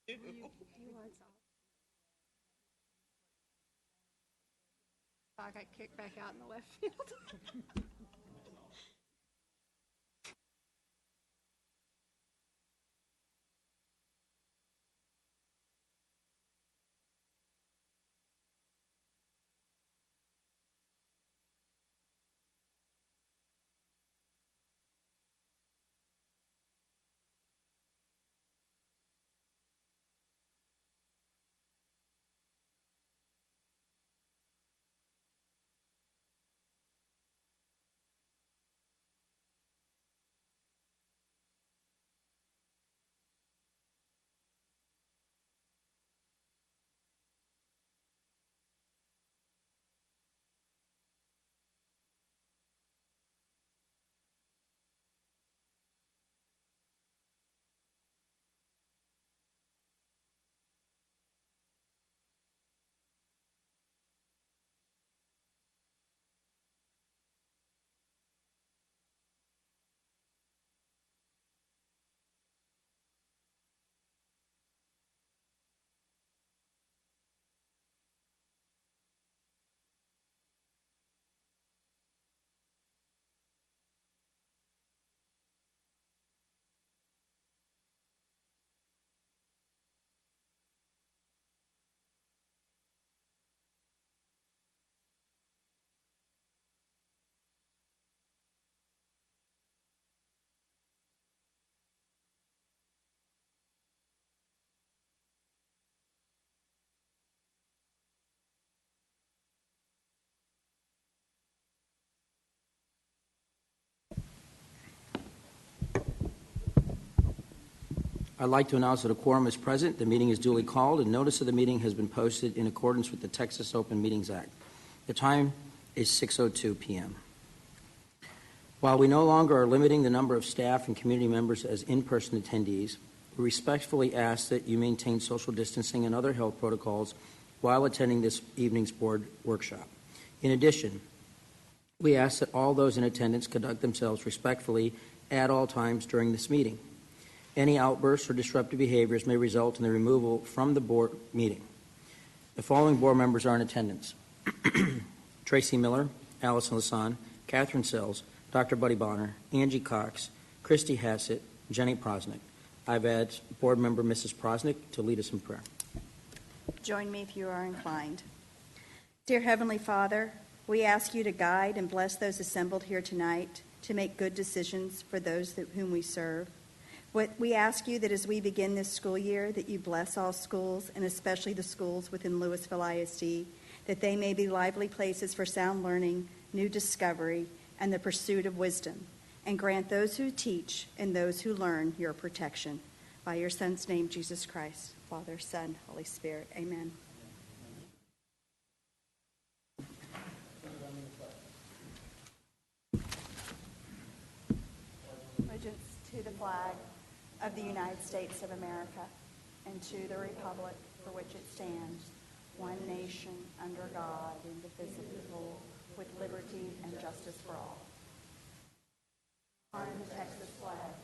Do you want some? I got kicked back out in the left field. I'd like to announce that a quorum is present. The meeting is duly called, and notice of the meeting has been posted in accordance with the Texas Open Meetings Act. The time is 6:02 p.m. While we no longer are limiting the number of staff and community members as in-person attendees, we respectfully ask that you maintain social distancing and other health protocols while attending this evening's board workshop. In addition, we ask that all those in attendance conduct themselves respectfully at all times during this meeting. Any outbursts or disruptive behaviors may result in the removal from the board meeting. The following board members are in attendance: Tracy Miller, Allison Lasan, Catherine Sells, Dr. Buddy Bonner, Angie Cox, Christy Hassett, Jenny Prosnick. I've asked board member Mrs. Prosnick to lead us in prayer. Join me if you are inclined. Dear Heavenly Father, we ask you to guide and bless those assembled here tonight to make good decisions for those whom we serve. We ask you that as we begin this school year, that you bless all schools, and especially the schools within Lewisville ISD, that they may be lively places for sound learning, new discovery, and the pursuit of wisdom, and grant those who teach and those who learn your protection. By your Son's name, Jesus Christ, Father, Son, Holy Spirit. Amen. Allegiance to the flag of the United States of America and to the republic for which it stands, one nation under God, indivisible, with liberty and justice for all. On the Texas flag,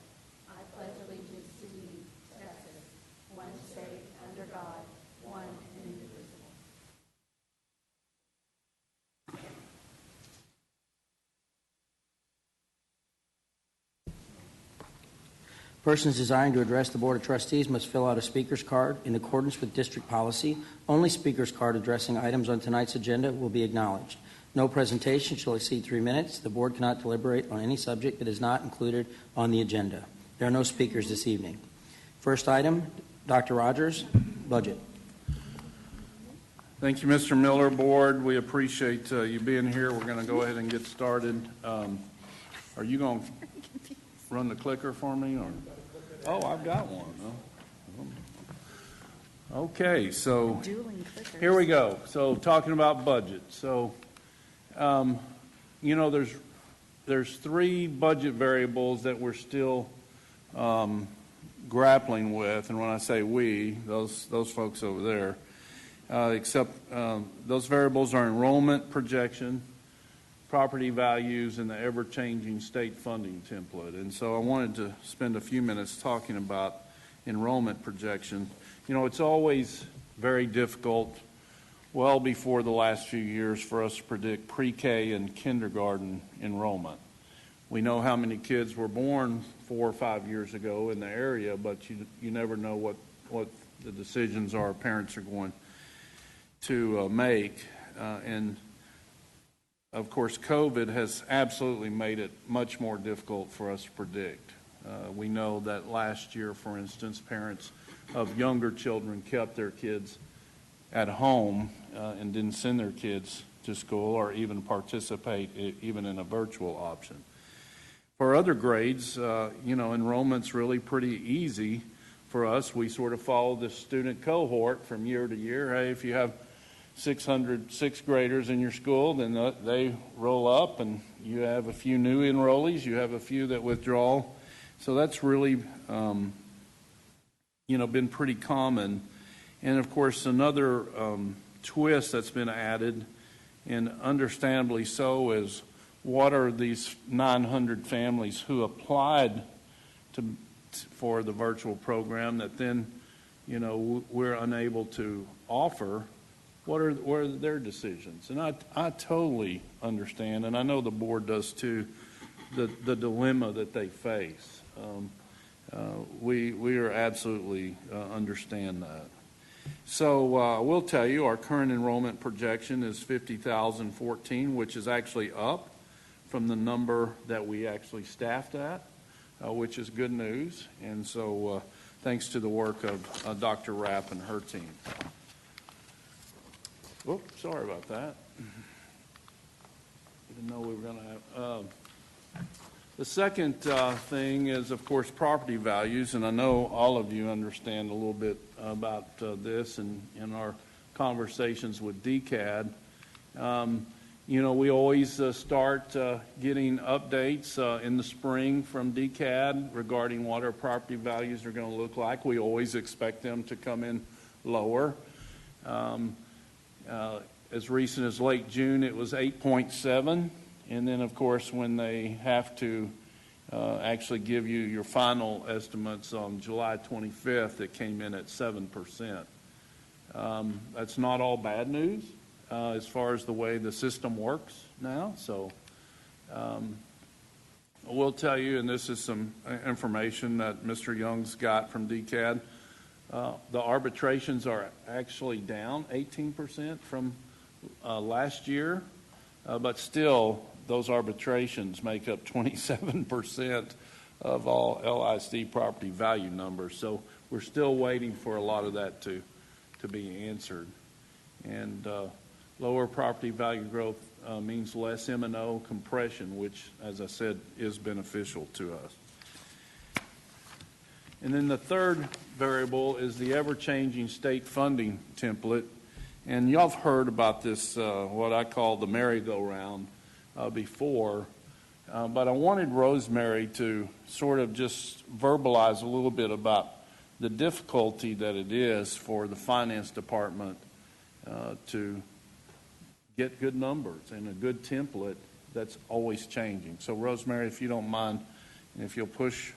I pledge allegiance to thee, Texas, one state under God, one and indivisible. Persons desiring to address the Board of Trustees must fill out a speaker's card. In accordance with district policy, only speaker's card addressing items on tonight's agenda will be acknowledged. No presentation shall exceed 3 minutes. The Board cannot deliberate on any subject that is not included on the agenda. There are no speakers this evening. First item, Dr. Rogers, budget. Thank you, Mr. Miller. Board, we appreciate you being here. We're going to go ahead and get started. Are you going to run the clicker for me? Or? Oh, I've got one. Okay, so here we go. So talking about budget. So, you know, there's 3 budget variables that we're still grappling with, and when I say we, those folks over there, except those variables are enrollment projection, property values, and the ever-changing state funding template. And so I wanted to spend a few minutes talking about enrollment projection. It's always very difficult, well before the last few years, for us to predict pre-K and kindergarten enrollment. We know how many kids were born 4 or 5 years ago in the area, but you never know what the decisions our parents are going to make. And of course, COVID has absolutely made it much more difficult for us to predict. We know that last year, for instance, parents of younger children kept their kids at home and didn't send their kids to school or even participate even in a virtual option. For other grades, enrollment's really pretty easy for us. We sort of follow the student cohort from year to year. Hey, if you have 600 sixth graders in your school, then they roll up, and you have a few new enrollees, you have a few that withdraw. So that's really, been pretty common. And of course, another twist that's been added, and understandably so, is what are these 900 families who applied for the virtual program that then, we're unable to offer? What are their decisions? And I totally understand, and I know the board does too, the dilemma that they face. We are absolutely understand that. So I will tell you, our current enrollment projection is 50,014, which is actually up from the number that we actually staffed at, which is good news. And so thanks to the work of Dr. Rapp and her team. Whoops, sorry about that. Didn't know we were going to have... The second thing is, of course, property values, and I know all of you understand a little bit about this in our conversations with DCAD. We always start getting updates in the spring from DCAD regarding what our property values are going to look like. We always expect them to come in lower. As recent as late June, it was 8.7. And then, of course, when they have to actually give you your final estimates on July 25th, it came in at 7%. That's not all bad news as far as the way the system works now. So I will tell you, and this is some information that Mr. Young's got from DCAD, the arbitrations are actually down 18% from last year, but still, those arbitrations make up 27% of all LISD property value numbers. So we're still waiting for a lot of that to be answered. And lower property value growth means less M&O compression, which, as I said, is beneficial to us. And then the third variable is the ever-changing state funding template. And y'all have heard about this, what I call the merry-go-round before, but I wanted Rosemary to sort of just verbalize a little bit about the difficulty that it is for the finance department to get good numbers and a good template that's always changing. So Rosemary, if you don't mind, and if you'll push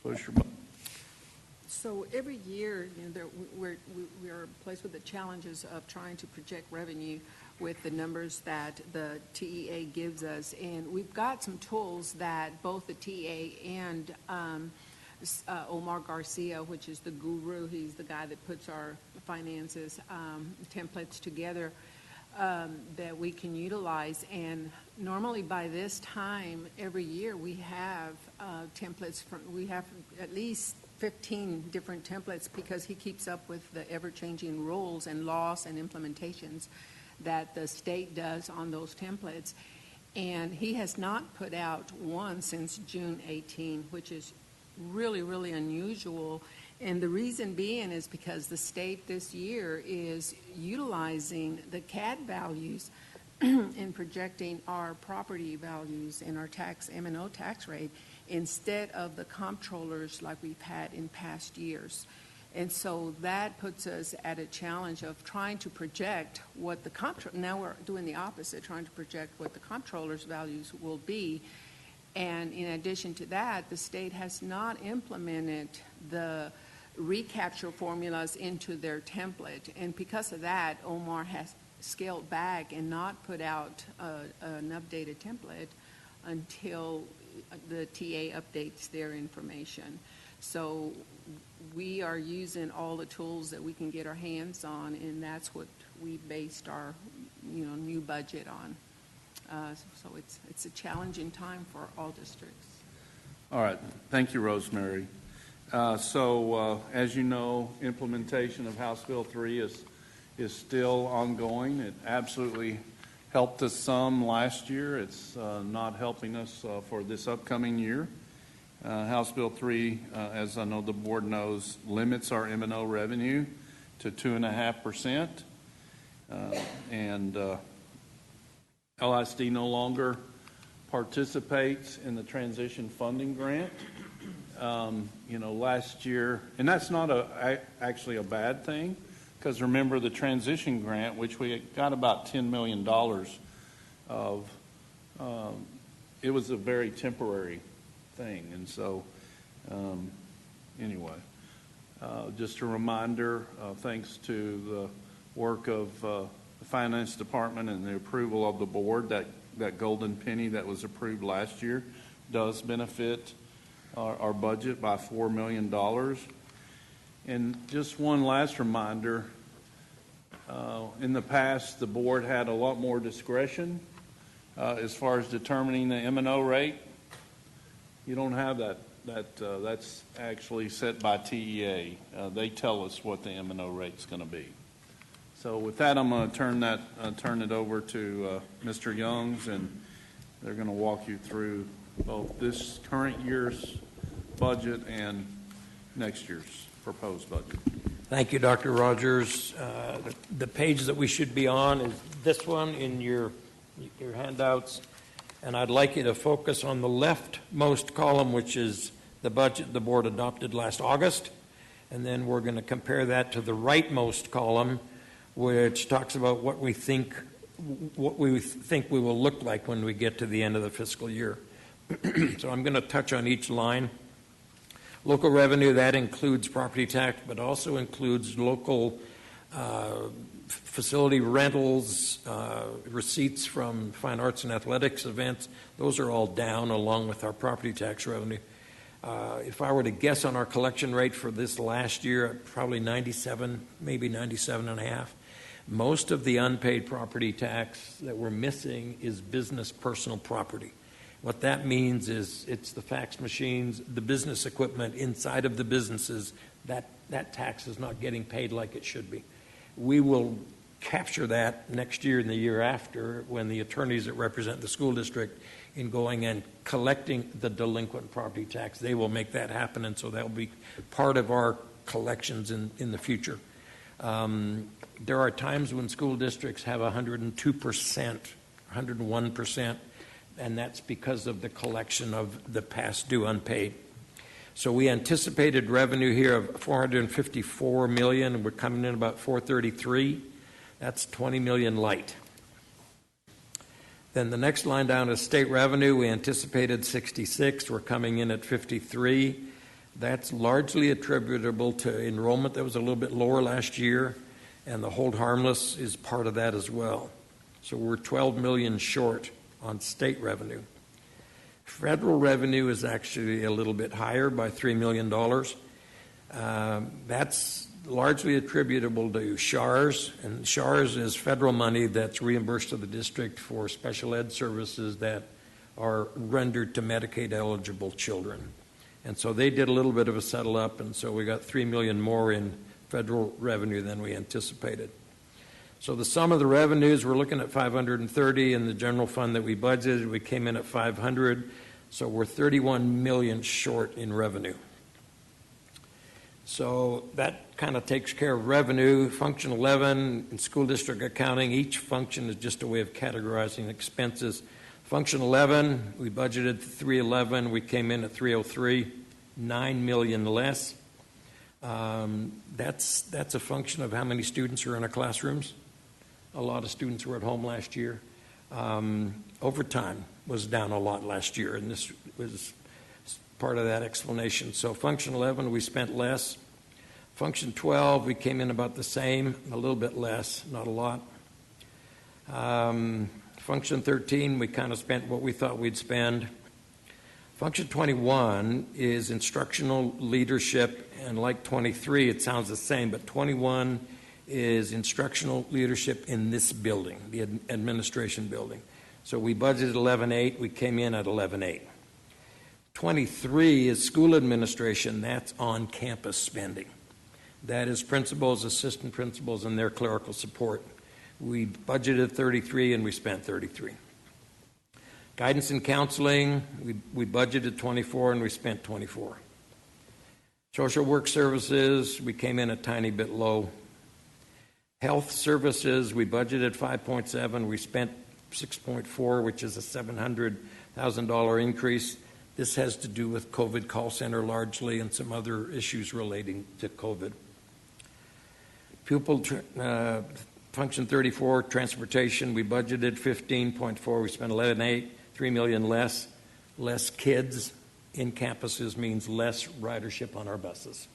your button. So every year, we are placed with the challenges of trying to project revenue with the numbers that the TEA gives us. And we've got some tools that both the TEA and Omar Garcia, which is the guru, he's the guy that puts our finances templates together, that we can utilize. And normally by this time every year we have templates we have at least 15 different templates, because he keeps up with the ever-changing rules and laws and implementations that the state does on those templates. And he has not put out one since June 18, which is really, really unusual. And the reason being is because the state this year is utilizing the CAD values in projecting our property values and our tax M&O tax rate instead of the comptrollers like we've had in past years. And so that puts us at a challenge of trying to project what the now we're doing the opposite, trying to project what the comptrollers' values will be. And in addition to that, the state has not implemented the recapture formulas into their template. And because of that, Omar has scaled back and not put out an updated template until the TA updates their information. So we are using all the tools that we can get our hands on, and that's what we based our, new budget on. So it's a challenging time for all districts. All right. Thank you, Rosemary. As you know, implementation of House Bill 3 is still ongoing. It absolutely helped us some last year. It's not helping us for this upcoming year. House Bill 3, as I know the board knows, limits our M&O revenue to 2.5%. And LISD no longer participates in the transition funding grant. Last year, and that's not actually a bad thing, because remember the transition grant, which we got about $10 million of, it was a very temporary thing. And so, just a reminder, thanks to the work of the Finance Department and the approval of the board, that golden penny that was approved last year does benefit our budget by $4 million. And just one last reminder, in the past, the board had a lot more discretion as far as determining the M&O rate. You don't have that. That's actually set by TEA. They tell us what the M&O rate's going to be. So with that, I'm going to turn it over to Mr. Youngs, and they're going to walk you through both this current year's budget and next year's proposed budget. Thank you, Dr. Rogers. The page that we should be on is this one in your handouts, and I'd like you to focus on the leftmost column, which is the budget the board adopted last August, and then we're going to compare that to the rightmost column, which talks about what we think we will look like when we get to the end of the fiscal year. So I'm going to touch on each line. Local revenue, that includes property tax, but also includes local facility rentals, receipts from fine arts and athletics events. Those are all down along with our property tax revenue. If I were to guess on our collection rate for this last year, probably 97, maybe 97.5. Most of the unpaid property tax that we're missing is business personal property. What that means is it's the fax machines, the business equipment inside of the businesses, that tax is not getting paid like it should be. We will capture that next year and the year after when the attorneys that represent the school district in going and collecting the delinquent property tax, they will make that happen, and so that will be part of our collections in the future. There are times when school districts have 102%, 101%, and that's because of the collection of the past due unpaid. So we anticipated revenue here of $454 million, and we're coming in about $433. That's $20 million light. Then the next line down is state revenue. We anticipated 66. We're coming in at 53. That's largely attributable to enrollment that was a little bit lower last year, and the hold harmless is part of that as well. So we're 12 million short on state revenue. Federal revenue is actually a little bit higher by $3 million. That's largely attributable to SHARS, and SHARS is federal money that's reimbursed to the district for special ed services that are rendered to Medicaid eligible children. And so they did a little bit of a settle up, and so we got $3 million more in federal revenue than we anticipated. So the sum of the revenues, we're looking at 530. In the general fund that we budgeted, we came in at 500. So we're 31 million short in revenue. So that kind of takes care of revenue. Function 11 in school district accounting, each function is just a way of categorizing expenses. Function 11, we budgeted 311. We came in at 303, 9 million less. That's a function of how many students are in our classrooms. A lot of students were at home last year. Overtime was down a lot last year, and this was part of that explanation. So function 11, we spent less. Function 12, we came in about the same, a little bit less, not a lot. Function 13, we kind of spent what we thought we'd spend. Function 21 is instructional leadership, and like 23, it sounds the same, but 21 is instructional leadership in this building, the administration building. So we budgeted 11.8, we came in at 11.8. 23 is school administration, that's on-campus spending. That is principals, assistant principals, and their clerical support. We budgeted 33 and we spent 33. Guidance and counseling, we budgeted 24 and we spent 24. Social work services, we came in a tiny bit low. Health services, we budgeted 5.7, we spent 6.4, which is a $700,000 increase. This has to do with COVID call center largely and some other issues relating to COVID. Pupil function 34, transportation, we budgeted 15.4, we spent 11.8, 3 million less. Less kids in campuses means less ridership on our buses.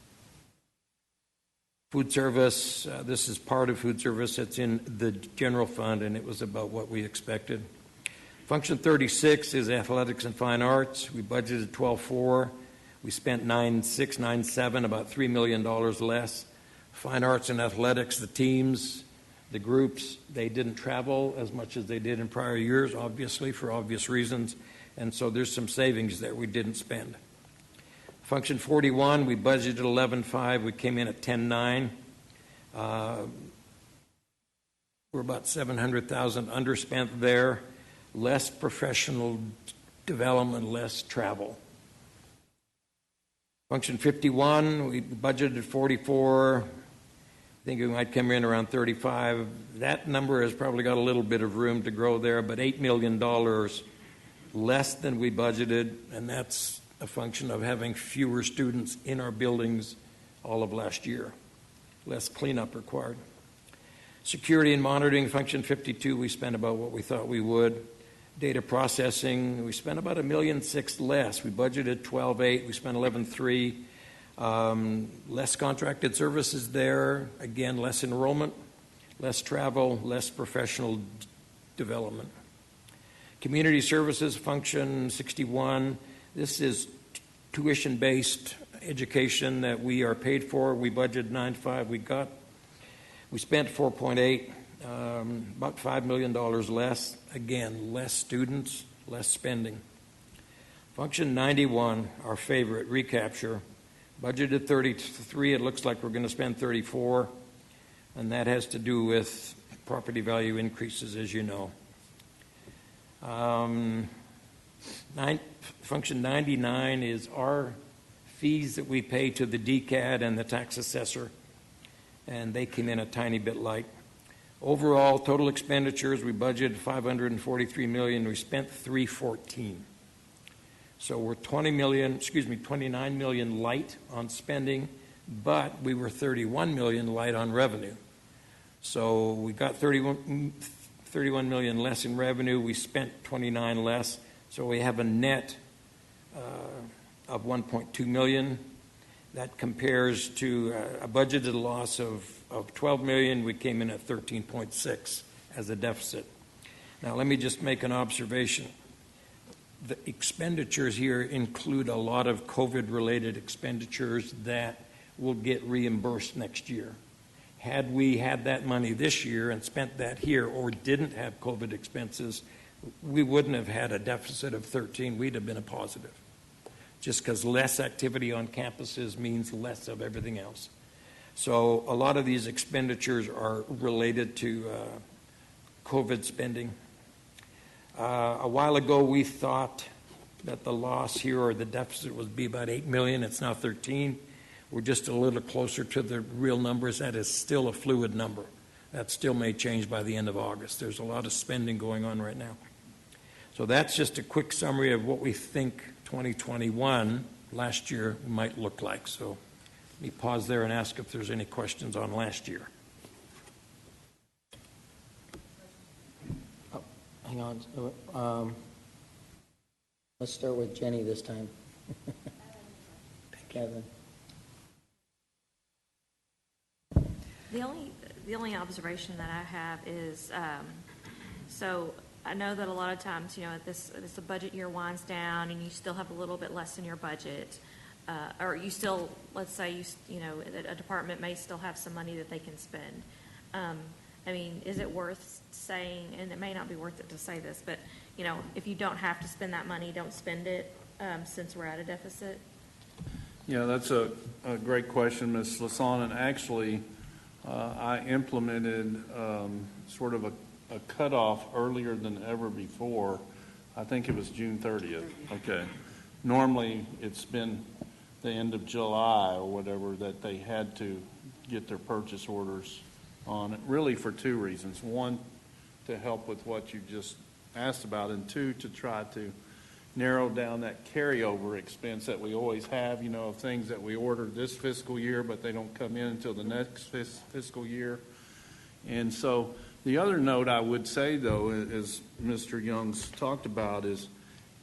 Food service, this is part of food service. It's in the general fund, and it was about what we expected. Function 36 is athletics and fine arts. We budgeted 12.4. We spent 9.6, 9.7, about $3 million less. Fine arts and athletics, the teams, the groups, they didn't travel as much as they did in prior years, obviously, for obvious reasons. And so there's some savings there we didn't spend. Function 41, we budgeted 11.5. We came in at 10.9. We're about $700,000 underspent there. Less professional development, less travel. Function 51, we budgeted 44. I think we might come in around 35. That number has probably got a little bit of room to grow there, but $8 million less than we budgeted, and that's a function of having fewer students in our buildings all of last year. Less cleanup required. Security and monitoring, function 52, we spent about what we thought we would. Data processing, we spent about $1.6 million less. We budgeted 12.8, we spent 11.3. Less contracted services there. Again, less enrollment, less travel, less professional development. Community services, function 61. This is tuition-based education that we are paid for. We budgeted 9.5. We spent 4.8. About $5 million less. Again, less students, less spending. Function 91, our favorite, recapture. Budgeted 33. It looks like we're going to spend 34. And that has to do with property value increases, as you know. Function 99 is our fees that we pay to the DCAD and the tax assessor. And they came in a tiny bit light. Overall, total expenditures, we budgeted $543 million. We spent $314. So we're $29 million light on spending, but we were $31 million light on revenue. So we got 31 million less in revenue. We spent 29 less. So we have a net of 1.2 million. That compares to a budgeted loss of 12 million. We came in at 13.6 as a deficit. Now, let me just make an observation. The expenditures here include a lot of COVID-related expenditures that will get reimbursed next year. Had we had that money this year and spent that here or didn't have COVID expenses, we wouldn't have had a deficit of 13. We'd have been a positive. Just because less activity on campuses means less of everything else. So a lot of these expenditures are related to COVID spending. A while ago, we thought that the loss here or the deficit would be about 8 million. It's now 13. We're just a little closer to the real numbers. That is still a fluid number. That still may change by the end of August. There's a lot of spending going on right now. So that's just a quick summary of what we think 2021, last year, might look like. So let me pause there and ask if there's any questions on last year. Oh, hang on. Let's start with Jenny this time. Kevin. The only observation that I have is, so I know that a lot of times, as the budget year winds down and you still have a little bit less in your budget, or you still, let's say, a department may still have some money that they can spend. I mean, is it worth saying, and it may not be worth it to say this, but, if you don't have to spend that money, don't spend it, since we're at a deficit? Yeah, that's a great question, Ms. Lasan. And actually, I implemented sort of a cutoff earlier than ever before. I think it was June 30th. Okay. Normally, it's been the end of July or whatever that they had to get their purchase orders on, really for two reasons. One, to help with what you just asked about, and two, to try to narrow down that carryover expense that we always have, of things that we ordered this fiscal year, but they don't come in until the next fiscal year. And so the other note I would say, though, as Mr. Young's talked about, is,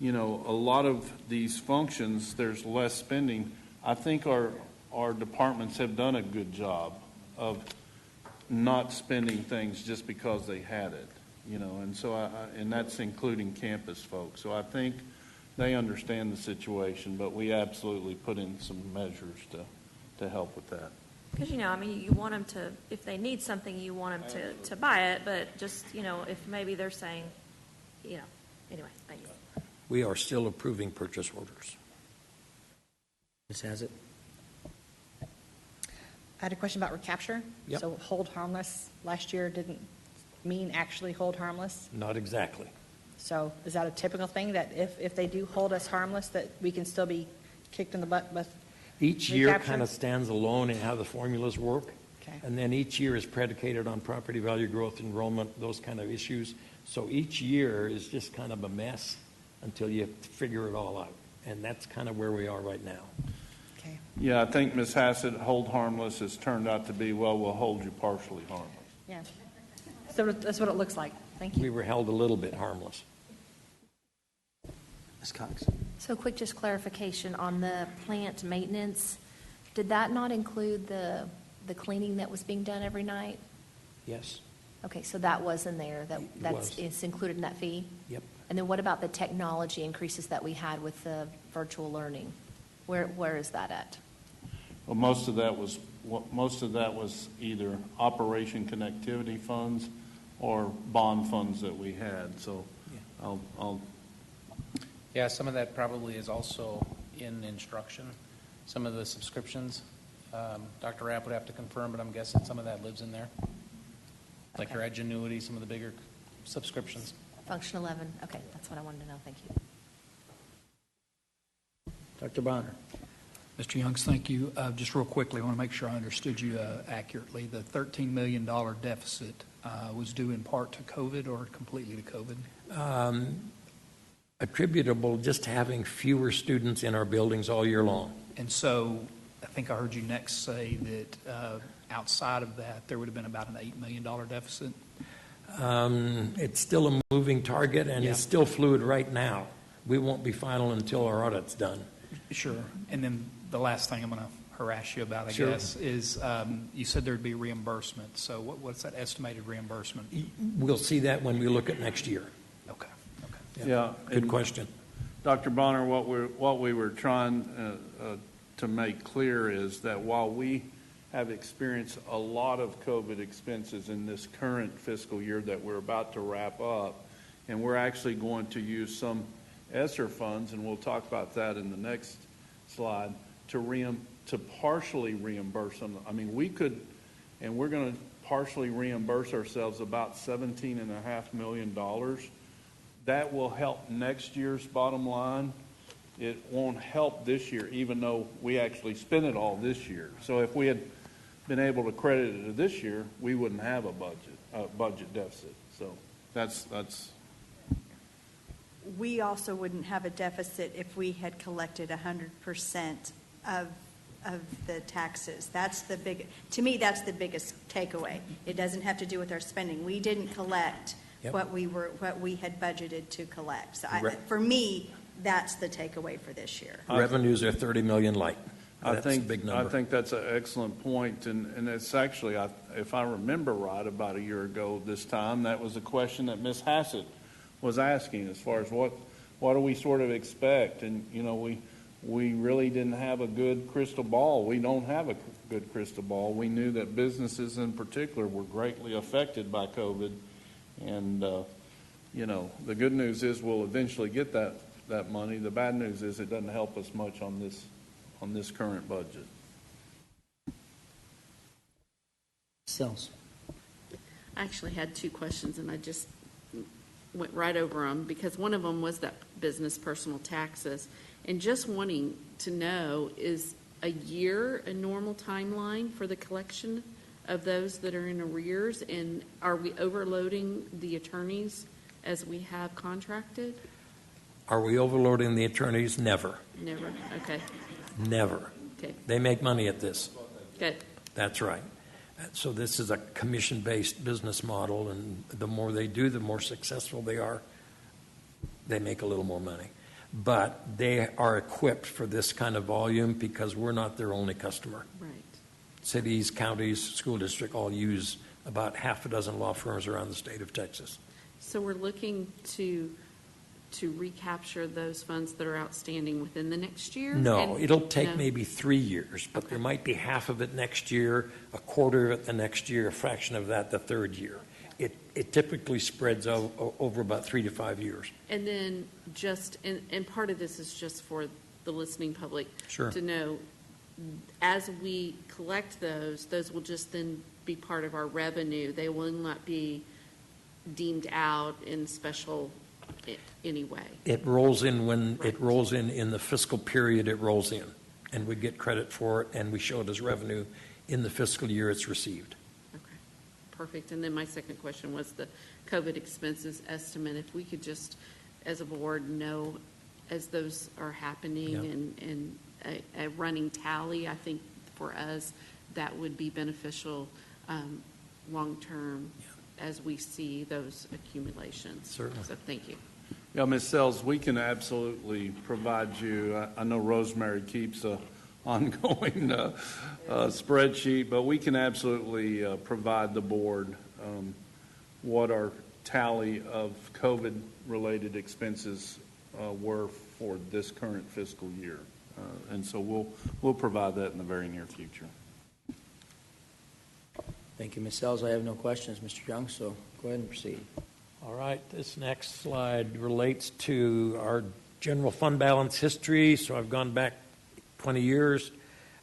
a lot of these functions, there's less spending. I think our departments have done a good job of not spending things just because they had it, and so and that's including campus folks. So I think they understand the situation, but we absolutely put in some measures to help with that. Because, you want them to, if they need something, you want them to buy it, but just, if maybe they're saying, anyway, thanks. We are still approving purchase orders. Ms. Hazzett? I had a question about recapture. Yep. So hold harmless last year didn't mean actually hold harmless. Not exactly. So is that a typical thing, that if they do hold us harmless, that we can still be kicked in the butt with Each year recapture? kind of stands alone in how the formulas work. Okay. And then each year is predicated on property value growth, enrollment, those kind of issues. So each year is just kind of a mess until you figure it all out. And that's kind of where we are right now. Okay. Yeah, I think Ms. Hassett, hold harmless has turned out to be, well, we'll hold you partially harmless. Yeah. So that's what it looks like. Thank you. We were held a little bit harmless. Ms. Cox? So quick, just clarification on the plant maintenance. Did that not include the cleaning that was being done every night? Yes. Okay, so that was in there, was. it's included in that fee? Yep. And then what about the technology increases that we had with the virtual learning? Where is that at? Well, most of that was either operation connectivity funds or bond funds that we had. So I'll Yeah, some of that probably is also in instruction. Some of the subscriptions, Dr. Rapp would have to confirm, but I'm guessing some of that lives in there. Like your Edgenuity, some of the bigger subscriptions. Function 11, okay, that's what I wanted to know, thank you. Dr. Bonner? Mr. Youngs, thank you. Just real quickly, I want to make sure I understood you accurately. The $13 million deficit was due in part to COVID or completely to COVID? Attributable just to having fewer students in our buildings all year long. And so I think I heard you next say that outside of that, there would have been about an $8 million deficit? It's still a moving target, and Yeah. it's still fluid right now. We won't be final until our audit's done. Sure. And then the last thing I'm going to harass you about, I Sure. guess, is you said there'd be reimbursement. So what's that estimated reimbursement? We'll see that when we look at next year. Okay. Yeah. Good and question. Dr. Bonner, what we were trying to make clear is that while we have experienced a lot of COVID expenses in this current fiscal year that we're about to wrap up, and we're actually going to use some ESSER funds, and we'll talk about that in the next slide, to partially reimburse them. I mean, we could, and we're going to partially reimburse ourselves about $17.5 million. That will help next year's bottom line. It won't help this year, even though we actually spent it all this year. So if we had been able to credit it to this year, we wouldn't have a budget deficit. So that's. We also wouldn't have a deficit if we had collected 100% of the taxes. To me, that's the biggest takeaway. It doesn't have to do with our spending. We didn't collect Yep. what we had budgeted to collect. So Right. for me, that's the takeaway for this year. Revenues are $30 million light. That's a big number. I think that's an excellent point, and it's actually, if I remember right, about a year ago this time, that was a question that Ms. Hassett was asking as far as what do we sort of expect, and we really didn't have a good crystal ball. We don't have a good crystal ball. We knew that businesses in particular were greatly affected by COVID, and the good news is we'll eventually get that money. The bad news is it doesn't help us much on this current budget. Sells. I actually had two questions, and I just went right over them, because one of them was that business personal taxes. And just wanting to know, is a year a normal timeline for the collection of those that are in arrears? And are we overloading the attorneys as we have contracted? Are we overloading the attorneys? Never. Never? Okay. Never. Okay. They make money at this. Good. That's right. So this is a commission-based business model, and the more they do, the more successful they are. They make a little more money. But they are equipped for this kind of volume because we're not their only customer. Right. Cities, counties, school district all use about half a dozen law firms around the state of Texas. So we're looking to recapture those funds that are outstanding within the next year? No, it'll take no? maybe 3 years, but there might be half of it next year, a quarter of it the next year, a fraction of that the third year. It typically spreads over about 3 to 5 years. And then and part of this is just for the listening public Sure. to know, as we collect those will just then be part of our revenue. They will not be deemed out in special anyway. It rolls in when it rolls in the fiscal period it rolls in, and we get credit for it, and we show it as revenue in the fiscal year it's received. Okay, perfect. And then my second question was the COVID expenses estimate. If we could just, as a board, know as those are happening and a running tally, I think for us that would be beneficial long-term as we see those accumulations. Certainly. So thank you. Yeah, Ms. Sells, we can absolutely provide you, I know Rosemary keeps a ongoing spreadsheet, but we can absolutely provide the board what our tally of COVID-related expenses were for this current fiscal year. And so we'll provide that in the very near future. Thank you, Ms. Sells. I have no questions, Mr. Young, so go ahead and proceed. All right, this next slide relates to our general fund balance history. So I've gone back 20 years,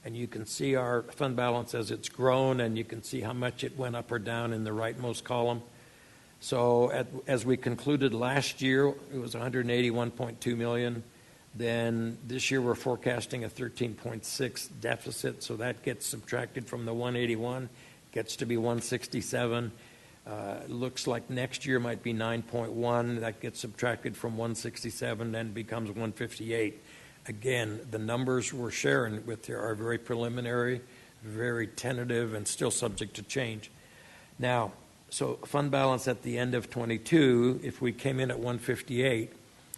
and you can see our fund balance as it's grown, and you can see how much it went up or down in the rightmost column. So as we concluded last year, it was $181.2 million. Then this year we're forecasting a 13.6 deficit, so that gets subtracted from the 181, gets to be 167. Looks like next year might be 9.1. That gets subtracted from 167 and becomes 158. Again, the numbers we're sharing with you are very preliminary, very tentative, and still subject to change. Now, so fund balance at the end of 22, if we came in at 158,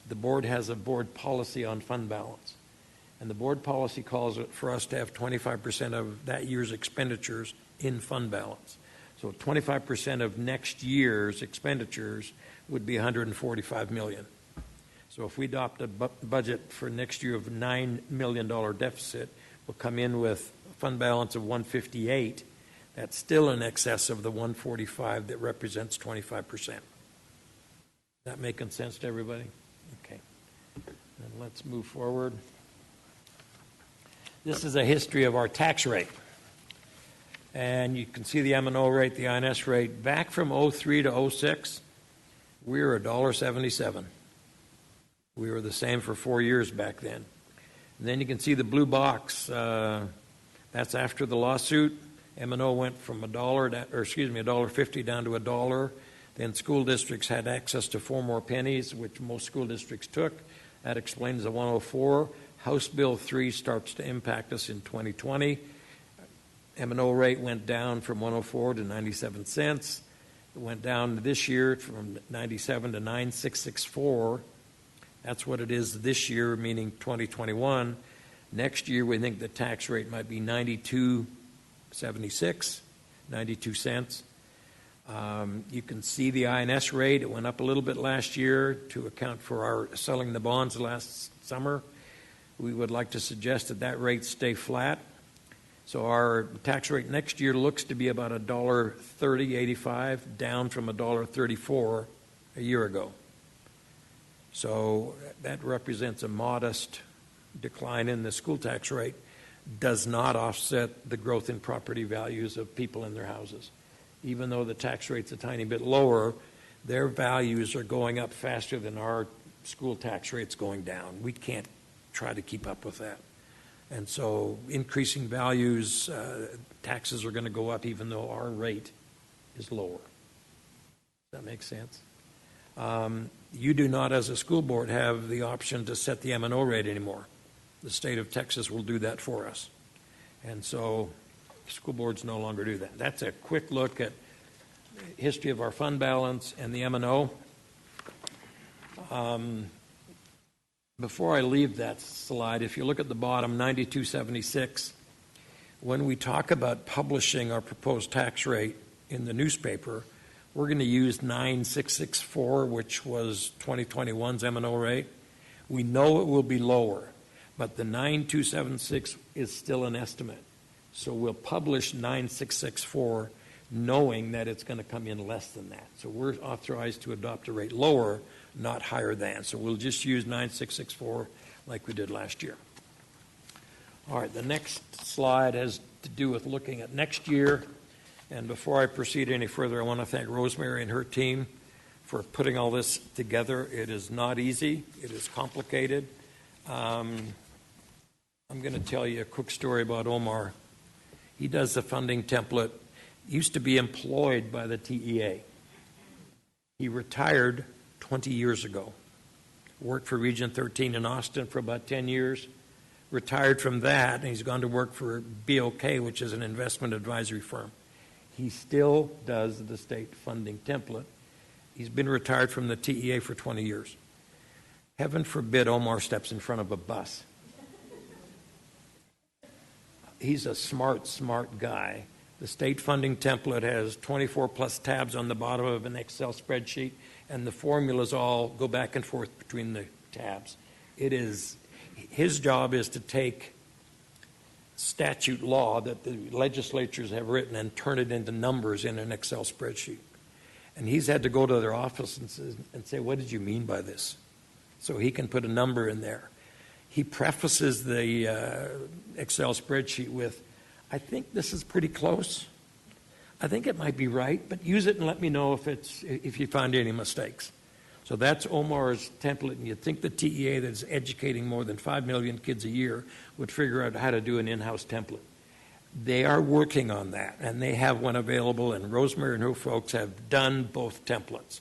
the board has a board policy on fund balance. And the board policy calls it for us to have 25% of that year's expenditures in fund balance. So 25% of next year's expenditures would be $145 million. So if we adopt a budget for next year of $9 million deficit, we'll come in with a fund balance of 158. That's still in excess of the 145 that represents 25%. That making sense to everybody? Okay. And let's move forward. This is a history of our tax rate. And you can see the M&O rate, the INS rate. Back from 03 to 06, we were $1.77. We were the same for 4 years back then. And then you can see the blue box. That's after the lawsuit. M&O went from $1.50 down to $1. Then school districts had access to 4 more pennies, which most school districts took. That explains the 104. House Bill 3 starts to impact us in 2020. M&O rate went down from 104 to 97 cents. It went down this year from 97 to 9664. That's what it is this year, meaning 2021. Next year, we think the tax rate might be 92.76, 92 cents. You can see the INS rate. It went up a little bit last year to account for our selling the bonds last summer. We would like to suggest that that rate stay flat. So our tax rate next year looks to be about $1.3085, down from $1.34 a year ago. So that represents a modest decline in the school tax rate, does not offset the growth in property values of people in their houses. Even though the tax rate's a tiny bit lower, their values are going up faster than our school tax rate's going down. We can't try to keep up with that. And so increasing values, taxes are going to go up even though our rate is lower. Does that make sense? You do not, as a school board, have the option to set the M&O rate anymore. The state of Texas will do that for us. And so school boards no longer do that. That's a quick look at history of our fund balance and the M&O. Before I leave that slide, if you look at the bottom, 9276, when we talk about publishing our proposed tax rate in the newspaper, we're going to use 9664, which was 2021's M&O rate. We know it will be lower, but the 9276 is still an estimate. So we'll publish 9664 knowing that it's going to come in less than that. So we're authorized to adopt a rate lower, not higher than. So we'll just use 9664 like we did last year. All right, the next slide has to do with looking at next year. And before I proceed any further, I want to thank Rosemary and her team for putting all this together. It is not easy. It is complicated. I'm going to tell you a quick story about Omar. He does the funding template. Used to be employed by the TEA. He retired 20 years ago. Worked for Region 13 in Austin for about 10 years. Retired from that, and he's gone to work for BOK, which is an investment advisory firm. He still does the state funding template. He's been retired from the TEA for 20 years. Heaven forbid Omar steps in front of a bus. He's a smart guy. The state funding template has 24 plus tabs on the bottom of an Excel spreadsheet, and the formulas all go back and forth between the tabs. His job is to take statute law that the legislatures have written and turn it into numbers in an Excel spreadsheet. And he's had to go to their office and say, what did you mean by this? So he can put a number in there. He prefaces the Excel spreadsheet with, I think this is pretty close. I think it might be right, but use it and let me know if you find any mistakes. So that's Omar's template, and you'd think the TEA that's educating more than 5 million kids a year would figure out how to do an in-house template. They are working on that, and they have one available, and Rosemary and her folks have done both templates.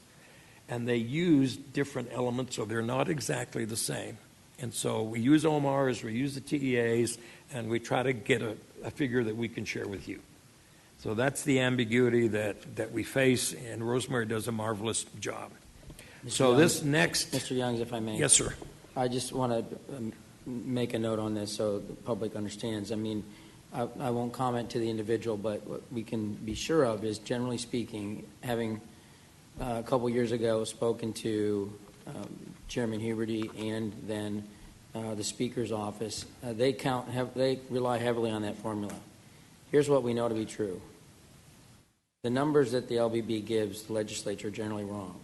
And they use different elements, so they're not exactly the same. And so we use Omar's, we use the TEA's, and we try to get a figure that we can share with you. So that's the ambiguity that we face, and Rosemary does a marvelous job. So this next... Mr. Youngs, if I may. Yes, sir. I just want to make a note on this so the public understands. I mean, I won't comment to the individual, but what we can be sure of is, generally speaking, having a couple years ago spoken to Chairman Huberty and then the Speaker's office, they rely heavily on that formula. Here's what we know to be true. The numbers that the LBB gives the legislature are generally wrong.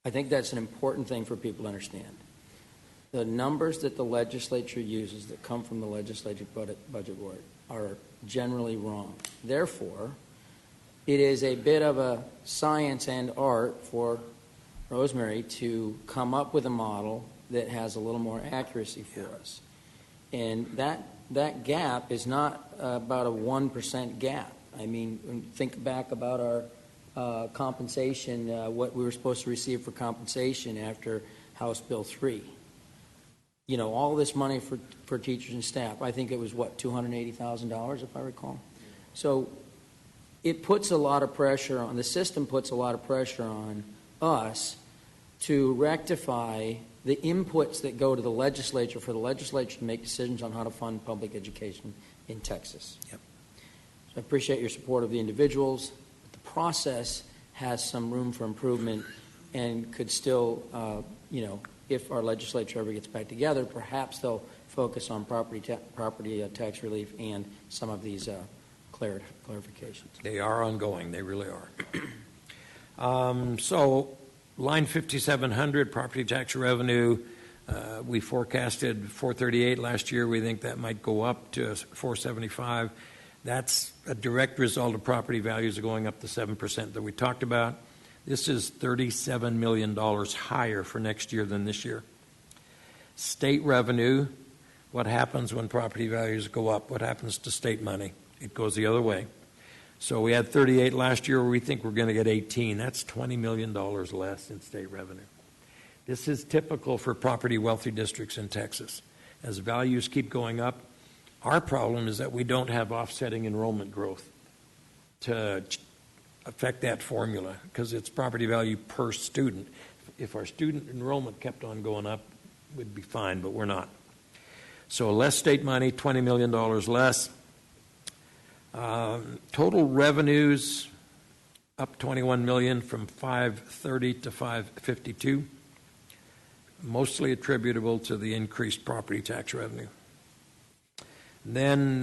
I think that's an important thing for people to understand. The numbers that the legislature uses that come from the legislative budget board are generally wrong. Therefore, it is a bit of a science and art for Rosemary to come up with a model that has a little more accuracy for us. And that gap is not about a 1% gap. I mean, think back about our compensation, what we were supposed to receive for compensation after House Bill 3. You know, all this money for teachers and staff. I think it was, $280,000, if I recall. So it puts a lot of pressure on, the system puts a lot of pressure on us to rectify the inputs that go to the legislature for the legislature to make decisions on how to fund public education in Texas. Yep. So I appreciate your support of the individuals. The process has some room for improvement and could still, if our legislature ever gets back together, perhaps they'll focus on property tax relief and some of these clarifications. They are ongoing. They really are. So line 5700, property tax revenue, we forecasted 438 last year. We think that might go up to 475. That's a direct result of property values going up the 7% that we talked about. This is $37 million higher for next year than this year. State revenue, what happens when property values go up? What happens to state money? It goes the other way. So we had 38 last year. We think we're going to get 18. That's $20 million less in state revenue. This is typical for property wealthy districts in Texas. As values keep going up, our problem is that we don't have offsetting enrollment growth to affect that formula because it's property value per student. If our student enrollment kept on going up, we'd be fine, but we're not. So less state money, $20 million less. Total revenues up $21 million from 530 to 552, mostly attributable to the increased property tax revenue. Then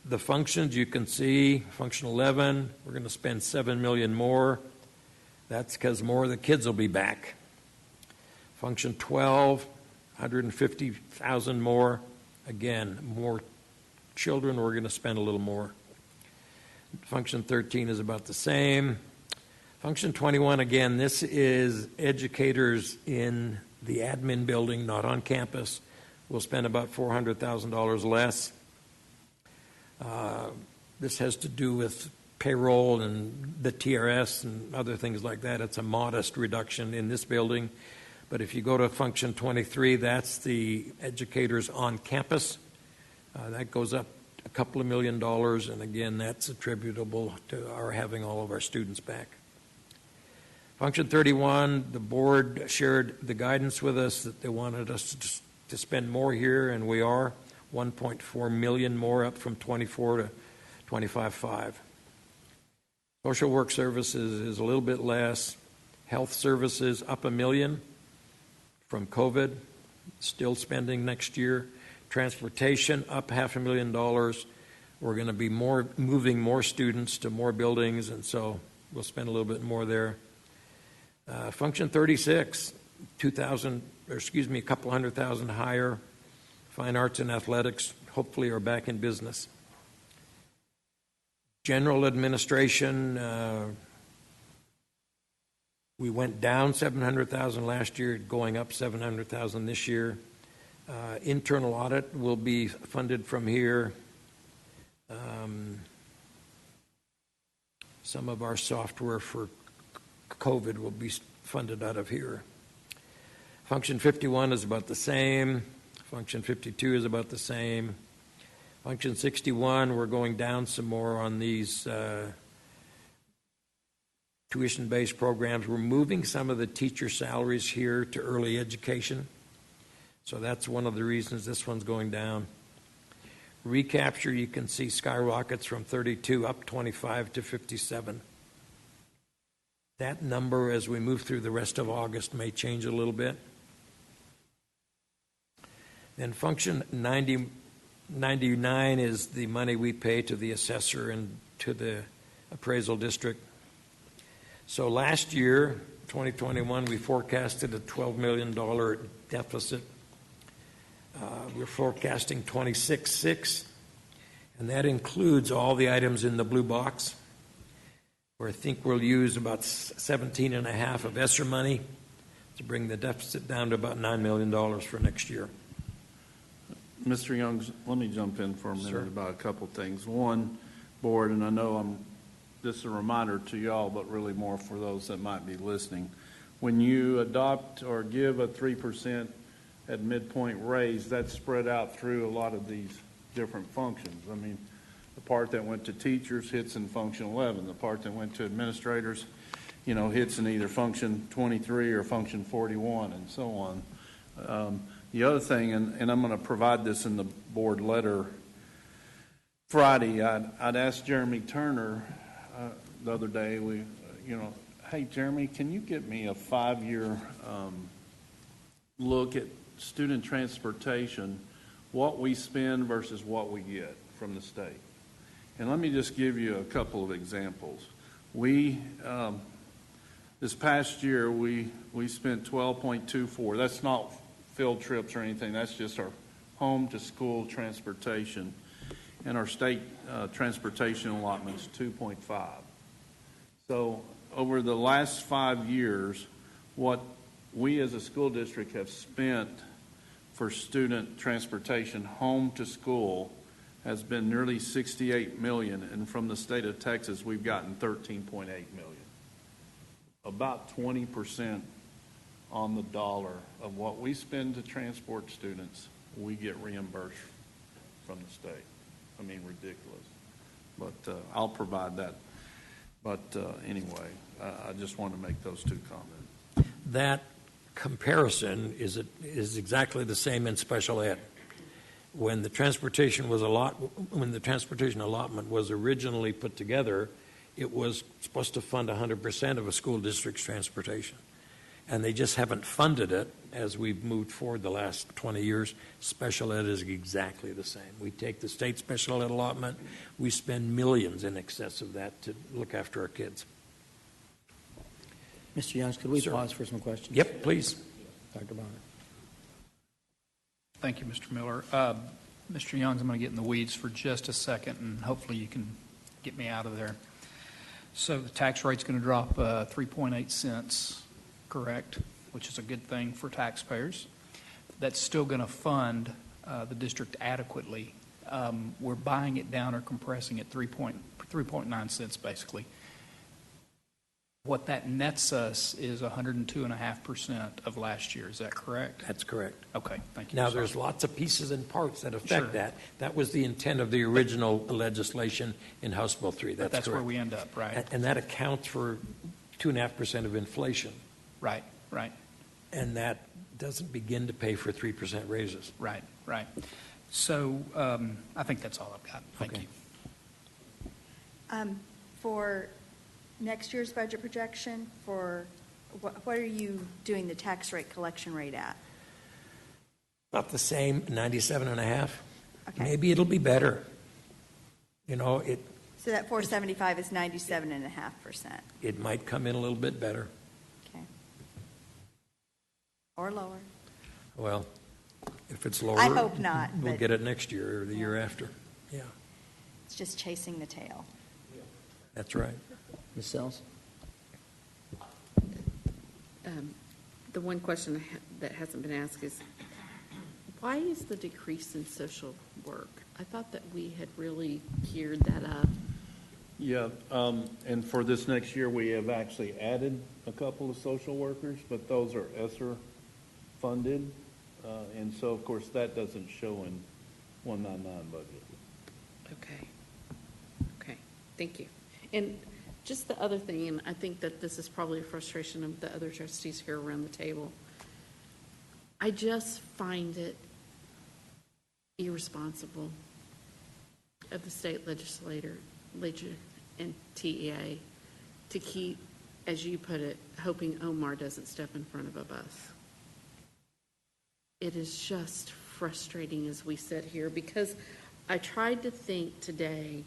the functions you can see, function 11, we're going to spend $7 million more. That's because more of the kids will be back. Function 12, $150,000 more. Again, more children, we're going to spend a little more. Function 13 is about the same. Function 21, again, this is educators in the admin building, not on campus. We'll spend about $400,000 less. This has to do with payroll and the TRS and other things like that. It's a modest reduction in this building. But if you go to function 23, that's the educators on campus. That goes up a couple of $1 million, and again, that's attributable to our having all of our students back. Function 31, the board shared the guidance with us that they wanted us to spend more here, and we are. 1.4 million more, up from 24 to 25.5. Social work services is a little bit less. Health services up $1 million from COVID, still spending next year. Transportation up $500,000. We're going to be moving more students to more buildings, and so we'll spend a little bit more there. Function 36, a couple $100,000 higher. Fine arts and athletics hopefully are back in business. General administration, we went down $700,000 last year, going up $700,000 this year. Internal audit will be funded from here. Some of our software for COVID will be funded out of here. Function 51 is about the same. Function 52 is about the same. Function 61, we're going down some more on these tuition-based programs. We're moving some of the teacher salaries here to early education. So that's one of the reasons this one's going down. Recapture, you can see skyrockets from 32 up 25 to 57. That number, as we move through the rest of August, may change a little bit. Then function 99 is the money we pay to the assessor and to the appraisal district. So last year, 2021, we forecasted a $12 million deficit. We're forecasting 26.6, and that includes all the items in the blue box, where I think we'll use about 17.5 of ESSER money to bring the deficit down to about $9 million for next year. Mr. Youngs, let me jump in for a minute Sure. about a couple things. One, board, and I know this is a reminder to y'all, but really more for those that might be listening. When you adopt or give a 3% at midpoint raise, that's spread out through a lot of these different functions. I mean, the part that went to teachers hits in function 11. The part that went to administrators hits in either function 23 or function 41 and so on. The other thing, and I'm going to provide this in the board letter Friday, I'd asked Jeremy Turner the other day, hey, Jeremy, can you get me a 5-year look at student transportation, what we spend versus what we get from the state? And let me just give you a couple of examples. This past year, we spent 12.24. That's not field trips or anything. That's just our home-to-school transportation. And our state transportation allotment is 2.5. So over the last 5 years, what we as a school district have spent for student transportation home to school has been nearly $68 million, and from the state of Texas, we've gotten $13.8 million. About 20% on the dollar of what we spend to transport students, we get reimbursed from the state. I mean, ridiculous. But I'll provide that. But anyway, I just want to make those two comments. That comparison is exactly the same in special ed. When the transportation allotment was originally put together, it was supposed to fund 100% of a school district's transportation. And they just haven't funded it as we've moved forward the last 20 years. Special ed is exactly the same. We take the state special ed allotment, we spend millions in excess of that to look after our kids. Mr. Youngs, could we pause for some questions? Yep, please. Dr. Bonner. Thank you, Mr. Miller. Mr. Youngs, I'm going to get in the weeds for just a second, and hopefully you can get me out of there. So the tax rate's going to drop 3.8 cents, correct, which is a good thing for taxpayers. That's still going to fund the district adequately. We're buying it down or compressing it 3.9 cents, basically. What that nets us is 102.5% of last year. Is that correct? That's correct. Okay, thank you. Now, Sorry. there's lots of pieces and parts that affect Sure. that. That was the intent of the original legislation in House Bill 3. That's correct. where we end up, right? And that accounts for 2.5% of inflation. Right, right, And that doesn't begin to pay for 3% raises. right. So I think that's all I've got. Thank Okay. you. For next year's budget projection, for what are you doing the tax rate collection rate at? About the same, 97.5. Okay. Maybe it'll be better. So that 475 is 97.5%. It might come in a little bit better. Okay. Or lower. Well, if it's lower, I hope not, we'll but- get it next year or the year after. Yeah, It's just chasing the tail. that's right. Ms. Sells? The one question that hasn't been asked is, why is the decrease in social work? I thought that we had really geared that up. Yeah, and for this next year, we have actually added a couple of social workers, but those are ESSER funded. And so, of course, that doesn't show in 199 budget. Okay, thank you. And just the other thing, and I think that this is probably a frustration of the other trustees here around the table, I just find it irresponsible of the state legislature and TEA to keep, as you put it, hoping Omar doesn't step in front of a bus. It is just frustrating as we sit here, because I tried to think today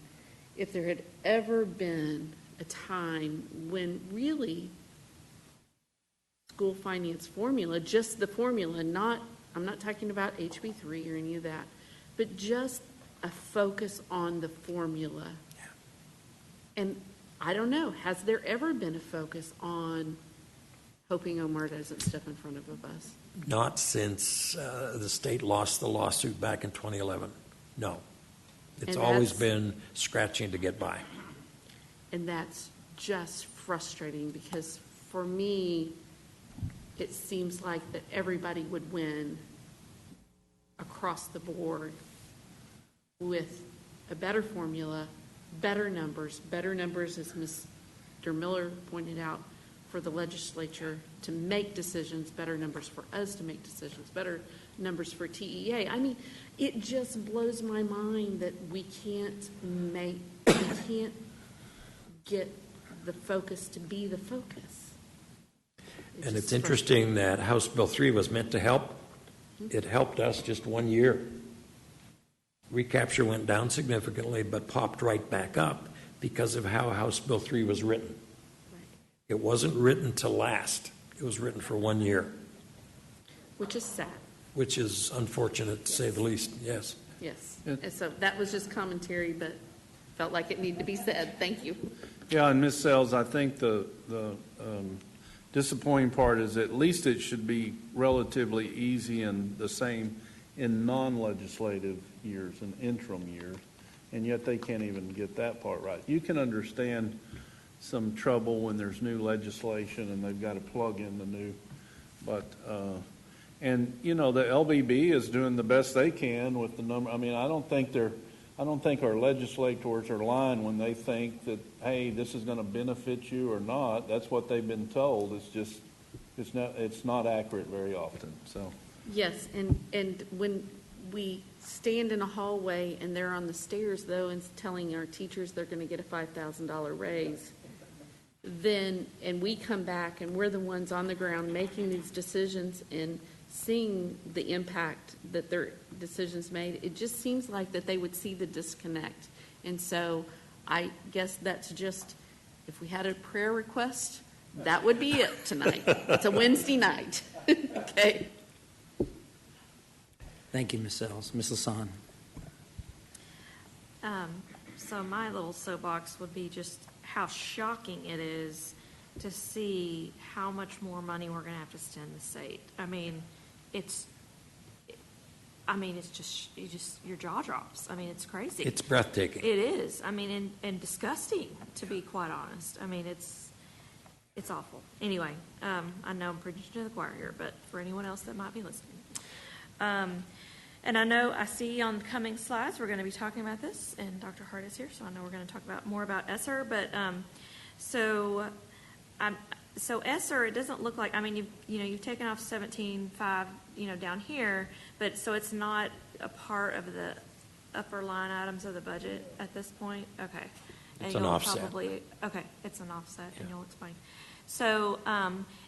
if there had ever been a time when really school finance formula, just the formula, I'm not talking about HB3 or any of that, but just a focus on the formula. And I don't know, has there ever been a focus on hoping Omar doesn't step in front of a bus? Not since the state lost the lawsuit back in 2011. No. It's And always that's- been scratching to get by. And that's just frustrating, because for me, it seems like that everybody would win across the board with a better formula, better numbers as Mr. Miller pointed out, for the legislature to make decisions, better numbers for us to make decisions, better numbers for TEA. I mean, it just blows my mind that we can't get the focus to be the focus. And it's interesting that House Bill 3 was meant to help. It helped us just 1 year. Recapture went down significantly, but popped right back up because of how House Bill 3 was written. It wasn't written to last. It was written for 1 year. Which is sad. Which is unfortunate, to say the least, yes. Yes. And so that was just commentary, but felt like it needed to be said. Thank you. Yeah, and Ms. Sells, I think the disappointing part is at least it should be relatively easy and the same in non-legislative years and interim years, and yet they can't even get that part right. You can understand some trouble when there's new legislation and they've got to plug in the new, but and you know the LBB is doing the best they can with the number. I mean, I don't think our legislators are lying when they think that, hey, this is going to benefit you or not. That's what they've been told. It's just it's not accurate very often. So Yes, and when we stand in a hallway and they're on the stairs, though, and telling our teachers they're going to get a $5,000 raise, then, and we come back and we're the ones on the ground making these decisions and seeing the impact that their decisions made, it just seems like that they would see the disconnect. And so I guess that's just, if we had a prayer request, that would be it tonight. It's a Wednesday night. Okay. Thank you, Ms. Sells. Ms. Lasan. So my little soapbox would be just how shocking it is to see how much more money we're going to have to send the state. I mean, it's just, your jaw drops. I mean, it's crazy. It's breathtaking. It is. I mean, and disgusting, to be quite honest. I mean, it's awful. Anyway, I know I'm preaching to the choir here, but for anyone else that might be listening. And I see on coming slides, we're going to be talking about this, and Dr. Hart is here, so I know we're going to talk more about ESSER. But so ESSER, it doesn't look like, I mean, you've taken off 17.5, down here, but so it's not a part of the upper line items of the budget at this point? Okay. It's an offset. Okay, it's an offset, and you'll explain. So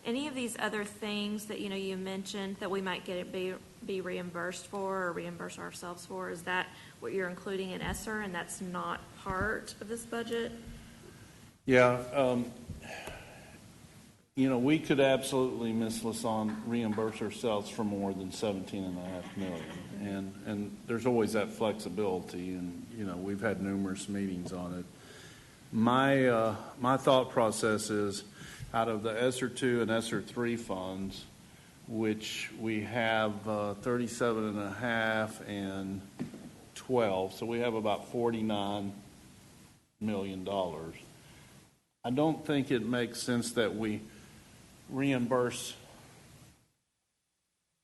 any of these other things that, you mentioned that we might be reimbursed for or reimburse ourselves for, is that what you're including in ESSER, and that's not part of this budget? yeah, we could absolutely, Ms. Lasan, reimburse ourselves for more than $17.5 million, and there's always that flexibility, and we've had numerous meetings on it. My thought process is, out of the ESSER 2 and ESSER 3 funds, which we have 37.5 and 12, so we have about $49 million. I don't think it makes sense that we reimburse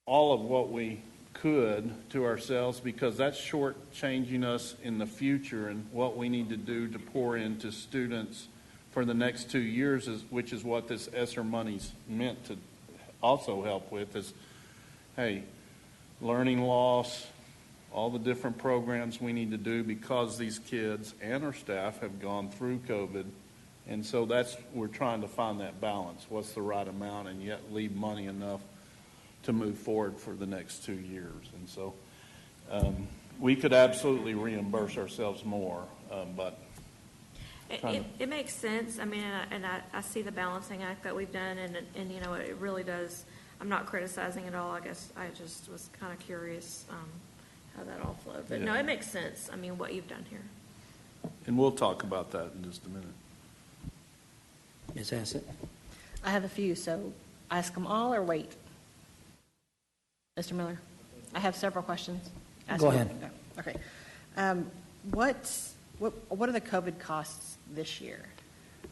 all of what we could to ourselves, because that's shortchanging us in the future and what we need to do to pour into students for the next 2 years, which is what this ESSER money's meant to also help with, is, hey, learning loss, all the different programs we need to do because these kids and our staff have gone through COVID. And so we're trying to find that balance. What's the right amount and yet leave money enough to move forward for the next 2 years. And so we could absolutely reimburse ourselves more, but it makes sense. I mean, and I see the balancing act that we've done, and it really does. I'm not criticizing at all. I guess I just was kind of curious how that all flowed. But no, it makes sense. I mean, what you've done here. And we'll talk about that in just a minute. Ms. Hassett. I have a few, so ask them all or wait? Mr. Miller, I have several questions. Go ahead. Okay. What are the COVID costs this year?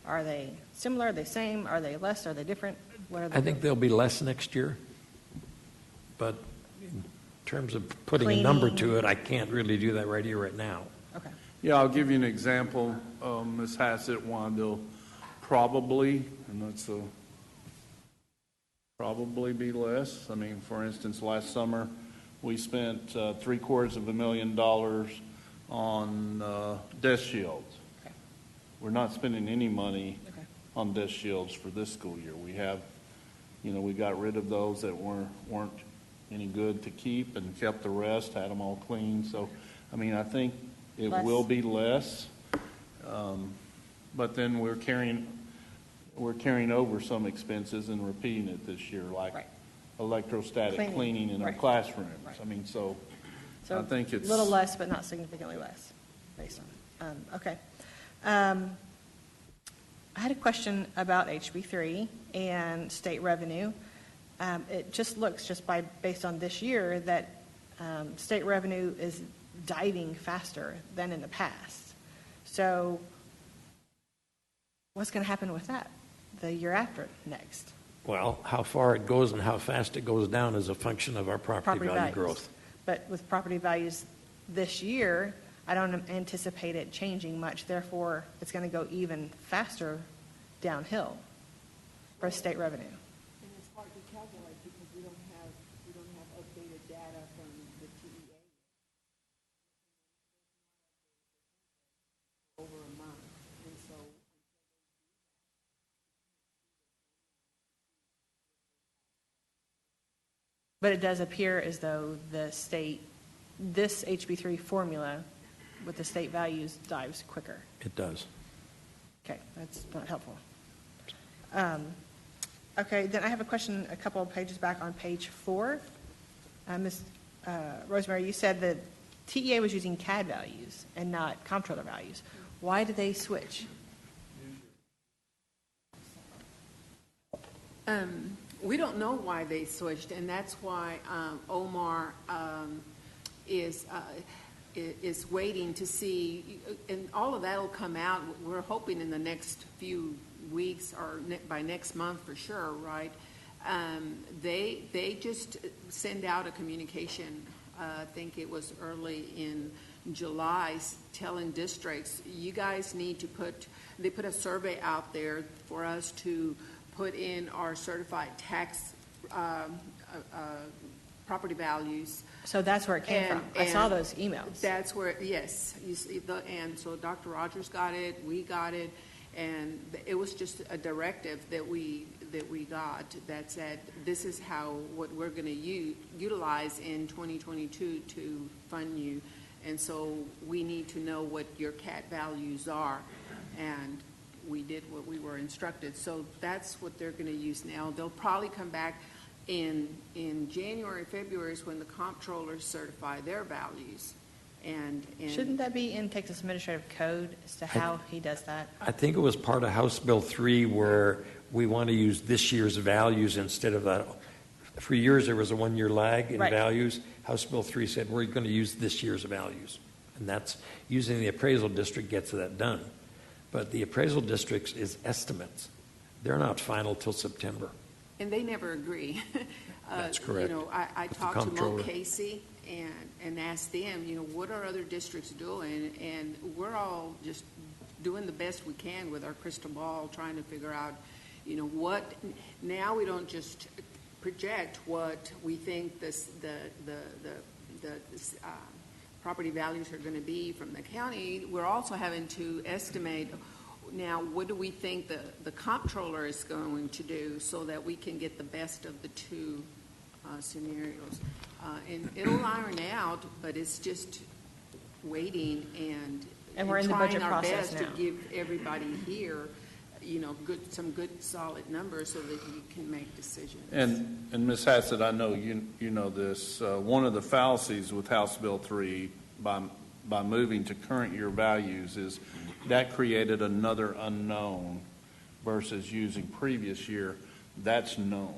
Are they similar? Are they same? Are they less? Are they different? What are they? I think they'll be less next year, but in terms of putting a number to it, I can't really do that right here, right now. Okay. Yeah, I'll give you an example, Ms. Hassett, Wandel. Probably, and that's a probably be less. I mean, for instance, last summer, we spent $750,000 on desk shields. Okay. We're not spending any money Okay. on desk shields for this school year. We have, we got rid of those that weren't any good to keep and kept the rest, had them all clean. So, I mean, I think it Less. will be less. But then we're carrying over some expenses and repeating it this year, like Right. electrostatic cleaning in our Right. classrooms. Right. I mean, so So I think it's a little less, but not significantly less, based on, okay. I had a question about HB3 and state revenue. It just looks, based on this year, that state revenue is diving faster than in the past. So what's going to happen with that the year after next? Well, how far it goes and how fast it goes down is a function of our property value Values. growth. But with property values this year, I don't anticipate it changing much. Therefore, it's going to go even faster downhill for state revenue. And it's hard to calculate because we don't have updated data from the TEA over a month. And so But it does appear as though this HB3 formula with the state values dives quicker. It does. Okay, that's not helpful. Okay, then I have a question a couple of pages back on page 4. Ms. Rosemary, you said that TEA was using CAD values and not comptroller values. Why did they switch? we don't know why they switched, and that's why Omar is waiting to see, and all of that will come out. We're hoping in the next few weeks or by next month for sure, right? They just send out a communication. I think it was early in July, telling districts, you guys need to they put a survey out there for us to put in our certified tax property values. So that's where it came from. I saw those emails. That's where, yes. You see and so Dr. Rogers got it, we got it, and it was just a directive that we got that said this is what we're going to utilize in 2022 to fund you, and so we need to know what your CAT values are, and we did what we were instructed. So that's what they're going to use now. They'll probably come back in January, February is when the comptrollers certify their values. And Shouldn't that be in Texas Administrative Code as to how he does that? I think it was part of House Bill 3 where we want to use this year's values instead of that. For years, there was a one-year lag in Right. values. House Bill 3 said we're going to use this year's values. And that's using the appraisal district gets that done. But the appraisal districts is estimates. They're not final till September. And they never agree. That's correct. I With the talked to Mo comptroller. Casey and asked them, what are other districts doing? And we're all just doing the best we can with our crystal ball, trying to figure out, what. Now we don't just project what we think the property values are going to be from the county. We're also having to estimate. Now, what do we think the comptroller is going to do so that we can get the best of the two scenarios? And it'll iron out, but it's just waiting And we're in the budget trying our process best now. to give everybody here, some good solid numbers so that you can make decisions. And Ms. Hassett, I know you know this. One of the fallacies with House Bill 3 by moving to current year values is that created another unknown versus using previous year. That's known.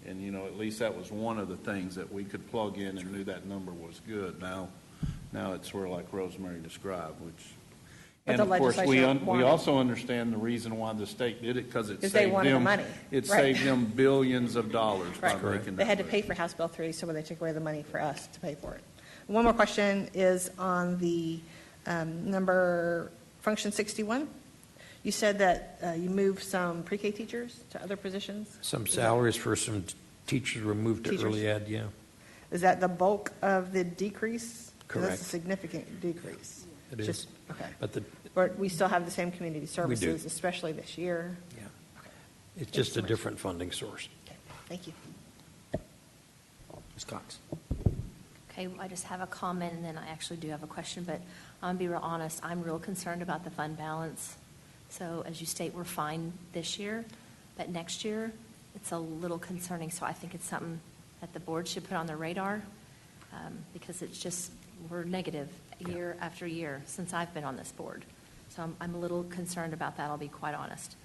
And, at least that was one of the things that we could plug in and knew that number was good. Now it's sort of like Rosemary described, which. But And the of course, we legislature wanted- also understand the reason why the state did it, because it Because they saved wanted the them. money. It Right. saved them billions of dollars by Right. making that. They had to move. pay for House Bill 3, so when they took away the money for us to pay for it. One more question is on the number function 61. You said that you moved some pre-K teachers to other positions? Some salaries for some Teachers were moved to Teachers? early ed, yeah. Is that the bulk of the decrease? 'Cause Correct. that's a significant decrease. It is. Just- Okay. But But we still have the same community services, do. especially this year. yeah, it's just so a much. different funding source. Okay, thank you. Ms. Cox. Okay, I just have a comment, and then I actually do have a question, but I'm gonna be real honest, I'm real concerned about the fund balance. So as you state, we're fine this year, but next year, it's a little concerning, so I think it's something that the board should put on their radar, because it's just, we're negative year after year since I've been on this board. So I'm a little concerned about that, I'll be quite honest.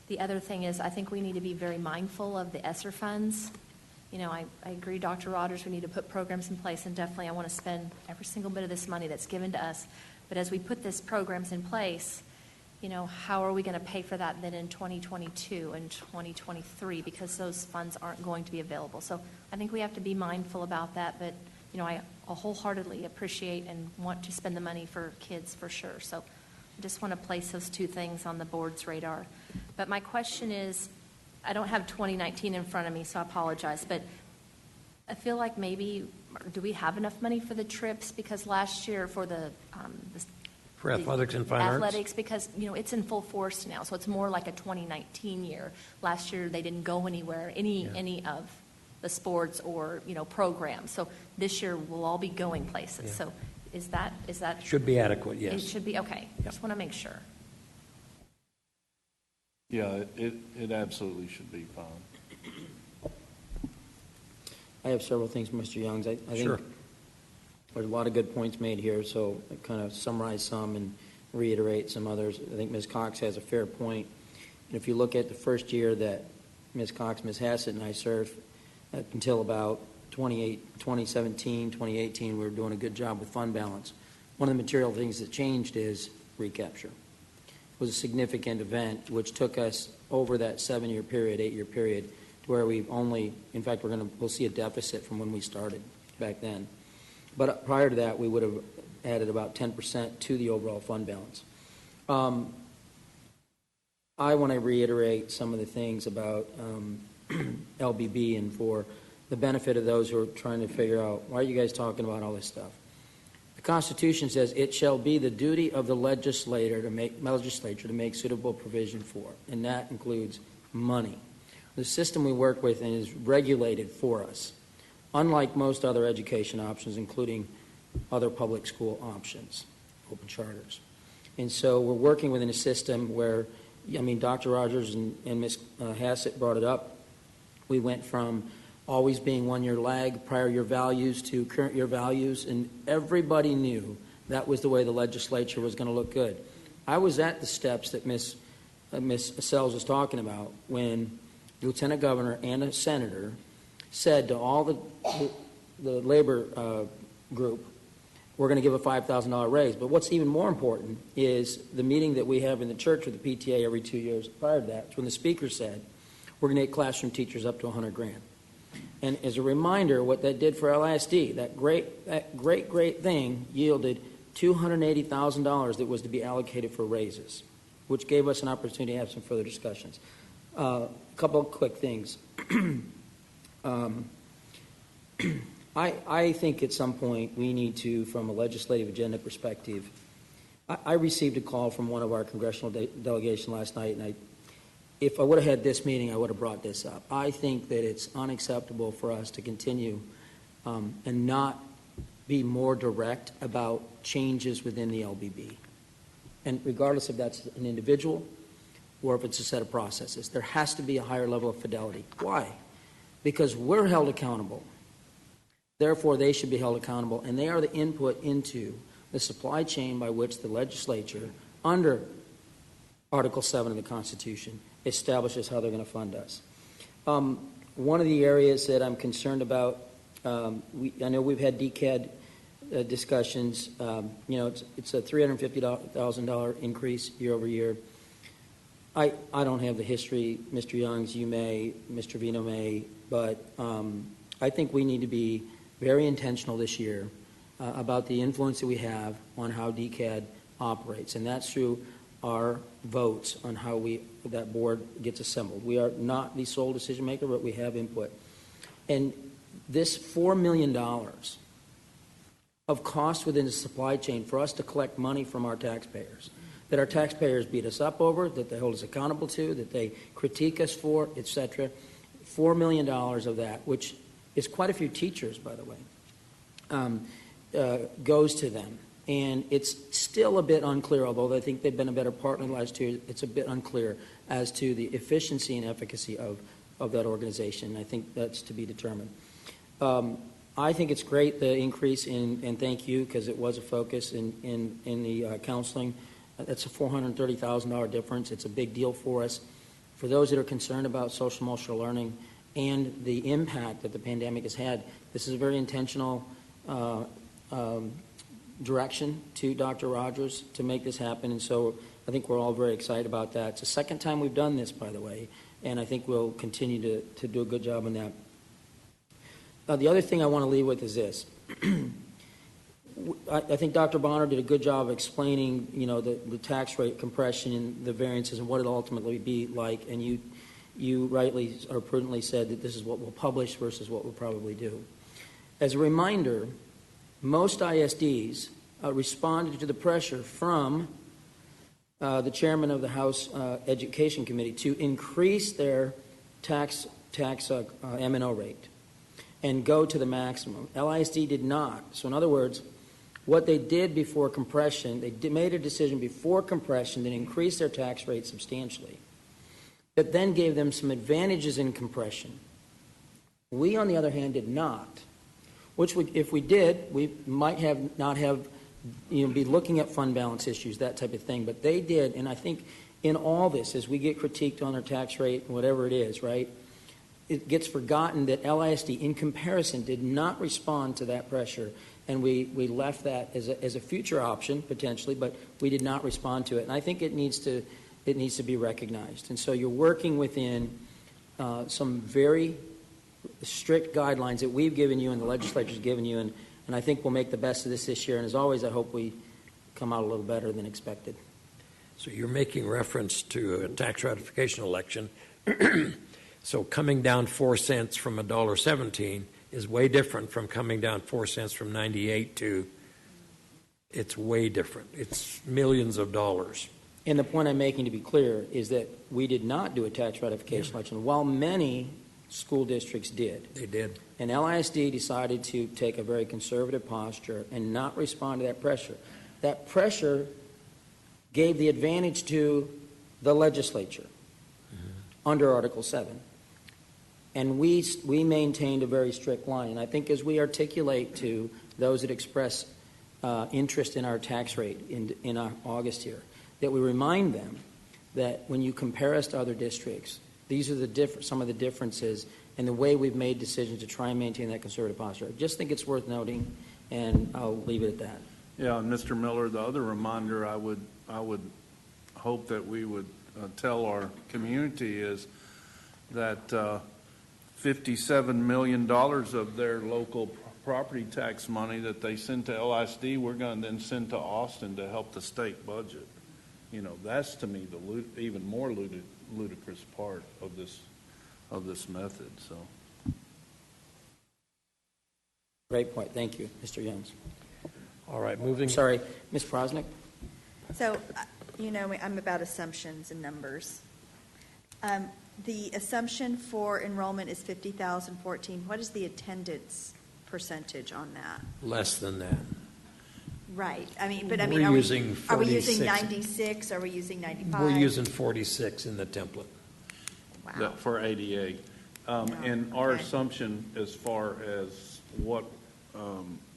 The other thing is, I think we need to be very mindful of the ESSER funds. You know, I agree, Dr. Rogers, we need to put programs in place, and definitely I want to spend every single bit of this money that's given to us. But as we put these programs in place, you know, how are we going to pay for that then in 2022 and 2023? Because those funds aren't going to be available. So I think we have to be mindful about that. But, you know, I wholeheartedly appreciate and want to spend the money for kids for sure. So I just want to place those two things on the board's radar. But my question is, I don't have 2019 in front of me, so I apologize, but I feel like maybe, do we have enough money for the trips? Because last year for For athletics and fine arts? Athletics, because, you know, it's in full force now, so it's more like a 2019 year. Last year, they didn't go anywhere, any of the sports or, you know, programs. So this year, we'll all be going places. Yeah. So is that? Should be adequate, It yes. should be, okay. Just want to make sure. Yeah, it absolutely should be fine. I have several things, Mr. Youngs. I think Sure. there's a lot of good points made here, so I kind of summarize some and reiterate some others. I think Ms. Cox has a fair point. And if you look at the first year that Ms. Cox, Ms. Hassett, and I served, up until about 2017, 2018, we were doing a good job with fund balance. One of the material things that changed is recapture. It was a significant event, which took us over that 7-year period, 8-year period, to where we've only, in fact, we'll see a deficit from when we started back then. But prior to that, we would have added about 10% to the overall fund balance. I want to reiterate some of the things about LBB, and for the benefit of those who are trying to figure out, why are you guys talking about all this stuff? The Constitution says it shall be the duty of the legislature to make suitable provision for, and that includes money. The system we work with is regulated for us, unlike most other education options, including other public school options, open charters. And so we're working within a system where, I mean, Dr. Rogers and Ms. Hassett brought it up. We went from always being 1 year lag, prior year values, to current year values, and everybody knew that was the way the legislature was going to look good. I was at the steps that Ms. Sells was talking about when the lieutenant governor and a senator said to all the labor group, we're going to give a $5,000 raise. But what's even more important is the meeting that we have in the church with the PTA every 2 years prior to that, when the speaker said, we're going to get classroom teachers up to $100,000. And as a reminder, what that did for LISD, that great thing yielded $280,000 that was to be allocated for raises, which gave us an opportunity to have some further discussions. A couple of quick things. I think at some point we need to, from a legislative agenda perspective, I received a call from one of our congressional delegation last night, and if I would have had this meeting, I would have brought this up. I think that it's unacceptable for us to continue and not be more direct about changes within the LBB. And regardless if that's an individual or if it's a set of processes, there has to be a higher level of fidelity. Why? Because we're held accountable. Therefore, they should be held accountable, and they are the input into the supply chain by which the legislature, under Article 7 of the Constitution, establishes how they're going to fund us. One of the areas that I'm concerned about, I know we've had DCAD discussions. It's a $350,000 increase year over year. I don't have the history, Mr. Youngs, you may, Mr. Vino may, but I think we need to be very intentional this year about the influence that we have on how DCAD operates, and that's through our votes on how that board gets assembled. We are not the sole decision maker, but we have input. And this $4 million of cost within the supply chain for us to collect money from our taxpayers, that our taxpayers beat us up over, that they hold us accountable to, that they critique us for, etc. $4 million of that, which is quite a few teachers, by the way, goes to them. And it's still a bit unclear, although I think they've been a better partner the last 2 years, it's a bit unclear as to the efficiency and efficacy of that organization. I think that's to be determined. I think it's great, the increase in, and thank you, because it was a focus in the counseling. That's a $430,000 difference. It's a big deal for us. For those that are concerned about social emotional learning and the impact that the pandemic has had, this is a very intentional direction to Dr. Rogers to make this happen, and so I think we're all very excited about that. It's the second time we've done this, by the way, and I think we'll continue to do a good job on that. The other thing I want to leave with is this. I think Dr. Bonner did a good job of explaining, the tax rate compression and the variances and what it'll ultimately be like, and you rightly or prudently said that this is what we'll publish versus what we'll probably do. As a reminder, most ISDs responded to the pressure from the chairman of the House Education Committee to increase their tax M&O rate and go to the maximum. LISD did not. So in other words, what they did before compression, they made a decision before compression that increased their tax rate substantially. That then gave them some advantages in compression. We, on the other hand, did not. Which, if we did, we might not have, be looking at fund balance issues, that type of thing. But they did, and I think in all this, as we get critiqued on our tax rate, whatever it is, right, it gets forgotten that LISD, in comparison, did not respond to that pressure, and we left that as a future option potentially, but we did not respond to it. And I think it needs to be recognized. And so you're working within some very strict guidelines that we've given you and the legislature's given you, and I think we'll make the best of this year. And as always, I hope we come out a little better than expected. So you're making reference to a tax ratification election. So coming down 4 cents from $1.17 is way different from coming down 4 cents from 98 to, it's way different. It's millions of dollars. And the point I'm making, to be clear, is that we did not do a tax ratification election, while many school districts did. They did. And LISD decided to take a very conservative posture and not respond to that pressure. That pressure gave the advantage to the legislature under Article 7. And we maintained a very strict line. And I think as we articulate to those that express interest in our tax rate in August here, that we remind them that when you compare us to other districts, these are some of the differences in the way we've made decisions to try and maintain that conservative posture. I just think it's worth noting, and I'll leave it at that. Yeah, and Mr. Miller, the other reminder I would hope that we would tell our community is that $57 million of their local property tax money that they send to LISD, we're going to then send to Austin to help the state budget. That's to me the even more ludicrous part of this method. So, Great point. Thank you, Mr. Youngs. All right, moving. Sorry, Ms. Prosnick? So, I'm about assumptions and numbers. The assumption for enrollment is 50,014. What is the attendance percentage on that? Less than that. Right. We're using are we using 46. 96? Are we using 95? We're using 46 in the template. Wow. for ADA. And our assumption as far as what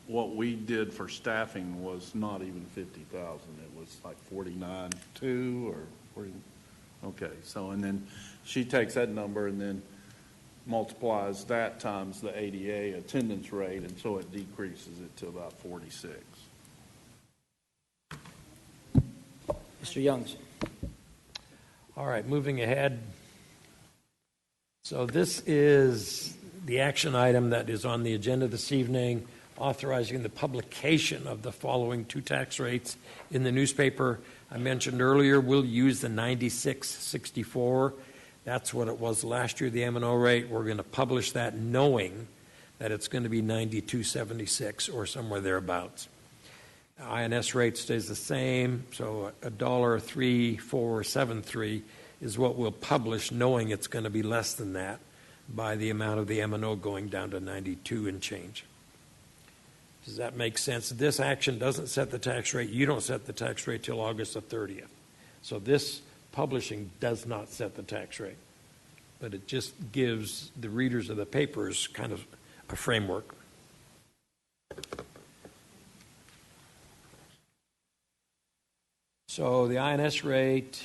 we did for staffing was not even 50,000. It was like 49.2 or 40. Okay, so and then she takes that number and then multiplies that times the ADA attendance rate, and so it decreases it to about 46. Mr. Youngs? All right, moving ahead. So this is the action item that is on the agenda this evening, authorizing the publication of the following two tax rates in the newspaper. I mentioned earlier we'll use the 96.64. That's what it was last year, the M&O rate. We're going to publish that knowing that it's going to be 92.76 or somewhere thereabouts. INS rate stays the same, so $1.3473 is what we'll publish, knowing it's going to be less than that by the amount of the M&O going down to 92 and change. Does that make sense? This action doesn't set the tax rate. You don't set the tax rate till August the 30th. So this publishing does not set the tax rate, but it just gives the readers of the papers kind of a framework. So the INS rate,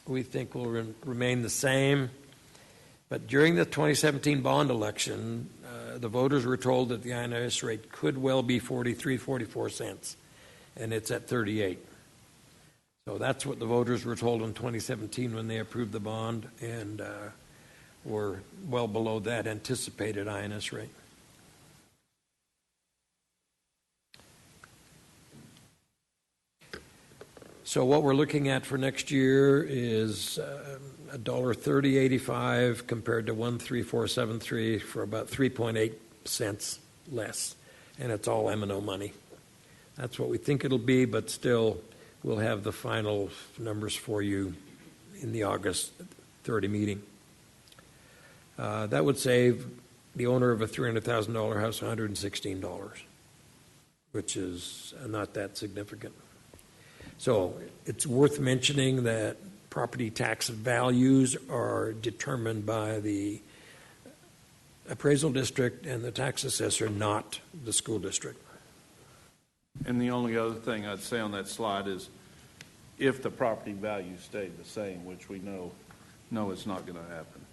we think will remain the same. But during the 2017 bond election, the voters were told that the INS rate could well be 44 cents, and it's at 38. So that's what the voters were told in 2017 when they approved the bond, and were well below that anticipated INS rate. So what we're looking at for next year is $1.3085 compared to $1.3473 for about 3.8 cents less, and it's all M&O money. That's what we think it'll be, but still, we'll have the final numbers for you in the August 30 meeting. That would save the owner of a $300,000 house $116, which is not that significant. So it's worth mentioning that property tax values are determined by the appraisal district and the tax assessor, not the school district. And the only other thing I'd say on that slide is if the property value stayed the same, which we know it's not going to happen.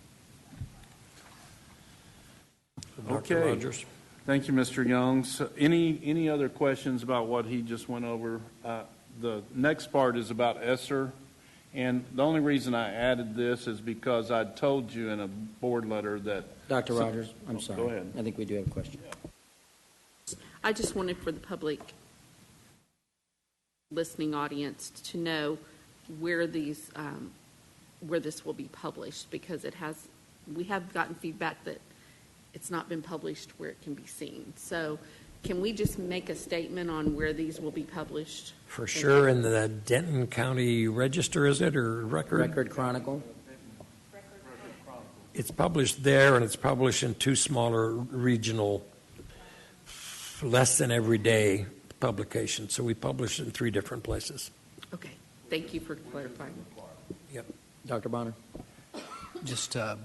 Dr. Rogers. Thank you, Mr. Young. So any other questions about what he just went over? The next part is about ESSER, and the only reason I added this is because I told you in a board letter that... Dr. Rogers, I'm sorry. Go ahead. I think we do have a question. I just wanted for the public listening audience to know where these, where this will be published, because we have gotten feedback that it's not been published where it can be seen. So can we just make a statement on where these will be published? For sure, in the Denton County Register, is it, or Record? Record Chronicle. It's published there, and it's published in two smaller regional, less than everyday publications. So we publish in 3 different places. Okay, thank you for clarifying. Yep. Dr. Bonner. Just a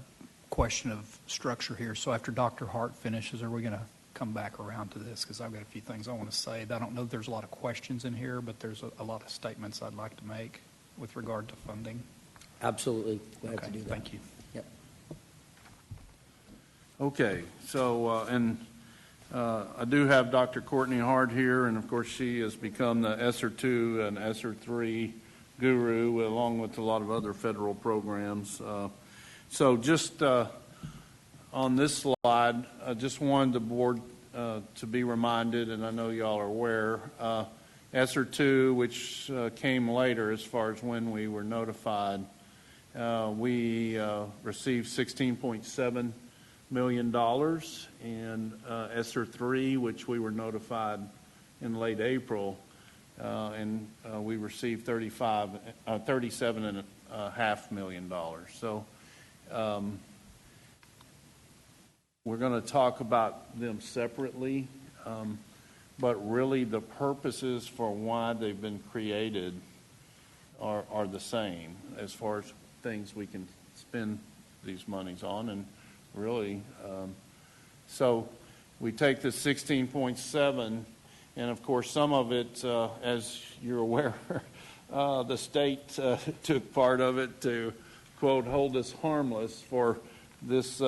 question of structure here. So after Dr. Hart finishes, are we going to come back around to this? Because I've got a few things I want to say. I don't know if there's a lot of questions in here, but there's a lot of statements I'd like to make with regard to funding. Absolutely. Glad Okay, to do that. thank you. Yep. Okay, so, I do have Dr. Courtney Hart here, and of course she has become the ESSER 2 and ESSER 3 guru, along with a lot of other federal programs. So just on this slide, I just wanted the board to be reminded, and I know y'all are aware, ESSER 2, which came later as far as when we were notified, we received $16.7 million, and ESSER 3, which we were notified in late April, and we received $37.5 million. So we're going to talk about them separately, but really the purposes for why they've been created are the same as far as things we can spend these monies on, and really, so we take the 16.7, and of course some of it, as you're aware, the state took part of it to, quote, hold us harmless for this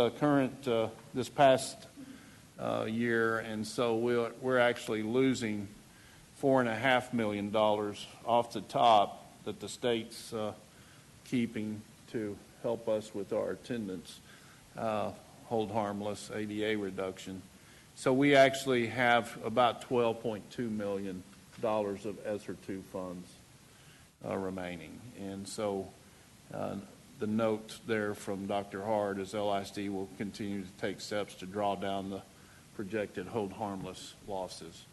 this past year, and so we're actually losing $4.5 million off the top that the state's keeping to help us with our attendance, hold harmless, ADA reduction. So we actually have about $12.2 million of ESSER 2 funds remaining, and so the note there from Dr. Hart is LISD will continue to take steps to draw down the projected hold harmless losses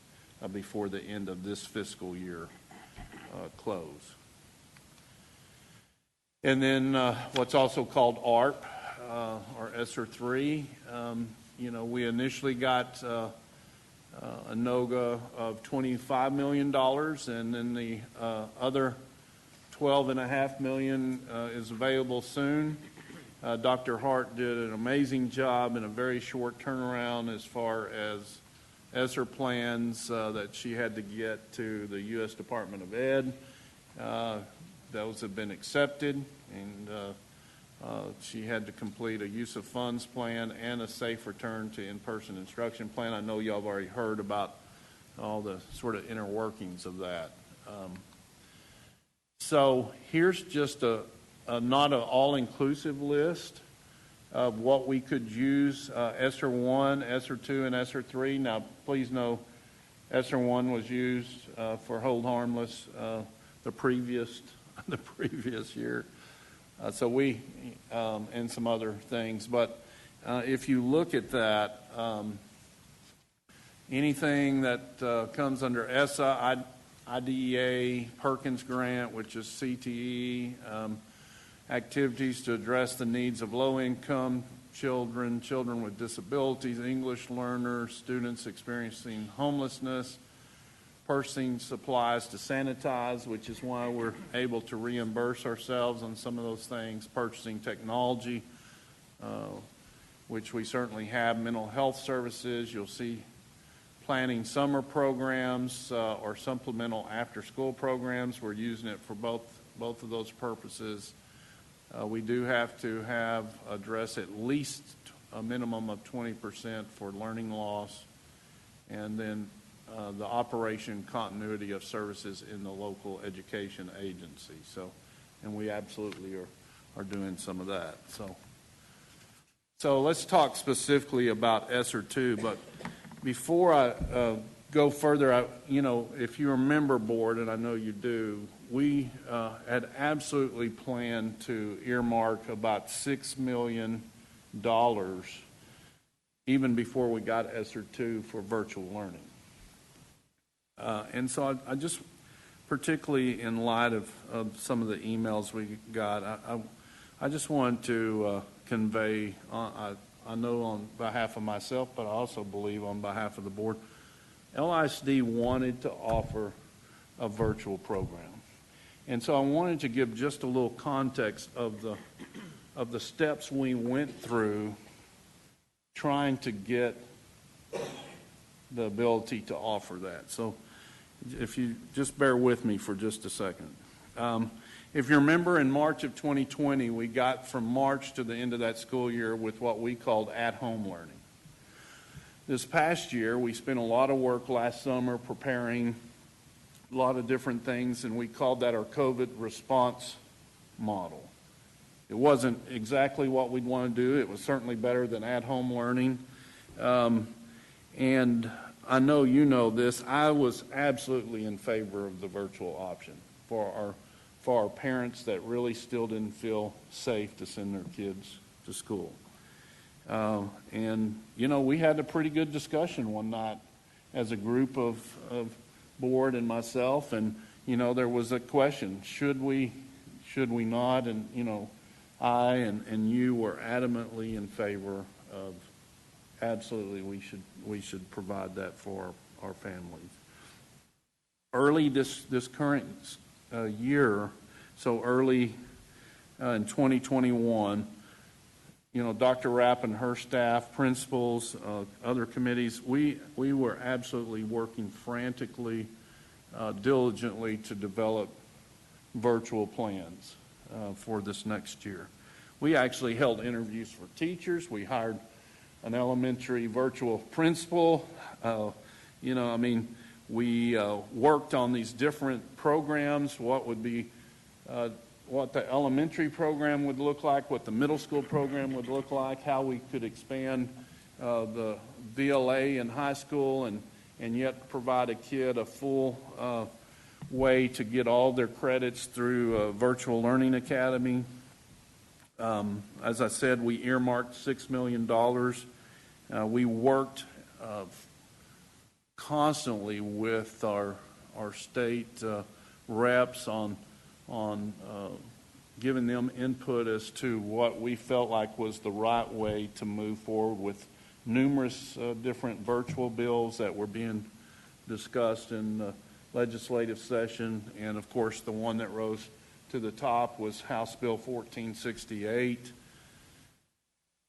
before the end of this fiscal year close. And then what's also called ARP, or ESSER 3. We initially got a NOGA of $25 million, and then the other $12.5 million is available soon. Dr. Hart did an amazing job in a very short turnaround as far as ESSER plans that she had to get to the U.S. Department of Ed. Those have been accepted, and she had to complete a use of funds plan and a safe return to in-person instruction plan. I know y'all have already heard about all the sort of inner workings of that. So here's just not an all-inclusive list of what we could use, ESSER 1, ESSER 2, and ESSER 3. Now, please know ESSER 1 was used for hold harmless the previous year. So we, and some other things. But if you look at that, anything that comes under ESSA, IDEA, Perkins Grant, which is CTE, activities to address the needs of low-income children, children with disabilities, English learners, students experiencing homelessness, purchasing supplies to sanitize, which is why we're able to reimburse ourselves on some of those things, purchasing technology, which we certainly have, mental health services. You'll see planning summer programs or supplemental after-school programs. We're using it for both of those purposes. We do have to address at least a minimum of 20% for learning loss, and then the operation continuity of services in the local education agency. So, and we absolutely are doing some of that. So let's talk specifically about ESSER 2. But before I go further, if you remember, board, and I know you do, we had absolutely planned to earmark about $6 million even before we got ESSER 2 for virtual learning. And so I just, particularly in light of some of the emails we got, I just wanted to convey, I know on behalf of myself, but I also believe on behalf of the board, LISD wanted to offer a virtual program. And so I wanted to give just a little context of the steps we went through trying to get the ability to offer that. So if you just bear with me for just a second. If you remember, in March of 2020, we got from March to the end of that school year with what we called at-home learning. This past year, we spent a lot of work last summer preparing a lot of different things, and we called that our COVID response model. It wasn't exactly what we'd want to do. It was certainly better than at-home learning. And I know you know this. I was absolutely in favor of the virtual option for our parents that really still didn't feel safe to send their kids to school. And, we had a pretty good discussion one night as a group of board and myself, and, there was a question, should we not? And, I and you were adamantly in favor of absolutely we should provide that for our families. Early this current year, so early in 2021, Dr. Rapp and her staff, principals, other committees, we were absolutely working frantically, diligently to develop virtual plans for this next year. We actually held interviews for teachers. We hired an elementary virtual principal. We worked on these different programs, what the elementary program would look like, what the middle school program would look like, how we could expand the VLA in high school and yet provide a kid a full way to get all their credits through Virtual Learning Academy. As I said, we earmarked $6 million. We worked constantly with our state reps on giving them input as to what we felt like was the right way to move forward with numerous different virtual bills that were being discussed in the legislative session. And of course, the one that rose to the top was House Bill 1468.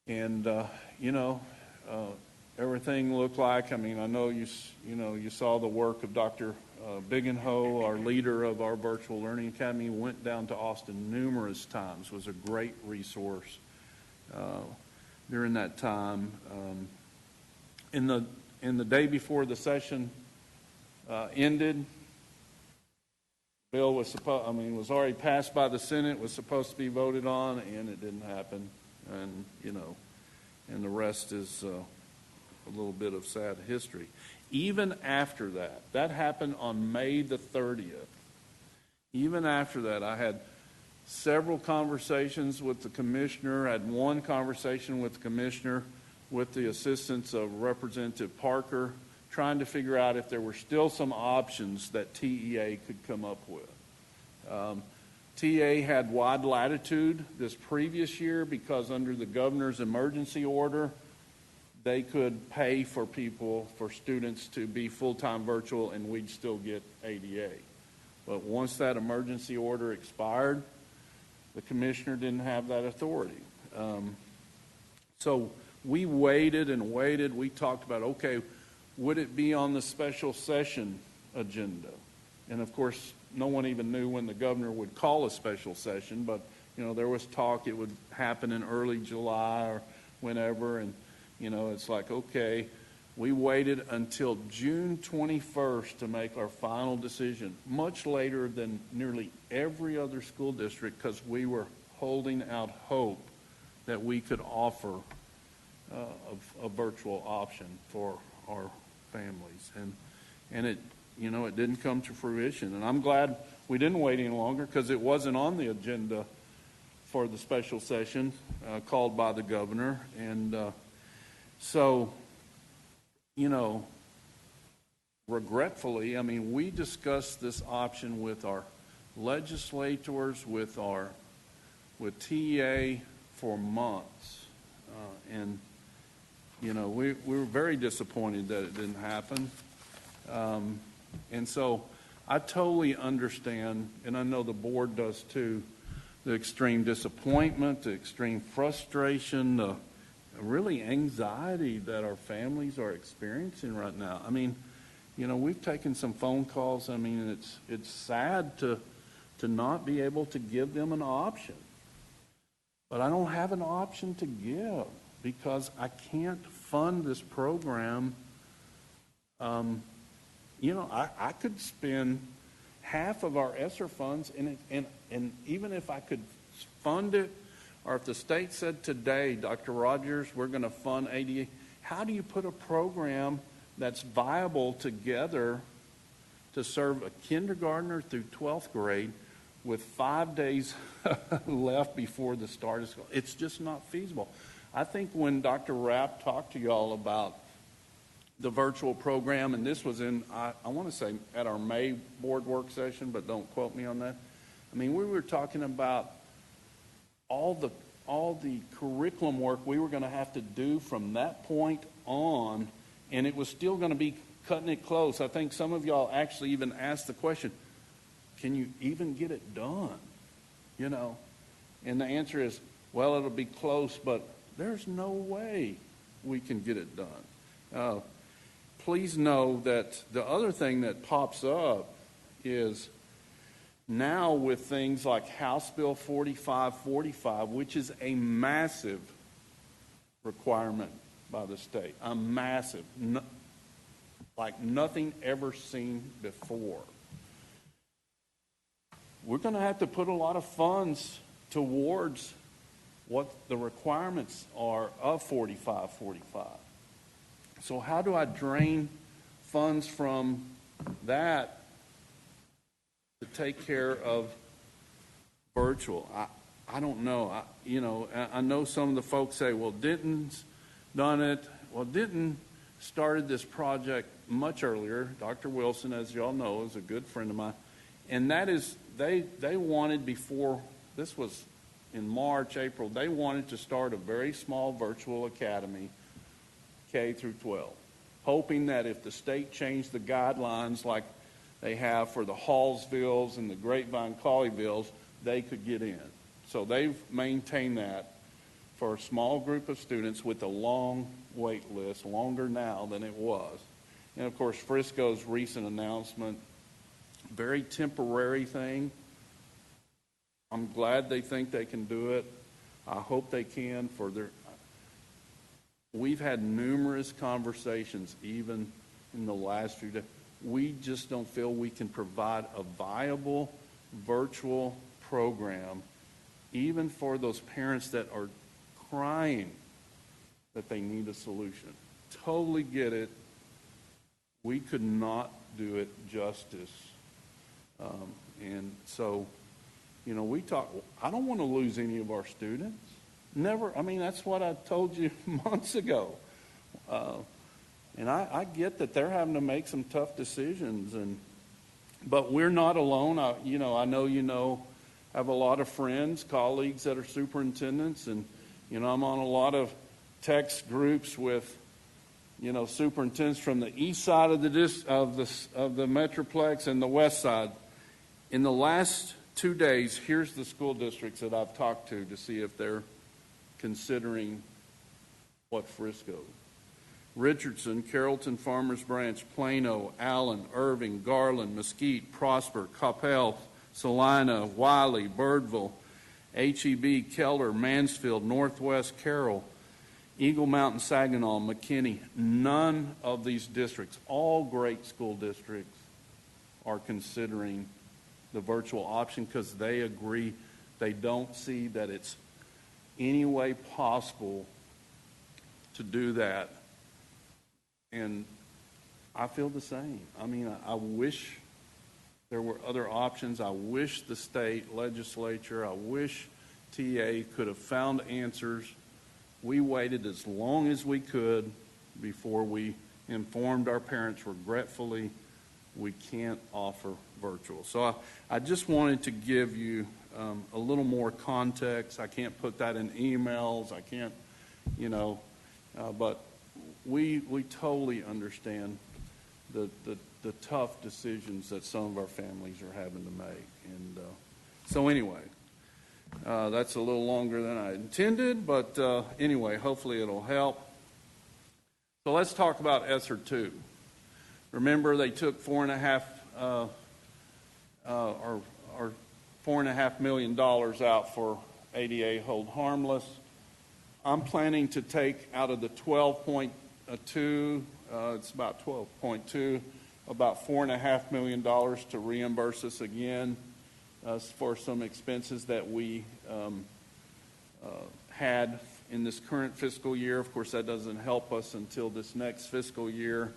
And, everything looked like, I know you saw the work of Dr. Bigenho, our leader of our Virtual Learning Academy, went down to Austin numerous times, was a great resource during that time. In the day before the session ended, bill was was already passed by the Senate, was supposed to be voted on, and it didn't happen. And and the rest is a little bit of sad history. Even after that happened on May the 30th. Even after that, I had several conversations with the commissioner. I had one conversation with the commissioner with the assistance of Representative Parker, trying to figure out if there were still some options that TEA could come up with. TEA had wide latitude this previous year because under the governor's emergency order, they could pay for students to be full-time virtual, and we'd still get ADA. But once that emergency order expired, the commissioner didn't have that authority. So we waited and waited. We talked about, okay, would it be on the special session agenda? And of course, no one even knew when the governor would call a special session, but there was talk it would happen in early July or whenever, and it's like, okay, we waited until June 21st to make our final decision, much later than nearly every other school district, because we were holding out hope that we could offer a virtual option for our families. And it, it didn't come to fruition. And I'm glad we didn't wait any longer, because it wasn't on the agenda for the special session called by the governor. And so, regretfully, we discussed this option with our legislators, with TEA for months. And we were very disappointed that it didn't happen. And so I totally understand, and I know the board does too, the extreme disappointment, the extreme frustration, the really anxiety that our families are experiencing right now. We've taken some phone calls. It's sad to not be able to give them an option. But I don't have an option to give because I can't fund this program. I could spend half of our ESSER funds, and even if I could fund it, or if the state said today, Dr. Rogers, we're going to fund ADA, how do you put a program that's viable together to serve a kindergartner through 12th grade with 5 days left before the start of school? It's just not feasible. I think when Dr. Rapp talked to y'all about the virtual program, and this was in, I want to say, at our May board work session, but don't quote me on that. We were talking about all the curriculum work we were going to have to do from that point on, and it was still going to be cutting it close. I think some of y'all actually even asked the question, can you even get it done? And the answer is, well, it'll be close, but there's no way we can get it done. Please know that the other thing that pops up is now with things like House Bill 4545, which is a massive requirement by the state, a massive, like nothing ever seen before. We're going to have to put a lot of funds towards what the requirements are of 4545. So how do I drain funds from that to take care of virtual? I don't know. I know some of the folks say, well, Denton's done it. Well, Denton started this project much earlier. Dr. Wilson, as you all know, is a good friend of mine. And that is, they wanted before, this was in March, April, they wanted to start a very small virtual academy, K through 12, hoping that if the state changed the guidelines like they have for the Hallsvilles and the Grapevine Colleyvilles, they could get in. So they've maintained that for a small group of students with a long wait list, longer now than it was. And of course, Frisco's recent announcement, very temporary thing. I'm glad they think they can do it. I hope they can for their. We've had numerous conversations even in the last few days. We just don't feel we can provide a viable virtual program even for those parents that are crying that they need a solution. Totally get it. We could not do it justice. And so, we talk, I don't want to lose any of our students. Never. I mean, that's what I told you months ago. And I get that they're having to make some tough decisions, but we're not alone. I know I have a lot of friends, colleagues that are superintendents, and I'm on a lot of text groups with superintendents from the east side of the metroplex and the west side. In the last 2 days, here's the school districts that I've talked to see if they're considering what Frisco. Richardson, Carrollton, Farmers Branch, Plano, Allen, Irving, Garland, Mesquite, Prosper, Coppell, Salina, Wiley, Birdville, HEB, Keller, Mansfield, Northwest Carroll, Eagle Mountain, Saginaw, McKinney. None of these districts, all great school districts, are considering the virtual option because they agree they don't see that it's any way possible to do that. And I feel the same. I mean, I wish there were other options. I wish the state legislature, I wish TA could have found answers. We waited as long as we could before we informed our parents regretfully we can't offer virtual. So I just wanted to give you a little more context. I can't put that in emails. I can't, but we totally understand the tough decisions that some of our families are having to make. And so anyway, that's a little longer than I intended, but anyway, hopefully it'll help. So let's talk about ESSER 2. Remember, they took $4.5 million out for ADA hold harmless. I'm planning to take out of the 12.2, it's about 12.2, about $4.5 million to reimburse us again for some expenses that we had in this current fiscal year. Of course, that doesn't help us until this next fiscal year.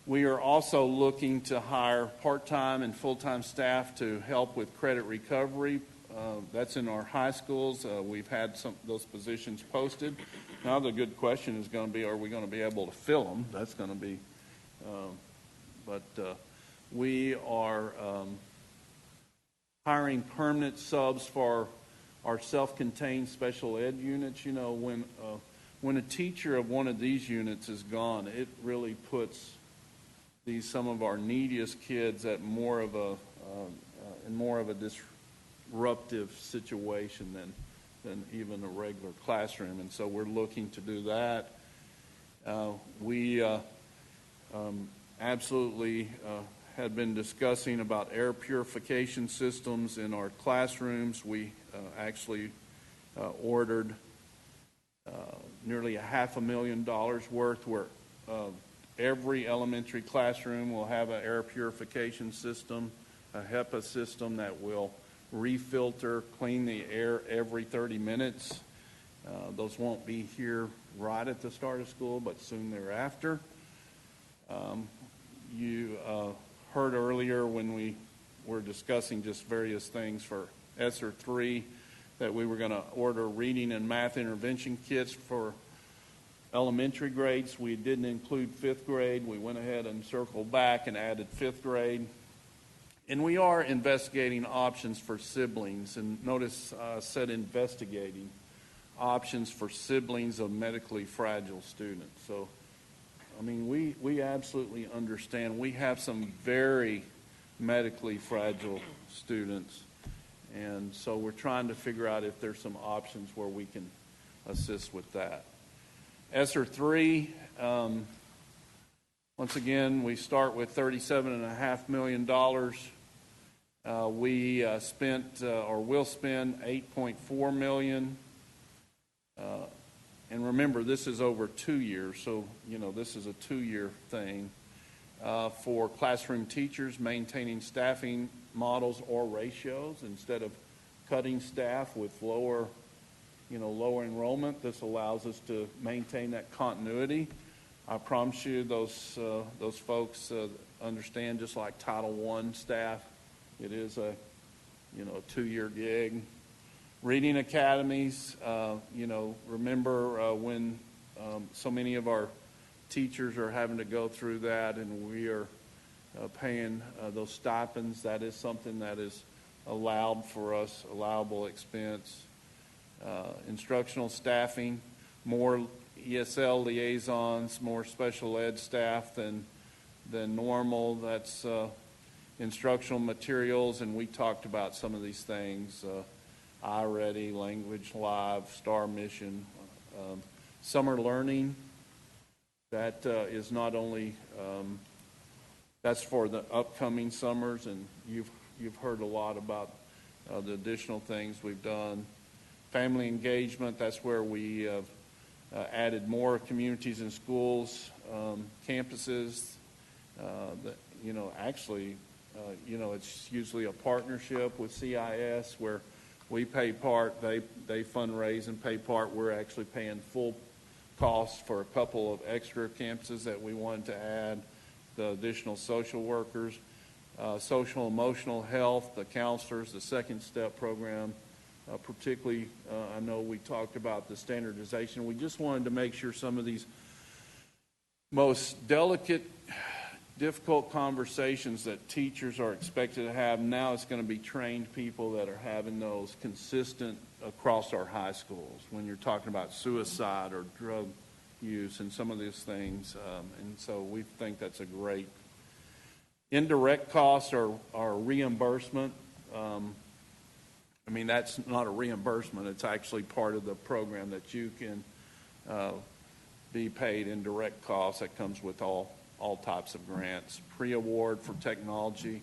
We are also looking to hire part-time and full-time staff to help with credit recovery. That's in our high schools. We've had those positions posted. Now the good question is going to be, are we going to be able to fill them? That's going to be, but we are hiring permanent subs for our self-contained special ed units. When a teacher of one of these units is gone, it really puts some of our neediest kids at more of a disruptive situation than even a regular classroom, and so we're looking to do that. We absolutely had been discussing about air purification systems in our classrooms. We actually ordered nearly $500,000 worth where every elementary classroom will have an air purification system, a HEPA system that will refilter, clean the air every 30 minutes. Those won't be here right at the start of school, but soon thereafter. You heard earlier when we were discussing just various things for ESSER 3 that we were going to order reading and math intervention kits for elementary grades. We didn't include fifth grade. We went ahead and circled back and added fifth grade. And we are investigating options for siblings. And notice I said investigating options for siblings of medically fragile students. So, I mean, we absolutely understand. We have some very medically fragile students. And so we're trying to figure out if there's some options where we can assist with that. ESSER 3, once again, we start with $37.5 million. We spent or will spend $8.4 million. And remember, this is over 2 years, so, this is a 2-year thing. For classroom teachers, maintaining staffing models or ratios instead of cutting staff with lower enrollment. This allows us to maintain that continuity. I promise you those folks understand, just like Title I staff, it is a 2-year gig. Reading academies, remember when so many of our teachers are having to go through that, and we are paying those stipends. That is something that is allowed for us, allowable expense. Instructional staffing, more ESL liaisons, more special ed staff than normal. That's instructional materials, and we talked about some of these things. iReady, Language Live, Star Mission, summer learning. That is not only that's for the upcoming summers, and you've heard a lot about the additional things we've done. Family engagement, that's where we have added more communities and schools, campuses. It's usually a partnership with CIS where we pay part, they fundraise and pay part. We're actually paying full costs for a couple of extra campuses that we wanted to add, the additional social workers, social emotional health, the counselors, the second step program. Particularly, I know we talked about the standardization. We just wanted to make sure some of these most delicate, difficult conversations that teachers are expected to have, now it's going to be trained people that are having those consistent across our high schools when you're talking about suicide or drug use and some of these things. And so we think that's a great. Indirect costs are reimbursement. That's not a reimbursement. It's actually part of the program that you can be paid indirect costs. That comes with all types of grants. Pre-award for technology.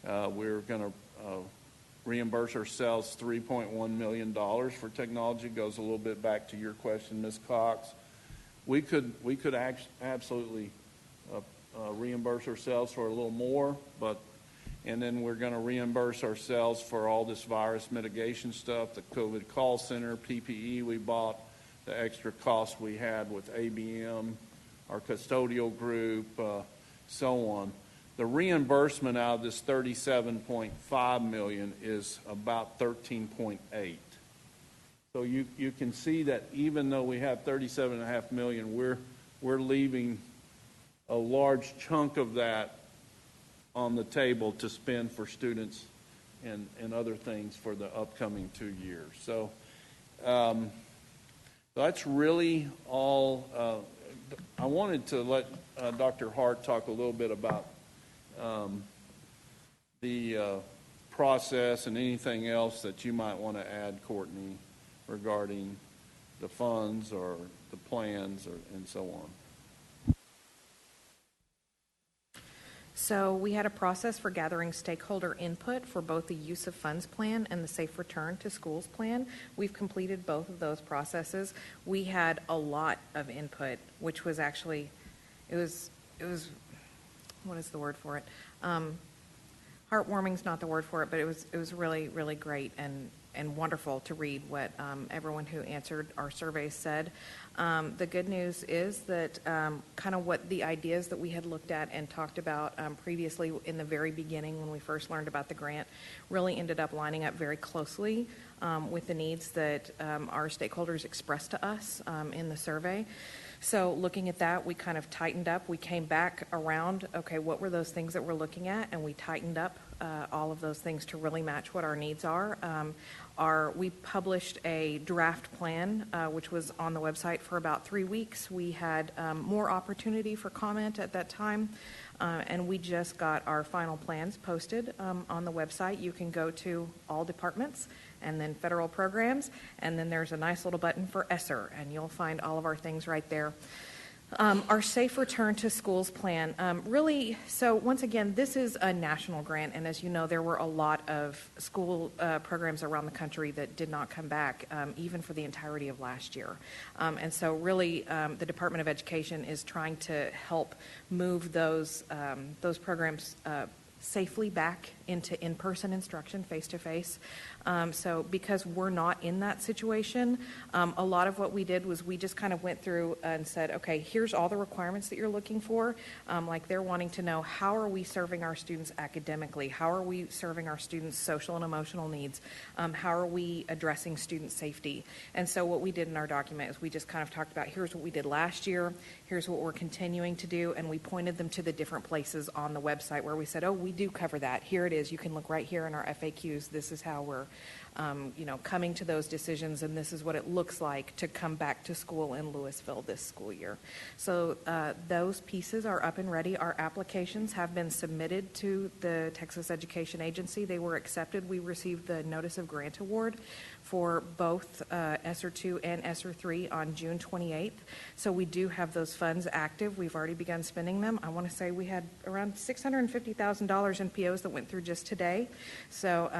We're going to reimburse ourselves $3.1 million for technology. Goes a little bit back to your question, Ms. Cox. We could absolutely reimburse ourselves for a little more, and then we're going to reimburse ourselves for all this virus mitigation stuff, the COVID call center, PPE we bought, the extra costs we had with ABM, our custodial group, so on. The reimbursement out of this $37.5 million is about $13.8. So you can see that even though we have $37.5 million, we're leaving a large chunk of that on the table to spend for students and other things for the upcoming 2 years. So that's really all. I wanted to let Dr. Hart talk a little bit about the process and anything else that you might want to add, Courtney, regarding the funds or the plans and so on. So we had a process for gathering stakeholder input for both the use of funds plan and the safe return to schools plan. We've completed both of those processes. We had a lot of input, which was actually, it was what is the word for it? Heartwarming's not the word for it, but it was really, really great and wonderful to read what everyone who answered our surveys said. The good news is that kind of what the ideas that we had looked at and talked about previously in the very beginning when we first learned about the grant really ended up lining up very closely with the needs that our stakeholders expressed to us in the survey. So looking at that, we kind of tightened up. We came back around, okay, what were those things that we're looking at? And we tightened up all of those things to really match what our needs are. We published a draft plan, which was on the website for about 3 weeks. We had more opportunity for comment at that time, and we just got our final plans posted on the website. You can go to all departments and then federal programs, and then there's a nice little button for ESSER, and you'll find all of our things right there. Our Safe Return to Schools plan, really, so once again, this is a national grant, and as you know, there were a lot of school programs around the country that did not come back, even for the entirety of last year. And so really, the Department of Education is trying to help move those programs safely back into in-person instruction, face-to-face. So because we're not in that situation, a lot of what we did was we just kind of went through and said, okay, here's all the requirements that you're looking for. Like they're wanting to know, how are we serving our students academically? How are we serving our students' social and emotional needs? How are we addressing student safety? And so what we did in our document is we just kind of talked about, here's what we did last year, here's what we're continuing to do, and we pointed them to the different places on the website where we said, oh, we do cover that. Here it is. You can look right here in our FAQs. This is how we're coming to those decisions, and this is what it looks like to come back to school in Lewisville this school year. So those pieces are up and ready. Our applications have been submitted to the Texas Education Agency. They were accepted. We received the Notice of Grant Award for both ESSER 2 and ESSER 3 on June 28th. So we do have those funds active. We've already begun spending them. I want to say we had around $650,000 in POs that went through just today. So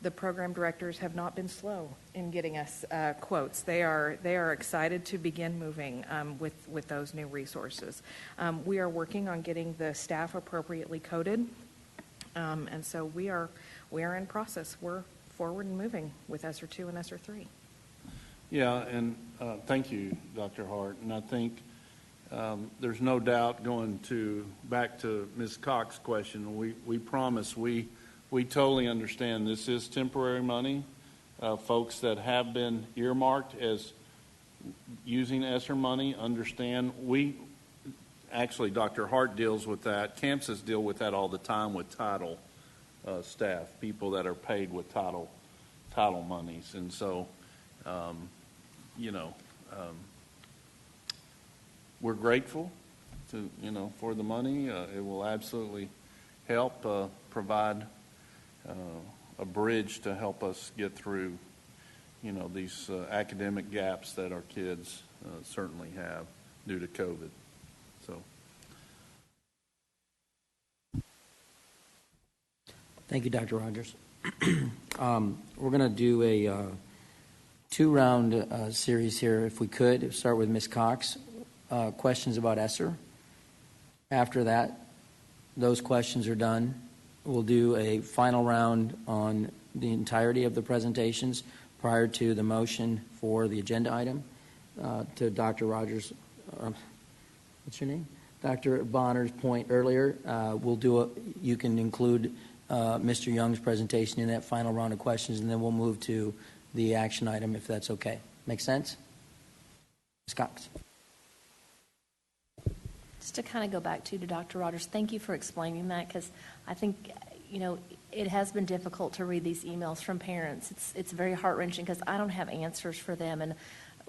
the program directors have not been slow in getting us quotes. They are excited to begin moving with those new resources. We are working on getting the staff appropriately coded, and so we are in process. We're forward and moving with ESSER 2 and ESSER 3. Yeah, and thank you, Dr. Hart. And I think there's no doubt back to Ms. Cox's question, we promise we totally understand this is temporary money. Folks that have been earmarked as using ESSER money understand. Actually, Dr. Hart deals with that. Campuses deal with that all the time with title staff, people that are paid with title monies. And so, we're grateful for the money. It will absolutely help provide a bridge to help us get through, these academic gaps that our kids certainly have due to COVID. So, Thank you, Dr. Rogers. We're going to do a two-round series here, if we could. Start with Ms. Cox. Questions about ESSER. After that, those questions are done. We'll do a final round on the entirety of the presentations prior to the motion for the agenda item. To Dr. Rogers, what's your name? Dr. Bonner's point earlier, you can include Mr. Young's presentation in that final round of questions, and then we'll move to the action item if that's okay. Make sense? Ms. Cox. Just to kind of go back to Dr. Rogers, thank you for explaining that, because I think, it has been difficult to read these emails from parents. It's very heart-wrenching because I don't have answers for them, and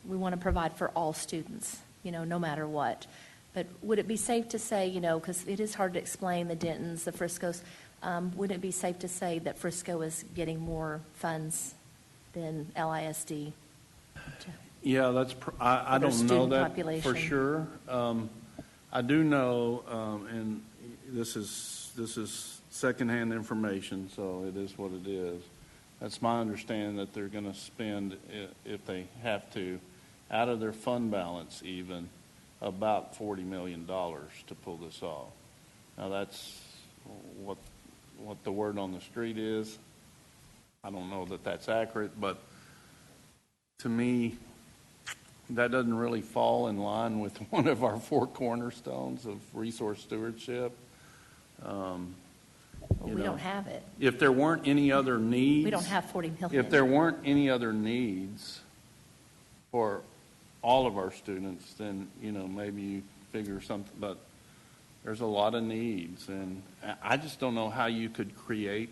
we want to provide for all students, no matter what. But would it be safe to say, because it is hard to explain the Dentons, the Friscos, would it be safe to say that Frisco is getting more funds than LISD? Yeah, I don't know that population? for sure. I do know, and this is secondhand information, so it is what it is. That's my understanding that they're going to spend, if they have to, out of their fund balance even, about $40 million to pull this off. Now that's what the word on the street is. I don't know that that's accurate, but to me, that doesn't really fall in line with one of our four cornerstones of resource stewardship. Well, you we know. don't have it. If there weren't any other needs. We don't have 40 million. If there weren't any other needs for all of our students, then, maybe you figure something, but there's a lot of needs, and I just don't know how you could create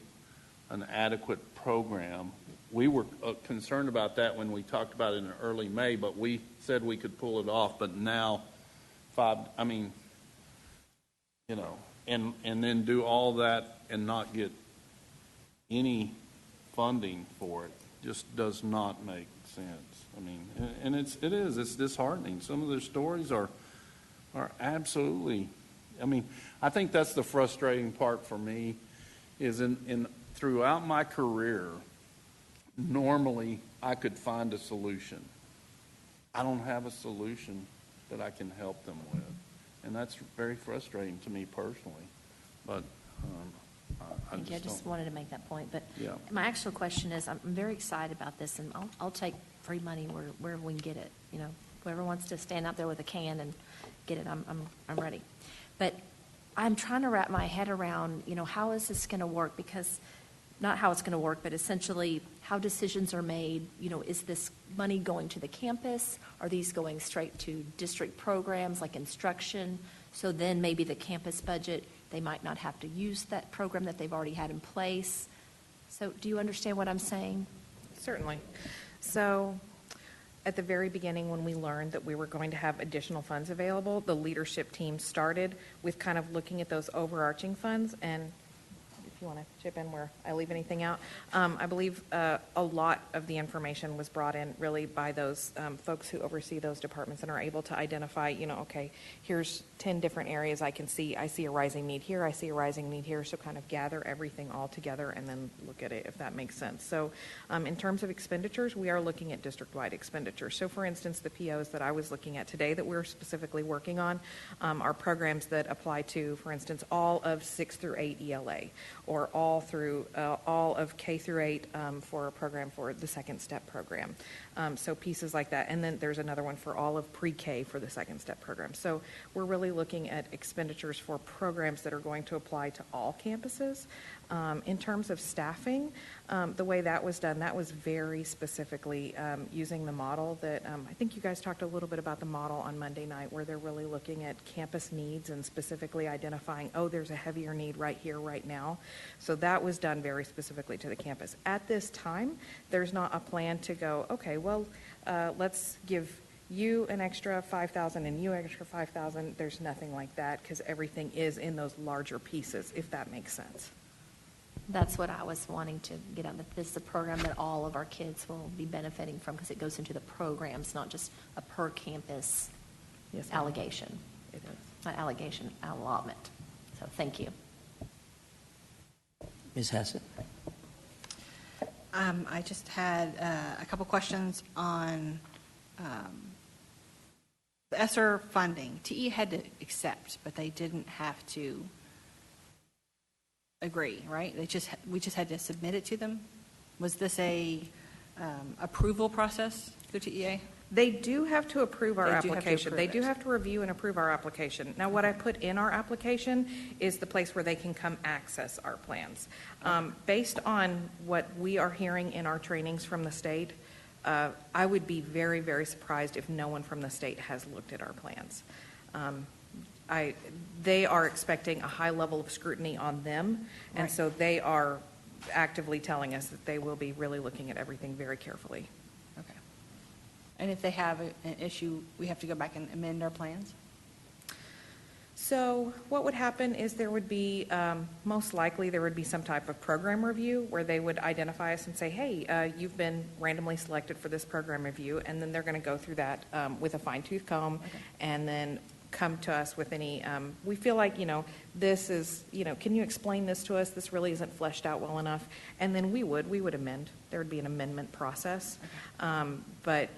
an adequate program. We were concerned about that when we talked about it in early May, but we said we could pull it off, but now, and then do all that and not get any funding for it just does not make sense. And it's disheartening. Some of their stories are absolutely, I think that's the frustrating part for me is throughout my career, normally I could find a solution. I don't have a solution that I can help them with. And that's very frustrating to me personally. But I just wanted to make that point. But Yeah. my actual question is, I'm very excited about this, and I'll take free money where we can get it. Whoever wants to stand out there with a can and get it, I'm ready. But I'm trying to wrap my head around, how is this going to work? Because not how it's going to work, but essentially how decisions are made. Is this money going to the campus? Are these going straight to district programs like instruction? So then maybe the campus budget, they might not have to use that program that they've already had in place. So do you understand what I'm saying? Certainly. So at the very beginning, when we learned that we were going to have additional funds available, the leadership team started with kind of looking at those overarching funds. And if you want to chip in where I leave anything out, I believe a lot of the information was brought in really by those folks who oversee those departments and are able to identify, okay, here's 10 different areas I can see. I see a rising need here. I see a rising need here. So kind of gather everything all together and then look at it, if that makes sense. So in terms of expenditures, we are looking at district-wide expenditures. So for instance, the POs that I was looking at today that we're specifically working on are programs that apply to, for instance, all of 6 through 8 ELA, or all of K through 8 for a program for the Second Step program. So pieces like that. And then there's another one for all of pre-K for the Second Step program. So we're really looking at expenditures for programs that are going to apply to all campuses. In terms of staffing, the way that was done, that was very specifically using the model that I think you guys talked a little bit about the model on Monday night, where they're really looking at campus needs and specifically identifying, there's a heavier need right here, right now. So that was done very specifically to the campus. At this time, there's not a plan to go, okay, well, let's give you an extra $5,000 and you an extra $5,000. There's nothing like that because everything is in those larger pieces, if that makes sense. That's what I was wanting to get at. This is a program that all of our kids will be benefiting from because it goes into the programs, not just a per campus allegation. It is. Not allegation, allotment. So thank you. Ms. Hassett? I just had a couple questions on the ESSER funding. TE had to accept, but they didn't have to agree, right? We just had to submit it to them. Was this a approval process through TEA? They do have to approve our They do have to application. approve They it. do have to review and approve our application. Now, what I put in our application is the place where they can come access our plans. Based on what we are hearing in our trainings from the state, I would be very, very surprised if no one from the state has looked at our plans. They are expecting a high level of scrutiny on them, and Right. so they are actively telling us that they will be really looking at everything very carefully. Okay. And if they have an issue, we have to go back and amend our plans? So what would happen is there would be, most likely, there would be some type of program review where they would identify us and say, hey, you've been randomly selected for this program review, and then they're going to go through that with a fine-tooth comb, and then come to us with any, we feel like, this is, can you explain this to us? This really isn't fleshed out well enough. And then we would amend. There would be an amendment process. But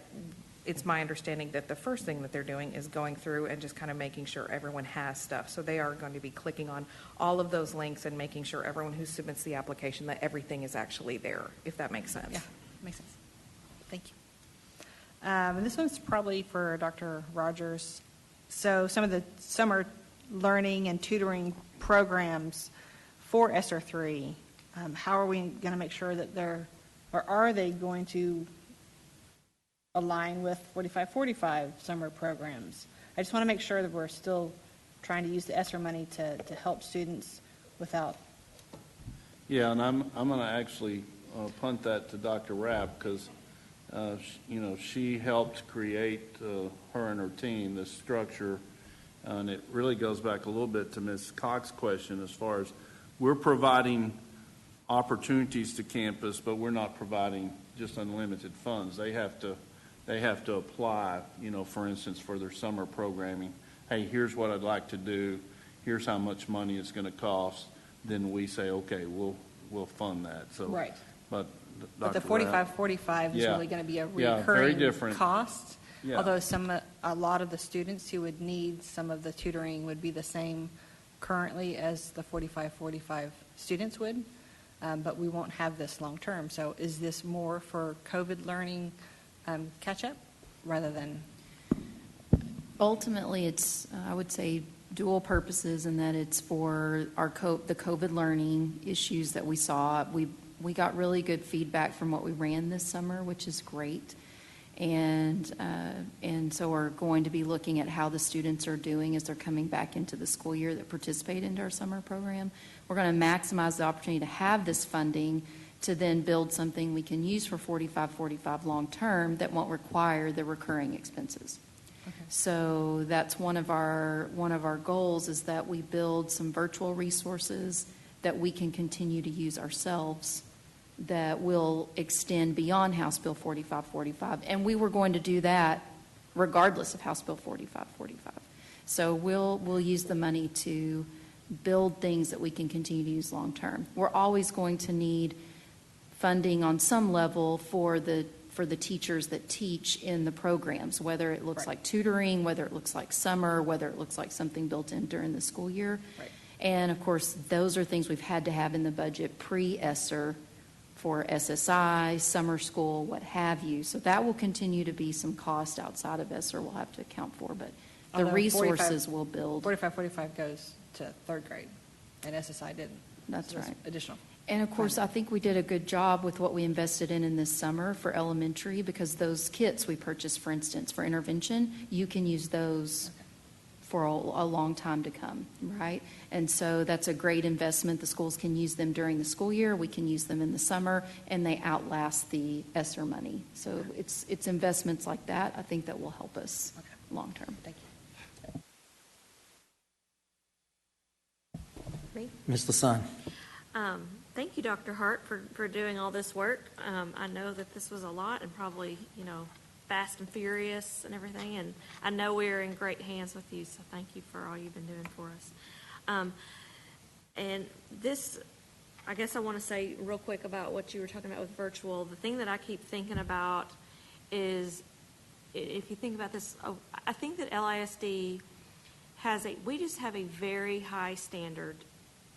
it's my understanding that the first thing that they're doing is going through and just kind of making sure everyone has stuff. So they are going to be clicking on all of those links and making sure everyone who submits the application that everything is actually there, if that makes sense. Yeah, makes sense. Thank you. And this one's probably for Dr. Rogers. So some of the summer learning and tutoring programs for ESSER 3, how are we going to make sure that are they going to align with 45-45 summer programs? I just want to make sure that we're still trying to use the ESSER money to help students without. Yeah, and I'm going to actually punt that to Dr. Rapp because, she helped create, her and her team, this structure. And it really goes back a little bit to Ms. Cox's question as far as we're providing opportunities to campus, but we're not providing just unlimited funds. They have to apply, for instance, for their summer programming. Hey, here's what I'd like to do. Here's how much money it's going to cost. Then we say, okay, we'll fund that. So, Right. But But the Dr. Rapp, 45-45 is Yeah. really going to be a Yeah, very recurring different. cost. Yeah. Although a lot of the students who would need some of the tutoring would be the same currently as the 45-45 students would, but we won't have this long-term. So is this more for COVID learning catch-up rather than? Ultimately, it's, I would say, dual purposes in that it's for the COVID learning issues that we saw. We got really good feedback from what we ran this summer, which is great. And so we're going to be looking at how the students are doing as they're coming back into the school year that participate into our summer program. We're going to maximize the opportunity to have this funding to then build something we can use for 45-45 long-term that won't require the recurring expenses. Okay. So that's one of our goals is that we build some virtual resources that we can continue to use ourselves that will extend beyond House Bill 45-45. And we were going to do that regardless of House Bill 45-45. So we'll use the money to build things that we can continue to use long term. We're always going to need funding on some level for the teachers that teach in the programs, whether it looks Right. like tutoring, whether it looks like summer, whether it looks like something built in during the school year. Right. And of course, those are things we've had to have in the budget pre-ESSER for SSI, summer school, what have you. So that will continue to be some cost outside of ESSER we'll have to account for, but the Although resources will build. 45-45 goes to third grade, and SSI didn't. That's So it's right. Additional. And of course, I think we did a good job with what we invested in this summer for elementary, because those kits we purchased, for instance, for intervention, you can use those for a long time to come, right? And so that's a great investment. The schools can use them during the school year. We can use them in the summer, and they outlast the ESSER money. So it's investments like that, I think, that will help us long term. Thank you. Ms. Lasan. Thank you, Dr. Hart, for doing all this work. I know that this was a lot and probably, fast and furious and everything, and I know we're in great hands with you, so thank you for all you've been doing for us. And this, I guess I want to say real quick about what you were talking about with virtual. The thing that I keep thinking about is, if you think about this, I think that LISD we just have a very high standard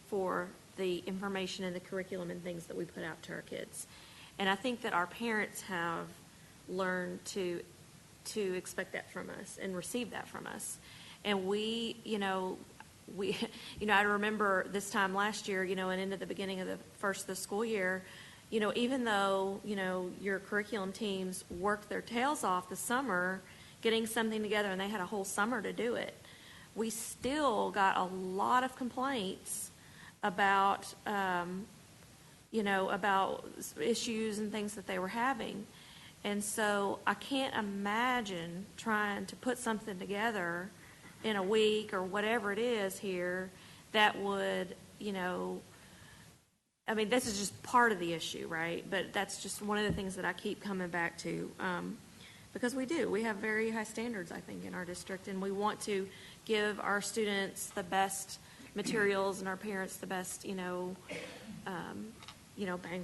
for the information and the curriculum and things that we put out to our kids. And I think that our parents have learned to expect that from us and receive that from us. And I remember this time last year, and into the beginning of the school year, even though, your curriculum teams worked their tails off the summer getting something together, and they had a whole summer to do it, we still got a lot of complaints about, about issues and things that they were having. And so I can't imagine trying to put something together in a week or whatever it is here that would, this is just part of the issue, right? But that's just one of the things that I keep coming back to, because we have very high standards, I think, in our district, and we want to give our students the best materials and our parents the best, bang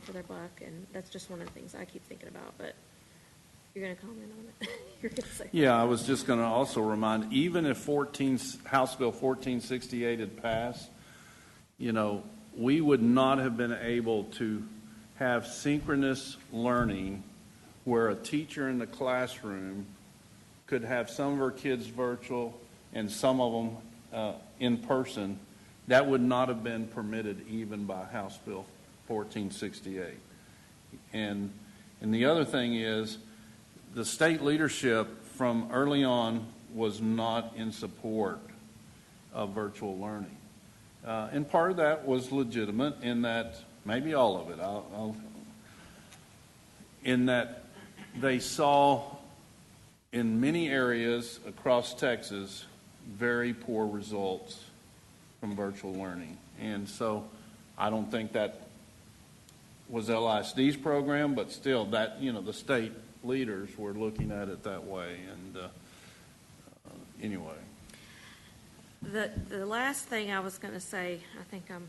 for their buck, and that's just one of the things I keep thinking about. But you're going to comment on it? You're going to say? Yeah, I was just going to also remind, even if House Bill 1468 had passed, we would not have been able to have synchronous learning where a teacher in the classroom could have some of her kids virtual and some of them in person That would not have been permitted even by House Bill 1468. And the other thing is, the state leadership from early on was not in support of virtual learning. And part of that was legitimate in that, maybe all of it, in that they saw in many areas across Texas very poor results from virtual learning. And so I don't think that was LISD's program, but still that, the state leaders were looking at it that way. And anyway. The last thing I was going to say, I think I'm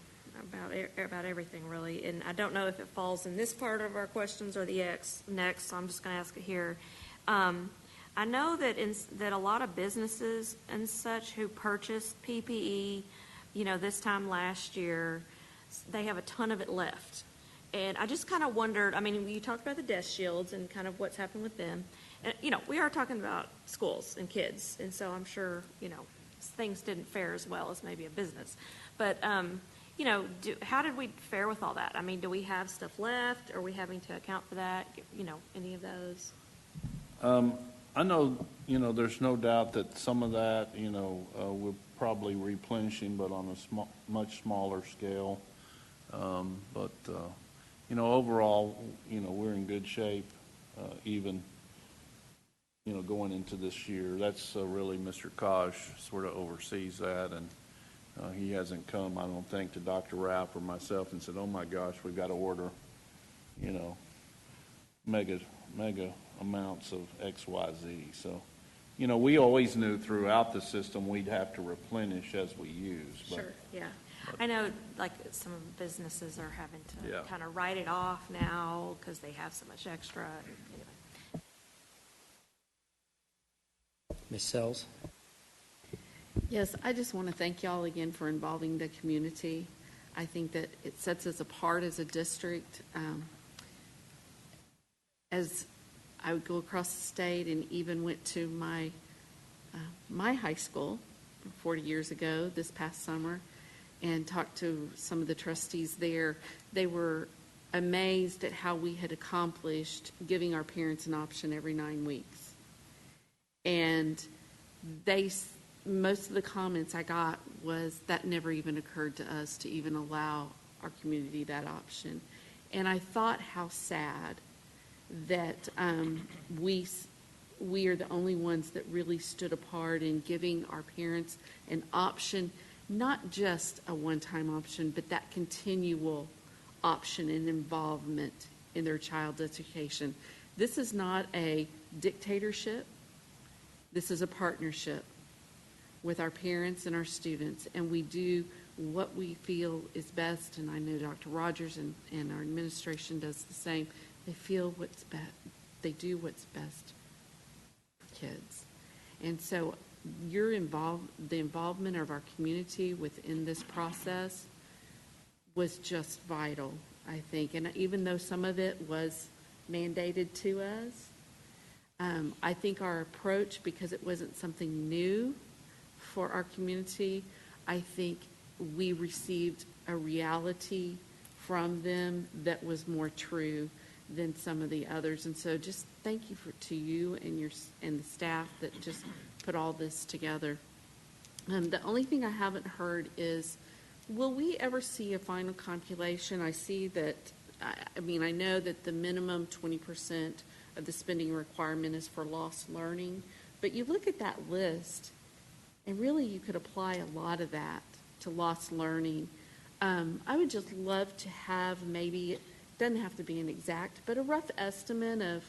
about everything really, and I don't know if it falls in this part of our questions or the next, so I'm just going to ask it here. I know that that a lot of businesses and such who purchased PPE, this time last year, they have a ton of it left. And I just kind of wondered, you talked about the desk shields and kind of what's happened with them. And, we are talking about schools and kids, and so I'm sure, things didn't fare as well as maybe a business. But, how did we fare with all that? Do we have stuff left? Are we having to account for that? Any of those? I know, there's no doubt that some of that, we're probably replenishing, but on a much smaller scale. But overall, we're in good shape, even, going into this year. That's really Mr. Kosh sort of oversees that, and he hasn't come, I don't think, to Dr. Rapp or myself and said, oh my gosh, we've got to order, mega amounts of X, Y, Z. So, we always knew throughout the system we'd have to replenish as we use. But, sure, yeah. I know, like, some businesses are having to kind of write it off now because they have so much extra. Anyway. Ms. Sells? Yes, I just want to thank y'all again for involving the community. I think that it sets us apart as a district. As I would go across the state and even went to my high school 40 years ago this past summer and talked to some of the trustees there, they were amazed at how we had accomplished giving our parents an option every 9 weeks. And most of the comments I got was that never even occurred to us to even allow our community that option. And I thought how sad that we are the only ones that really stood apart in giving our parents an option, not just a one-time option, but that continual option and involvement in their child's education. This is not a dictatorship. This is a partnership with our parents and our students, and we do what we feel is best, and I know Dr. Rogers and our administration does the same. They feel what's best. They do what's best for kids. And so the involvement of our community within this process was just vital, I think. And even though some of it was mandated to us, I think our approach, because it wasn't something new for our community, I think we received a reality from them that was more true than some of the others. And so just thank you to you and the staff that just put all this together. The only thing I haven't heard is, will we ever see a final compilation? I see that, I know that the minimum 20% of the spending requirement is for lost learning, but you look at that list, and really you could apply a lot of that to lost learning. I would just love to have maybe, it doesn't have to be an exact, but a rough estimate of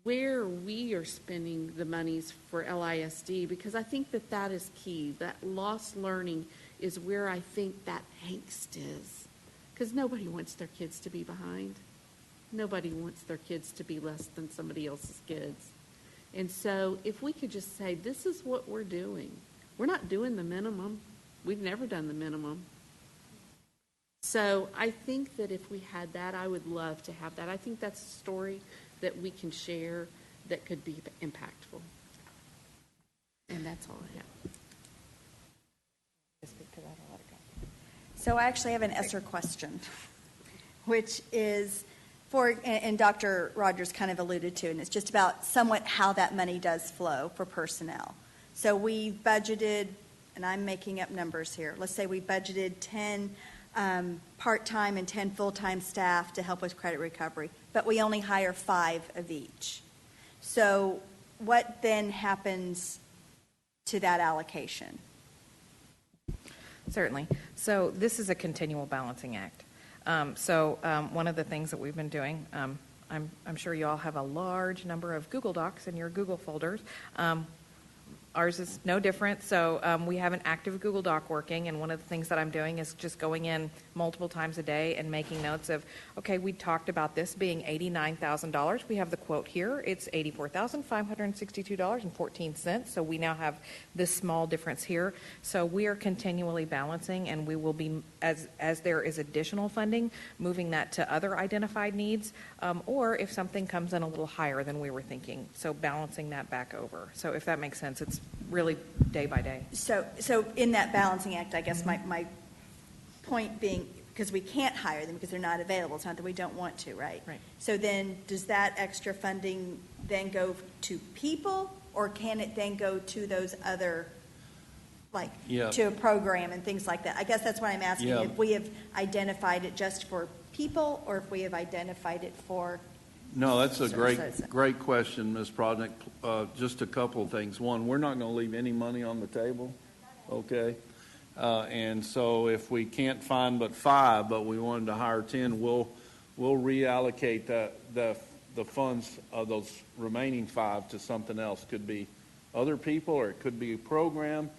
where we are spending the monies for LISD, because I think that is key. That lost learning is where I think that angst is, because nobody wants their kids to be behind. Nobody wants their kids to be less than somebody else's kids. And so if we could just say, this is what we're doing. We're not doing the minimum. We've never done the minimum. So I think that if we had that, I would love to have that. I think that's a story that we can share that could be impactful. And that's all I have. Speak to that a lot. So I actually have an ESSER question, which is and Dr. Rogers kind of alluded to, and it's just about somewhat how that money does flow for personnel. So we budgeted, and I'm making up numbers here, let's say we budgeted 10 part-time and 10 full-time staff to help with credit recovery, but we only hire 5 of each. So what then happens to that allocation? Certainly. So this is a continual balancing act. One of the things that we've been doing, I'm sure you all have a large number of Google Docs in your Google folders. Ours is no different. So we have an active Google Doc working, and one of the things that I'm doing is just going in multiple times a day and making notes of, okay, we talked about this being $89,000. We have the quote here. It's $84,562.14. So we now have this small difference here. So we are continually balancing, and we will be, as there is additional funding, moving that to other identified needs, or if something comes in a little higher than we were thinking. So balancing that back over. So if that makes sense, it's really day by day. So in that balancing act, I guess my point being, because we can't hire them because they're not available. It's not that we don't want to, right? Right. So then does that extra funding then go to people, or can it then go to those other, to a program and things like that? I guess that's what I'm asking. Yeah. If we have identified it just for people, or if we have identified it for... No, that's a So- great question, Ms. Prodnick. Just a couple of things. One, we're not going to leave any money on the table, okay? And so if we can't find but 5, but we wanted to hire 10, we'll reallocate the funds of those remaining 5 to something else. Could be other people, or it could be a program.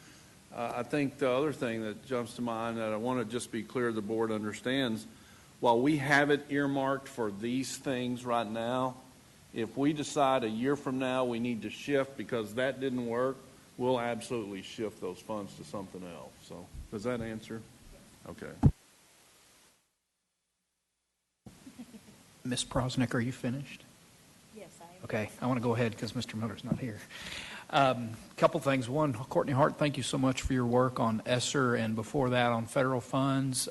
I think the other thing that jumps to mind that I want to just be clear the board understands, while we have it earmarked for these things right now, if we decide a year from now we need to shift because that didn't work, we'll absolutely shift those funds to something else. So, does that answer? Okay. Ms. Prosnick, are you finished? Yes, I am. Okay, I want to go ahead because Mr. Miller's not here. Couple things. One, Courtney Hart, thank you so much for your work on ESSER and before that on federal funds.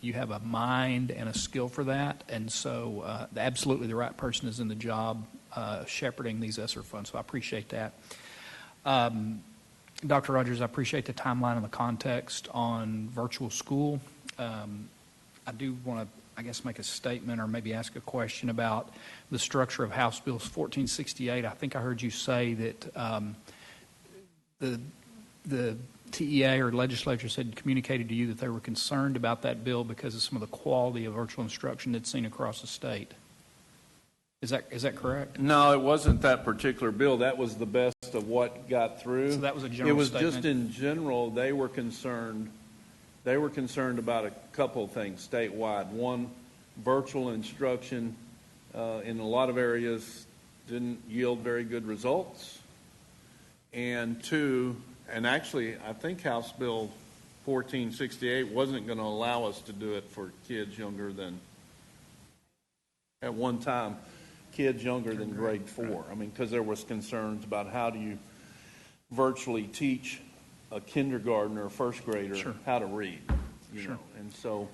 You have a mind and a skill for that, and so absolutely the right person is in the job shepherding these ESSER funds, so I appreciate that. Dr. Rogers, I appreciate the timeline and the context on virtual school. I do want to, I guess, make a statement or maybe ask a question about the structure of House Bill 1468. I think I heard you say that the TEA or legislature said communicated to you that they were concerned about that bill because of some of the quality of virtual instruction that's seen across the state. Is that correct? No, it wasn't that particular bill. That was the best of what got through. So that was a general It was statement? just in general, they were concerned about a couple of things statewide. One, virtual instruction in a lot of areas didn't yield very good results. And two, and actually I think House Bill 1468 wasn't going to allow us to do it for kids younger than, at one time, kids younger than grade 4. I mean, because there was concerns about how do you virtually teach a kindergartner or first grader how to read, you know. And so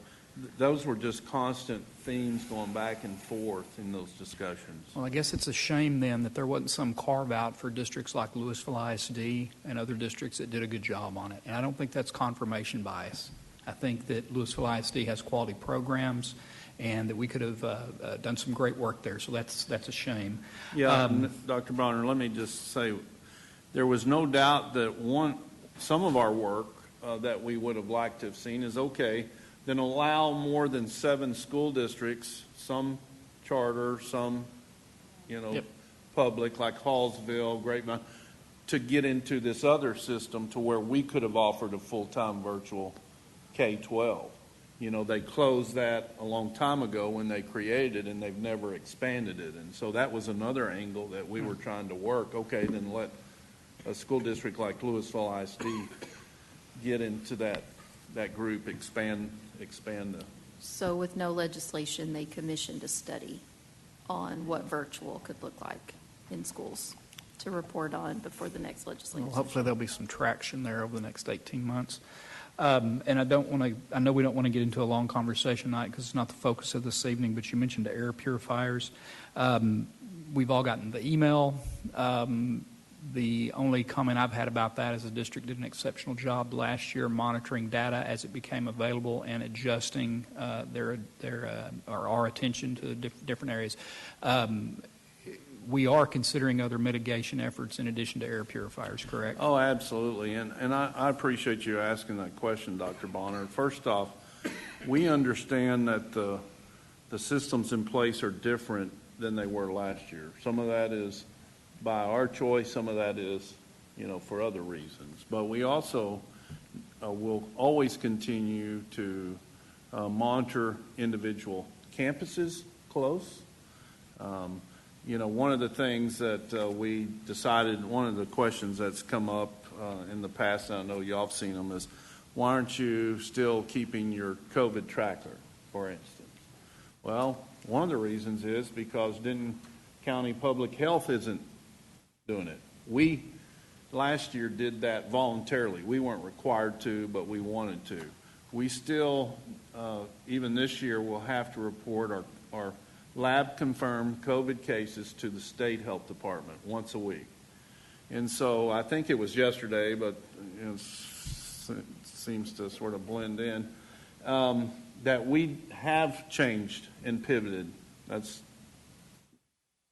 those were just constant themes going back and forth in those discussions. Well, I guess it's a shame then that there wasn't some carve out for districts like Lewisville ISD and other districts that did a good job on it. And I don't think that's confirmation bias. I think that Lewisville ISD has quality programs and that we could have done some great work there. So that's a shame. Yeah, Dr. Bronner, let me just say, there was no doubt that some of our work that we would have liked to have seen is okay, then allow more than 7 school districts, some charter, some, public, like Hallsville, Grapevine, to get into this other system to where we could have offered a full-time virtual K-12. They closed that a long time ago when they created it, and they've never expanded it. And so that was another angle that we were trying to work. Okay, then let a school district like Lewisville ISD get into that group, expand the. So with no legislation, they commissioned a study on what virtual could look like in schools to report on before the next legislative Well, hopefully there'll be some traction there over the next 18 months. And I know we don't want to get into a long conversation tonight because it's not the focus of this evening, but you mentioned air purifiers. We've all gotten the email. The only comment I've had about that is the district did an exceptional job last year monitoring data as it became available and adjusting our attention to different areas. We are considering other mitigation efforts in addition to air purifiers, correct? Oh, absolutely. And I appreciate you asking that question, Dr. Bonner. First off, we understand that the systems in place are different than they were last year. Some of that is by our choice, some of that is, for other reasons. But we also will always continue to monitor individual campuses close. One of the things that we decided, one of the questions that's come up in the past, and I know y'all have seen them, is why aren't you still keeping your COVID tracker, for instance? Well, one of the reasons is because Denton County Public Health isn't doing it. We, last year, did that voluntarily. We weren't required to, but we wanted to. We still, even this year, will have to report our lab-confirmed COVID cases to the state health department once a week. And so I think it was yesterday, but it seems to sort of blend in, that we have changed and pivoted. That's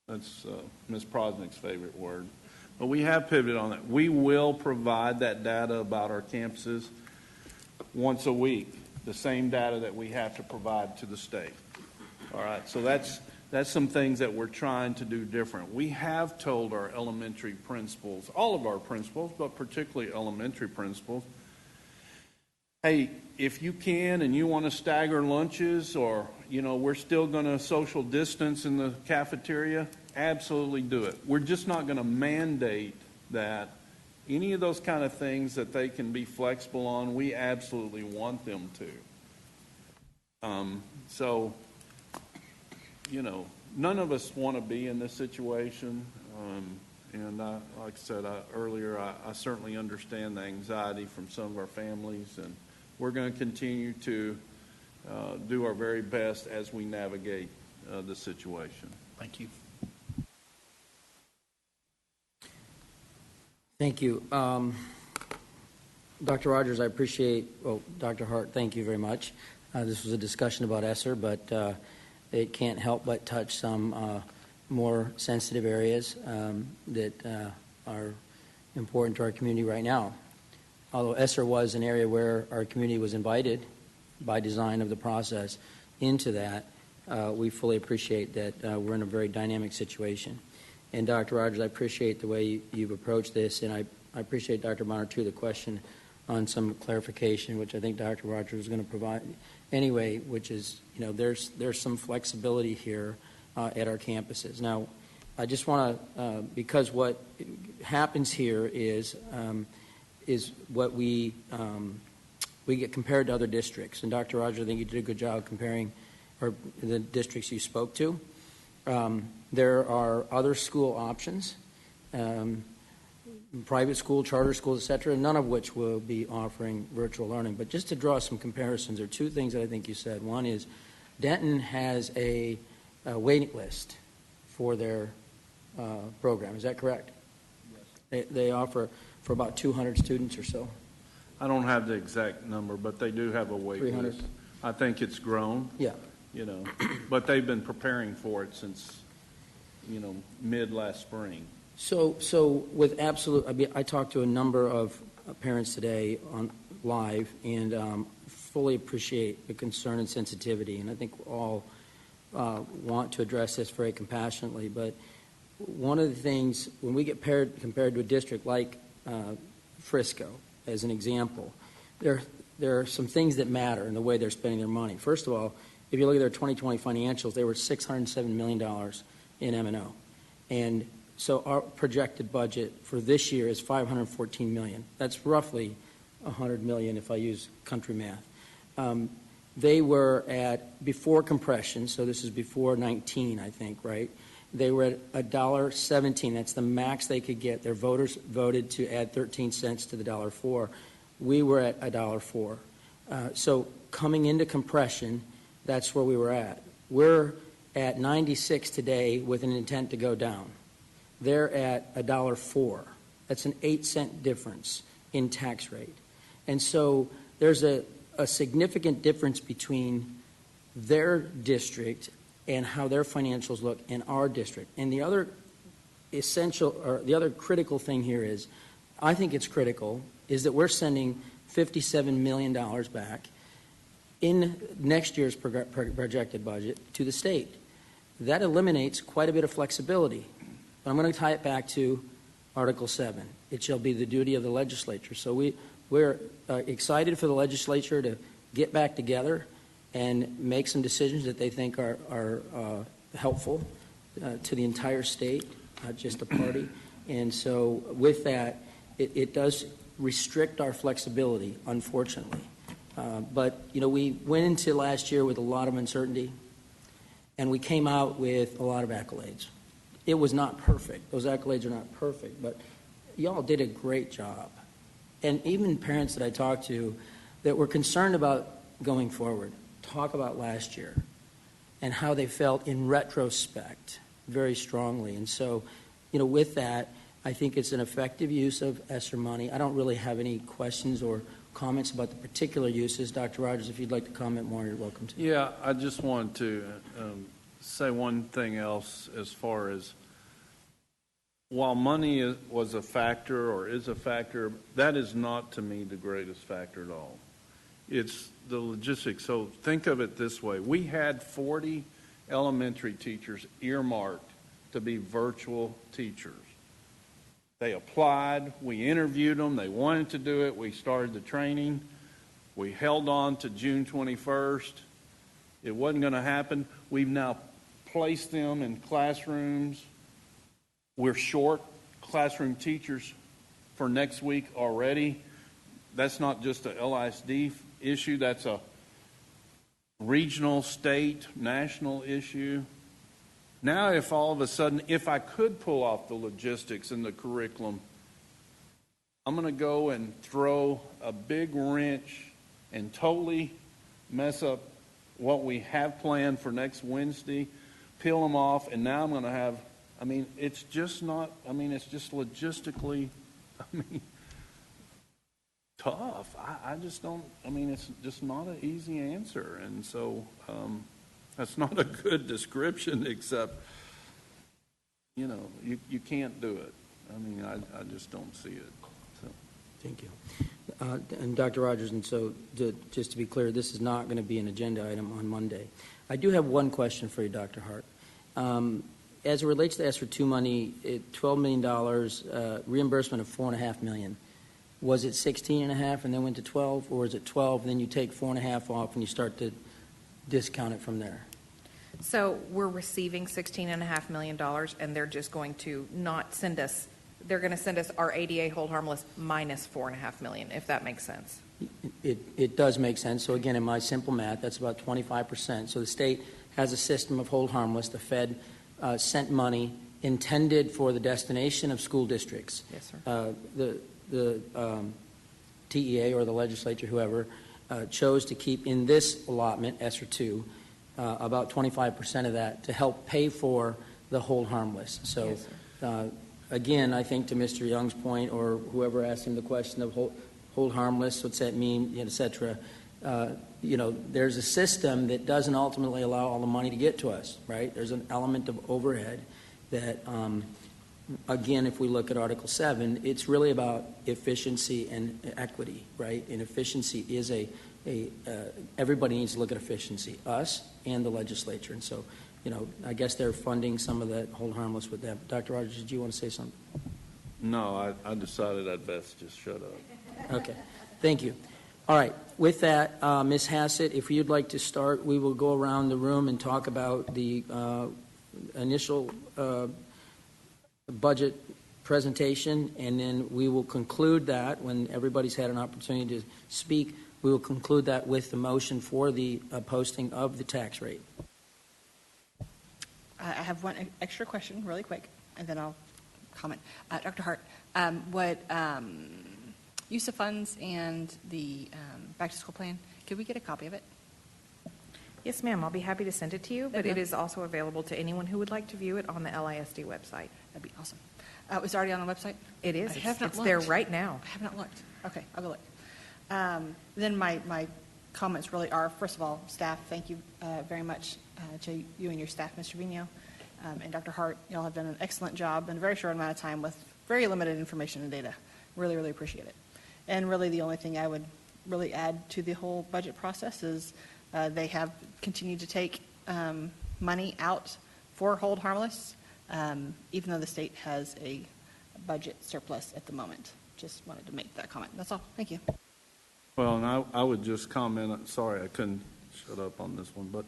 Ms. Prosnick's favorite word. But we have pivoted on that. We will provide that data about our campuses once a week, the same data that we have to provide to the state. All right, so that's some things that we're trying to do different. We have told our elementary principals, all of our principals, but particularly elementary principals, hey, if you can and you want to stagger lunches or, we're still going to social distance in the cafeteria, absolutely do it. We're just not going to mandate that. Any of those kind of things that they can be flexible on, we absolutely want them to. None of us want to be in this situation. And like I said earlier, I certainly understand the anxiety from some of our families, and we're going to continue to do our very best as we navigate the situation. Thank you. Thank you. Dr. Rogers, I appreciate, Dr. Hart, thank you very much. This was a discussion about ESSER, but it can't help but touch some more sensitive areas that are important to our community right now. Although ESSER was an area where our community was invited by design of the process into that, we fully appreciate that we're in a very dynamic situation. And Dr. Rogers, I appreciate the way you've approached this, and I appreciate, Dr. Bonner, too, the question on some clarification, which I think Dr. Rogers is going to provide anyway, which is, there's some flexibility here at our campuses. Now, I just want to, because what happens here is what we get compared to other districts. And Dr. Rogers, I think you did a good job comparing the districts you spoke to. There are other school options, private school, charter schools, et cetera, none of which will be offering virtual learning. But just to draw some comparisons, there are two things that I think you said. One is Denton has a waiting list for their program. Is that correct? Yes. They offer for about 200 students or so. I don't have the exact number, but they do have a wait 300. list. I think it's grown. Yeah. But they've been preparing for it since, mid last spring. So with absolute, I talked to a number of parents today on live and fully appreciate the concern and sensitivity, and I think we all want to address this very compassionately. But one of the things, when we get compared to a district like Frisco, as an example, there are some things that matter in the way they're spending their money. First of all, if you look at their 2020 financials, they were $607 million in M&O. And so our projected budget for this year is $514 million. That's roughly $100 million if I use country math. They were at, before compression, so this is before 19, I think, right? They were at $1.17. That's the max they could get. Their voters voted to add 13 cents to the $1.04. we were at $1.04. So coming into compression, that's where we were at. We're at 96 today with an intent to go down. They're at $1.04. That's an 8-cent difference in tax rate. And so there's a significant difference between their district and how their financials look in our district. And the other essential, or the other critical thing here is, I think it's critical, is that we're sending $57 million back in next year's projected budget to the state. That eliminates quite a bit of flexibility. But I'm going to tie it back to Article 7. It shall be the duty of the legislature. So we're excited for the legislature to get back together and make some decisions that they think are helpful to the entire state, not just a party. And so with that, it does restrict our flexibility, unfortunately. But, we went into last year with a lot of uncertainty, and we came out with a lot of accolades. It was not perfect. Those accolades are not perfect, but y'all did a great job. And even parents that I talked to that were concerned about going forward, talk about last year and how they felt in retrospect very strongly. And so, with that, I think it's an effective use of ESSER money. I don't really have any questions or comments about the particular uses. Dr. Rogers, if you'd like to comment more, you're welcome to. Yeah, I just wanted to say one thing else as far as while money was a factor or is a factor, that is not to me the greatest factor at all. It's the logistics. So think of it this way. We had 40 elementary teachers earmarked to be virtual teachers. They applied, we interviewed them, they wanted to do it, we started the training, we held on to June 21st. It wasn't going to happen. We've now placed them in classrooms. We're short classroom teachers for next week already. That's not just a LISD issue, that's a regional, state, national issue. Now, if all of a sudden, if I could pull off the logistics and the curriculum, I'm going to go and throw a big wrench and totally mess up what we have planned for next Wednesday, peel them off, and now I'm going to have, it's just not, it's just logistically, tough. I just don't, it's just not an easy answer. And so, that's not a good description, except, you can't do it. I just don't see it. So. Thank you. And Dr. Rogers, and so just to be clear, this is not going to be an agenda item on Monday. I do have one question for you, Dr. Hart. As it relates to ESSER 2 money, $12 million, reimbursement of $4.5 million. Was it 16.5 and then went to 12, or is it 12 and then you take 4.5 off and you start to discount it from there? So we're receiving $16.5 million, and they're just going to not send us, they're going to send us our ADA hold harmless minus $4.5 million, if that makes sense. It does make sense. So again, in my simple math, that's about 25%. So the state has a system of hold harmless. The Fed sent money intended for the destination of school districts. Yes, sir. The TEA or the legislature, whoever, chose to keep in this allotment, ESSER 2, about 25% of that to help pay for the hold harmless. So, yes, again, I think to Mr. Young's point, or whoever asked him the question of hold harmless, what's that mean, et cetera, there's a system that doesn't ultimately allow all the money to get to us, right? There's an element of overhead that, again, if we look at Article 7, it's really about efficiency and equity, right? And efficiency is everybody needs to look at efficiency, us and the legislature. And so, I guess they're funding some of that hold harmless with that. Dr. Rogers, did you want to say something? No, I decided I'd best just shut up. Okay. Thank you. All right. With that, Ms. Hassett, if you'd like to start, we will go around the room and talk about the initial budget presentation, and then we will conclude that when everybody's had an opportunity to speak. We will conclude that with the motion for the posting of the tax rate. I have one extra question really quick, and then I'll comment. Dr. Hart, what use of funds and the back-to-school plan. Could we get a copy of it? Yes, ma'am, I'll be happy to send it to you, but Okay. it is also available to anyone who would like to view it on the LISD website. That'd be awesome. It's already on the website? It is. I have not It's there looked. right now. I have not looked. Okay, I'll go look. Then my comments really are, first of all, staff, thank you very much to you and your staff, Mr. Vino, and Dr. Hart. Y'all have done an excellent job in a very short amount of time with very limited information and data. Really, really appreciate it. And really, the only thing I would really add to the whole budget process is they have continued to take money out for Hold Harmless, even though the state has a budget surplus at the moment. Just wanted to make that comment. That's all. Thank you. Well, and I would just comment, sorry, I couldn't shut up on this one, but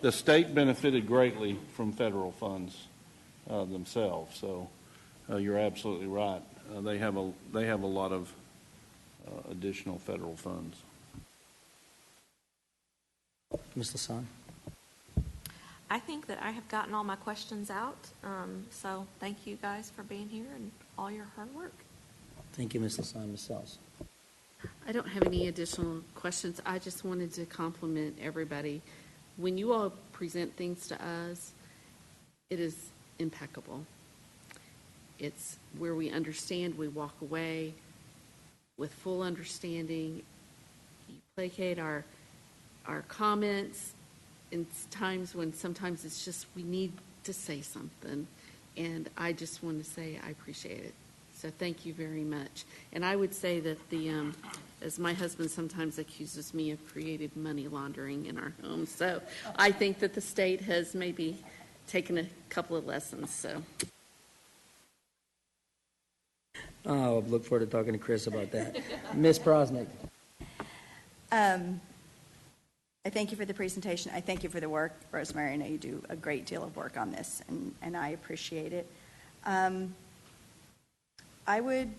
the state benefited greatly from federal funds themselves, so you're absolutely right. They have a lot of additional federal funds. Ms. Lasan? I think that I have gotten all my questions out, so thank you guys for being here and all your hard work. Thank you, Ms. Lasan. Ms. Sells? I don't have any additional questions. I just wanted to compliment everybody. When you all present things to us, it is impeccable. It's where we understand, we walk away with full understanding. You placate our comments in times when sometimes it's just we need to say something. And I just want to say I appreciate it. So thank you very much. And I would say that as my husband sometimes accuses me of creative money laundering in our home, so I think that the state has maybe taken a couple of lessons, so. Oh, I look forward to talking to Chris about that. Ms. Prosnick? I thank you for the presentation. I thank you for the work. Rosemary, I know you do a great deal of work on this, and I appreciate it. I would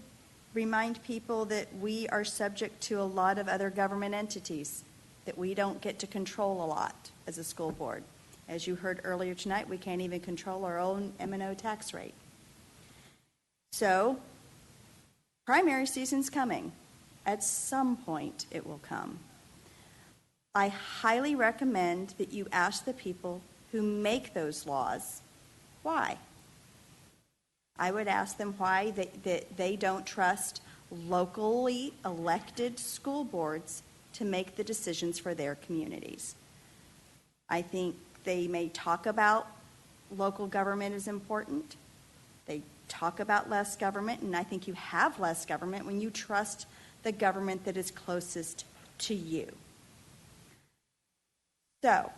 remind people that we are subject to a lot of other government entities that we don't get to control a lot as a school board. As you heard earlier tonight, we can't even control our own M&O tax rate. So, primary season's coming. At some point, it will come. I highly recommend that you ask the people who make those laws why. I would ask them why they don't trust locally elected school boards to make the decisions for their communities. I think they may talk about local government is important. They talk about less government, and I think you have less government when you trust the government that is closest to you. So,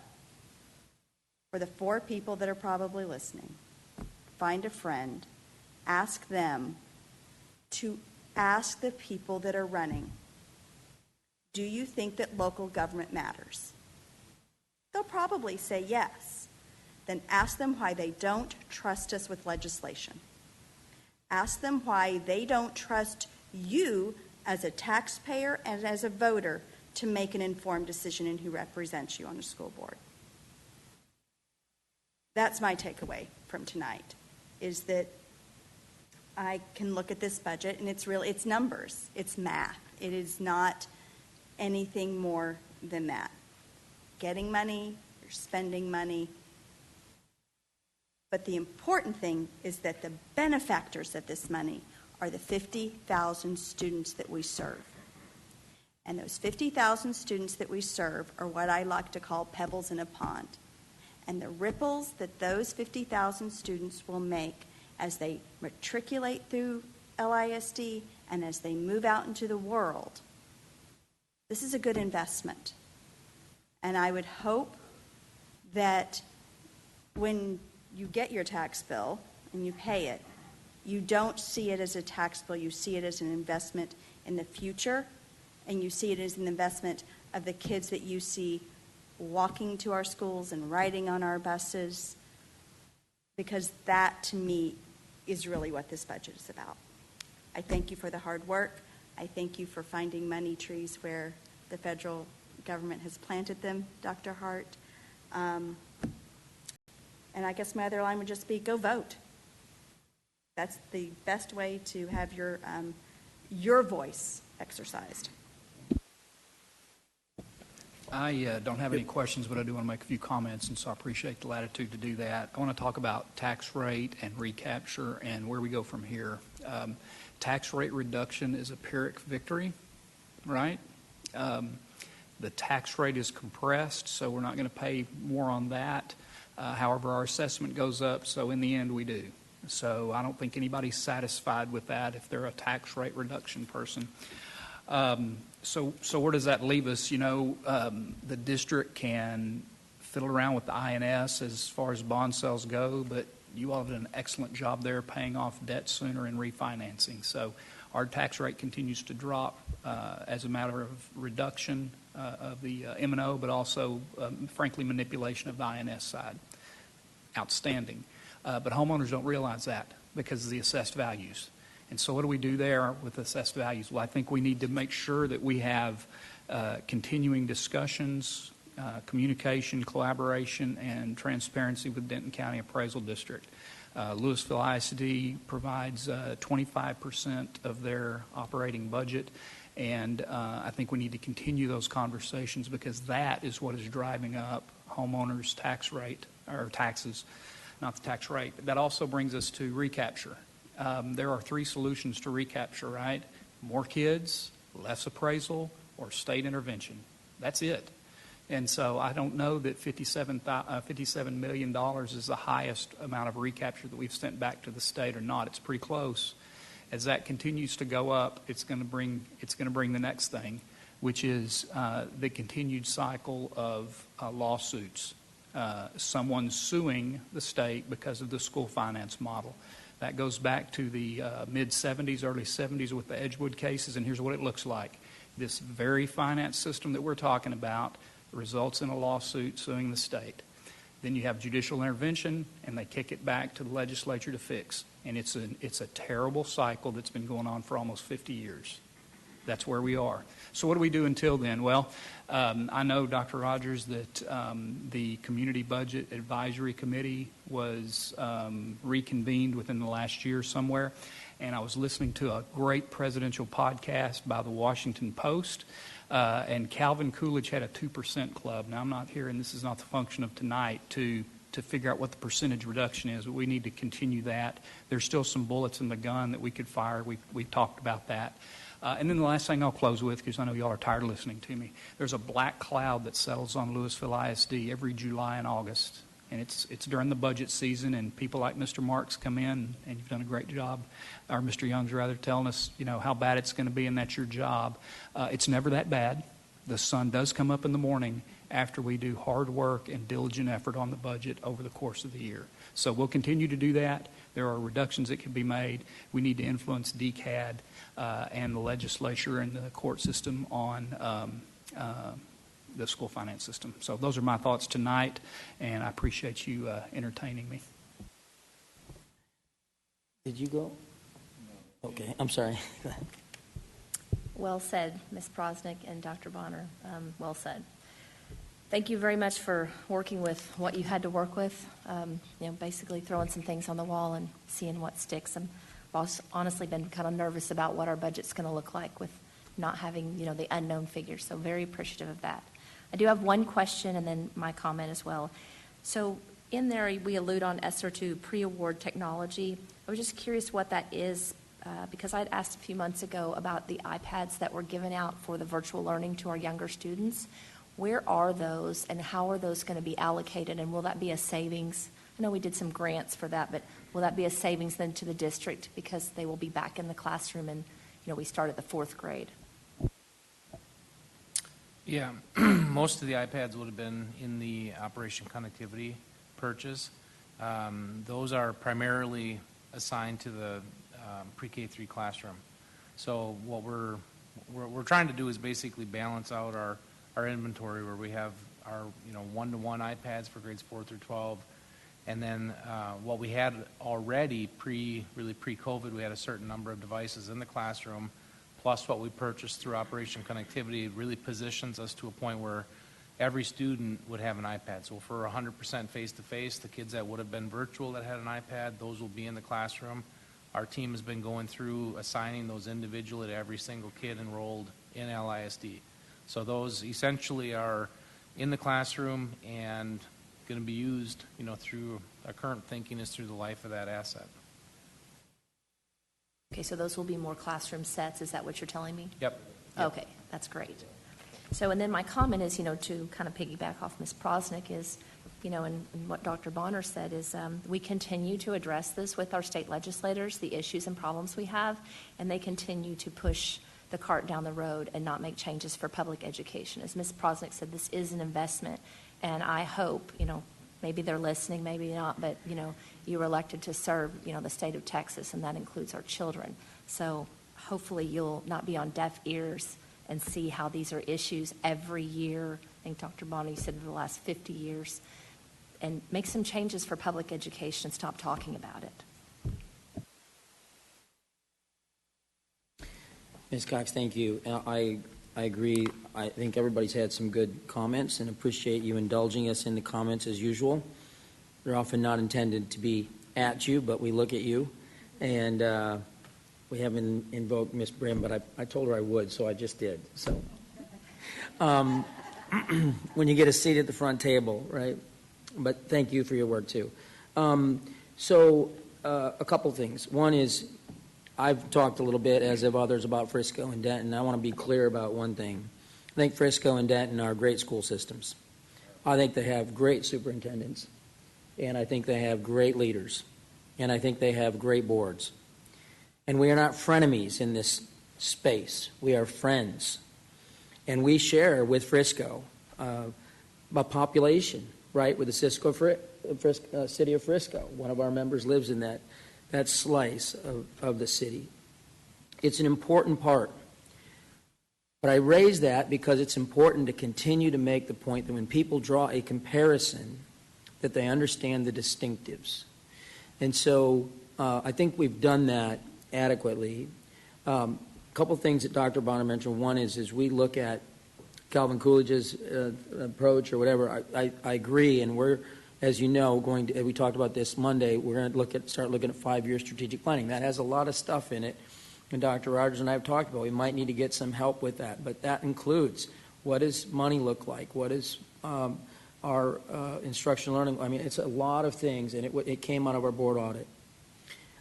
for the 4 people that are probably listening, find a friend, ask them to ask the people that are running, do you think that local government matters? They'll probably say yes. Then ask them why they don't trust us with legislation. Ask them why they don't trust you as a taxpayer and as a voter to make an informed decision in who represents you on a school board. That's my takeaway from tonight, is that I can look at this budget and it's numbers, it's math. It is not anything more than that. Getting money, you're spending money. But the important thing is that the benefactors of this money are the 50,000 students that we serve. And those 50,000 students that we serve are what I like to call pebbles in a pond. And the ripples that those 50,000 students will make as they matriculate through LISD and as they move out into the world, this is a good investment. And I would hope that when you get your tax bill and you pay it, you don't see it as a tax bill, you see it as an investment in the future, and you see it as an investment of the kids that you see walking to our schools and riding on our buses, because that, to me, is really what this budget is about. I thank you for the hard work. I thank you for finding money trees where the federal government has planted them, Dr. Hart. And I guess my other line would just be, go vote. That's the best way to have your voice exercised. I don't have any questions, but I do want to make a few comments, and so I appreciate the latitude to do that. I want to talk about tax rate and recapture and where we go from here. Tax rate reduction is a Pyrrhic victory, right? The tax rate is compressed, so we're not going to pay more on that. However, our assessment goes up, so in the end we do. So I don't think anybody's satisfied with that if they're a tax rate reduction person. So where does that leave us? The district can fiddle around with the INS as far as bond sales go, but you all have done an excellent job there paying off debt sooner and refinancing. So our tax rate continues to drop as a matter of reduction of the M&O, but also, frankly, manipulation of the INS side. Outstanding. But homeowners don't realize that because of the assessed values. And so what do we do there with assessed values? Well, I think we need to make sure that we have continuing discussions, communication, collaboration, and transparency with Denton County Appraisal District. Lewisville ISD provides 25% of their operating budget, and I think we need to continue those conversations because that is what is driving up homeowners' tax rate, or taxes, not the tax rate. But that also brings us to recapture. There are three solutions to recapture, right? More kids, less appraisal, or state intervention. That's it. And so I don't know that $57 million is the highest amount of recapture that we've sent back to the state or not. It's pretty close. As that continues to go up, it's going to bring the next thing, which is the continued cycle of lawsuits. Someone suing the state because of the school finance model. That goes back to the mid-'70s, early '70s with the Edgewood cases, and here's what it looks like. This very finance system that we're talking about results in a lawsuit suing the state. Then you have judicial intervention, and they kick it back to the legislature to fix. And it's a terrible cycle that's been going on for almost 50 years. That's where we are. So what do we do until then? Well, I know, Dr. Rogers, that the Community Budget Advisory Committee was reconvened within the last year somewhere, and I was listening to a great presidential podcast by the Washington Post, and Calvin Coolidge had a 2% club. Now, I'm not here, and this is not the function of tonight, to figure out what the percentage reduction is, but we need to continue that. There's still some bullets in the gun that we could fire. We've talked about that. And then the last thing I'll close with, because I know y'all are tired of listening to me, there's a black cloud that settles on Lewisville ISD every July and August. And it's during the budget season, and people like Mr. Marks come in, and you've done a great job, or Mr. Young's rather, telling us, how bad it's going to be, and that's your job. It's never that bad. The sun does come up in the morning after we do hard work and diligent effort on the budget over the course of the year. So we'll continue to do that. There are reductions that can be made. We need to influence DCAD and the legislature and the court system on the school finance system. So those are my thoughts tonight, and I appreciate you entertaining me. Did you go? No. Okay, I'm sorry. Well said, Ms. Prosnick and Dr. Bonner. Well said. Thank you very much for working with what you had to work with, basically throwing some things on the wall and seeing what sticks. I've honestly been kind of nervous about what our budget's going to look like with not having, the unknown figures, so very appreciative of that. I do have one question and then my comment as well. So in there, we allude on ESSER2 pre-award technology. I was just curious what that is, because I'd asked a few months ago about the iPads that were given out for the virtual learning to our younger students. Where are those, and how are those going to be allocated, and will that be a savings? I know we did some grants for that, but will that be a savings then to the district because they will be back in the classroom and, we start at the 4th grade? Yeah, most of the iPads would have been in the Operation Connectivity purchase. Those are primarily assigned to the pre-K3 classroom. So what we're trying to do is basically balance out our inventory where we have our one-to-one iPads for grades 4 through 12, and then what we had already pre-COVID, we had a certain number of devices in the classroom, plus what we purchased through Operation Connectivity really positions us to a point where every student would have an iPad. So for 100% face-to-face, the kids that would have been virtual that had an iPad, those will be in the classroom. our team has been going through assigning those individually to every single kid enrolled in LISD. So those essentially are in the classroom and going to be used, through our current thinking is through the life of that asset. Okay, so those will be more classroom sets, is that what you're telling me? Yep. Okay, that's great. So, and then my comment is, to kind of piggyback off Ms. Prosnick is, and what Dr. Bonner said is we continue to address this with our state legislators, the issues and problems we have, and they continue to push the cart down the road and not make changes for public education. As Ms. Prosnick said, this is an investment, and I hope, maybe they're listening, maybe not, but, you were elected to serve, the state of Texas, and that includes our children. So hopefully you'll not be on deaf ears and see how these are issues every year. I think Dr. Bonner, you said in the last 50 years, and make some changes for public education and stop talking about it. Ms. Cox, thank you. I agree. I think everybody's had some good comments and appreciate you indulging us in the comments as usual. They're often not intended to be at you, but we look at you. And we haven't invoked Ms. Brim, but I told her I would, so I just did. So when you get a seat at the front table, right? But thank you for your work, too. A couple things. One is I've talked a little bit, as have others, about Frisco and Denton. I want to be clear about one thing. I think Frisco and Denton are great school systems. I think they have great superintendents, and I think they have great leaders, and I think they have great boards. And we are not frenemies in this space. We are friends. And we share with Frisco a population, right, with the city of Frisco. One of our members lives in that slice of the city. It's an important part. But I raise that because it's important to continue to make the point that when people draw a comparison, that they understand the distinctives. And so I think we've done that adequately. A couple things that Dr. Bonner mentioned. One is we look at Calvin Coolidge's approach or whatever. I agree, and we're, as you know, we talked about this Monday, we're going to start looking at 5-year strategic planning. That has a lot of stuff in it, and Dr. Rogers and I have talked about we might need to get some help with that. But that includes what does money look like? What is our instructional learning? I mean, it's a lot of things, and it came out of our board audit.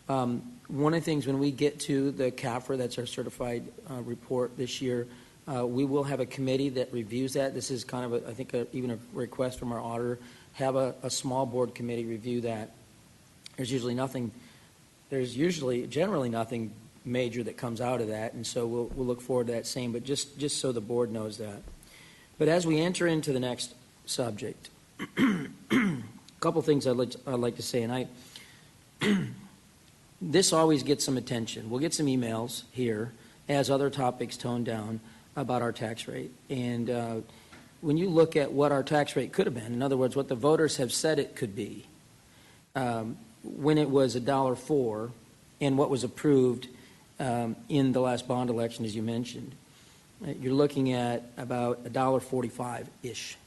One of the things when we get to the CAFRA, that's our certified report this year, we will have a committee that reviews that. This is kind of, I think, even a request from our auditor. Have a small board committee review that. There's generally nothing major that comes out of that, and so we'll look forward to that same, but just so the board knows that. But as we enter into the next subject, a couple things I'd like to say, and this always gets some attention. We'll get some emails here as other topics tone down about our tax rate. And when you look at what our tax rate could have been, in other words, what the voters have said it could be, when it was $1.04 and what was approved in the last bond election, as you mentioned, you're looking at about $1.45-ish.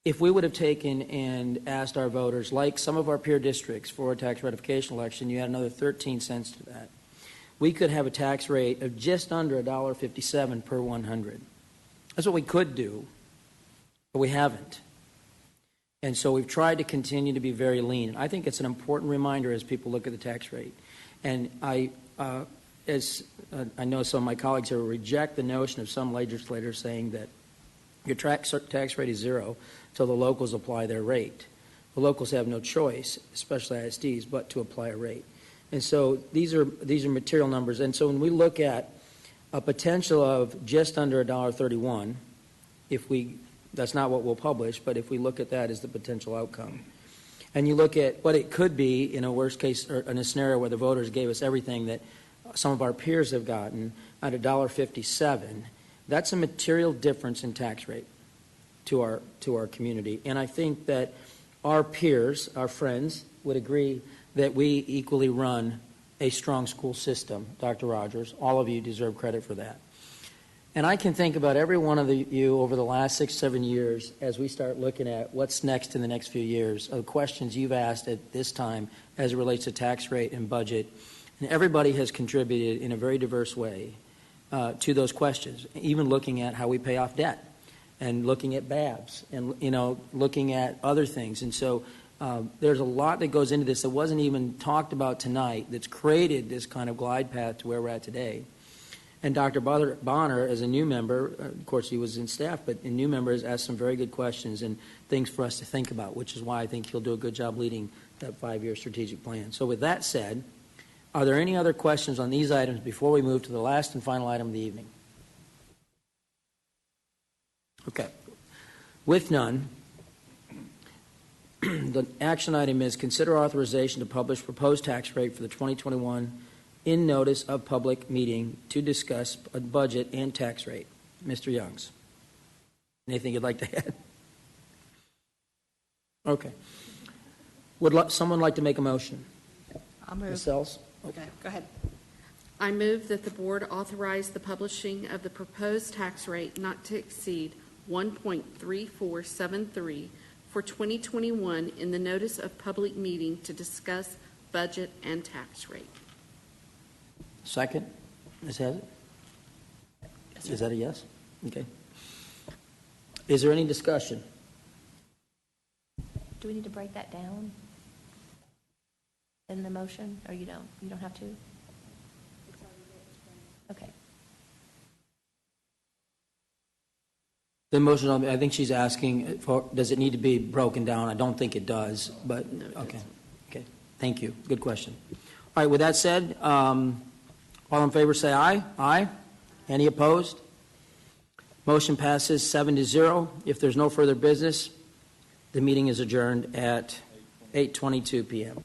If we would have taken and asked our voters, like some of our peer districts for a tax ratification election, you add another 13 cents to that, we could have a tax rate of just under $1.57 per 100. That's what we could do, but we haven't. And so we've tried to continue to be very lean. I think it's an important reminder as people look at the tax rate. And I know some of my colleagues here will reject the notion of some legislators saying that your tax rate is zero until the locals apply their rate. The locals have no choice, especially ISDs, but to apply a rate. And so these are material numbers. And so when we look at a potential of just under $1.31, that's not what we'll publish, but if we look at that as the potential outcome, and you look at what it could be in a worst case, or in a scenario where the voters gave us everything that some of our peers have gotten at $1.57, that's a material difference in tax rate to our community. And I think that our peers, our friends, would agree that we equally run a strong school system, Dr. Rogers. All of you deserve credit for that. And I can think about every one of you over the last 6, 7 years as we start looking at what's next in the next few years, of questions you've asked at this time as it relates to tax rate and budget. And everybody has contributed in a very diverse way to those questions, even looking at how we pay off debt and looking at BABs and, looking at other things. And so there's a lot that goes into this that wasn't even talked about tonight that's created this kind of glide path to where we're at today. And Dr. Bonner, as a new member, of course he was in staff, but a new member has asked some very good questions and things for us to think about, which is why I think he'll do a good job leading that 5-year strategic plan. So with that said, are there any other questions on these items before we move to the last and final item of the evening? Okay. With none, the action item is consider authorization to publish proposed tax rate for the 2021 in notice of public meeting to discuss a budget and tax rate. Mr. Youngs, anything you'd like to add? Okay. Would someone like to make a motion? I'll move. Ms. Sells? Okay, go ahead. I move that the board authorize the publishing of the proposed tax rate not to exceed 1.3473 for 2021 in the notice of public meeting to discuss budget and tax rate. Second? Ms. Hazard? Yes, Is that a yes? Okay. Is there any discussion? Do we need to break that down in the motion, or you don't? You don't have to? Okay. The motion, I think she's asking, does it need to be broken down? I don't think it does, but, No, it okay. doesn't. Okay, thank you. Good question. All right, with that said, all in favor say aye. Aye. Any opposed? Motion passes 7-0. If there's no further business, the meeting is adjourned at 8:22 p.m.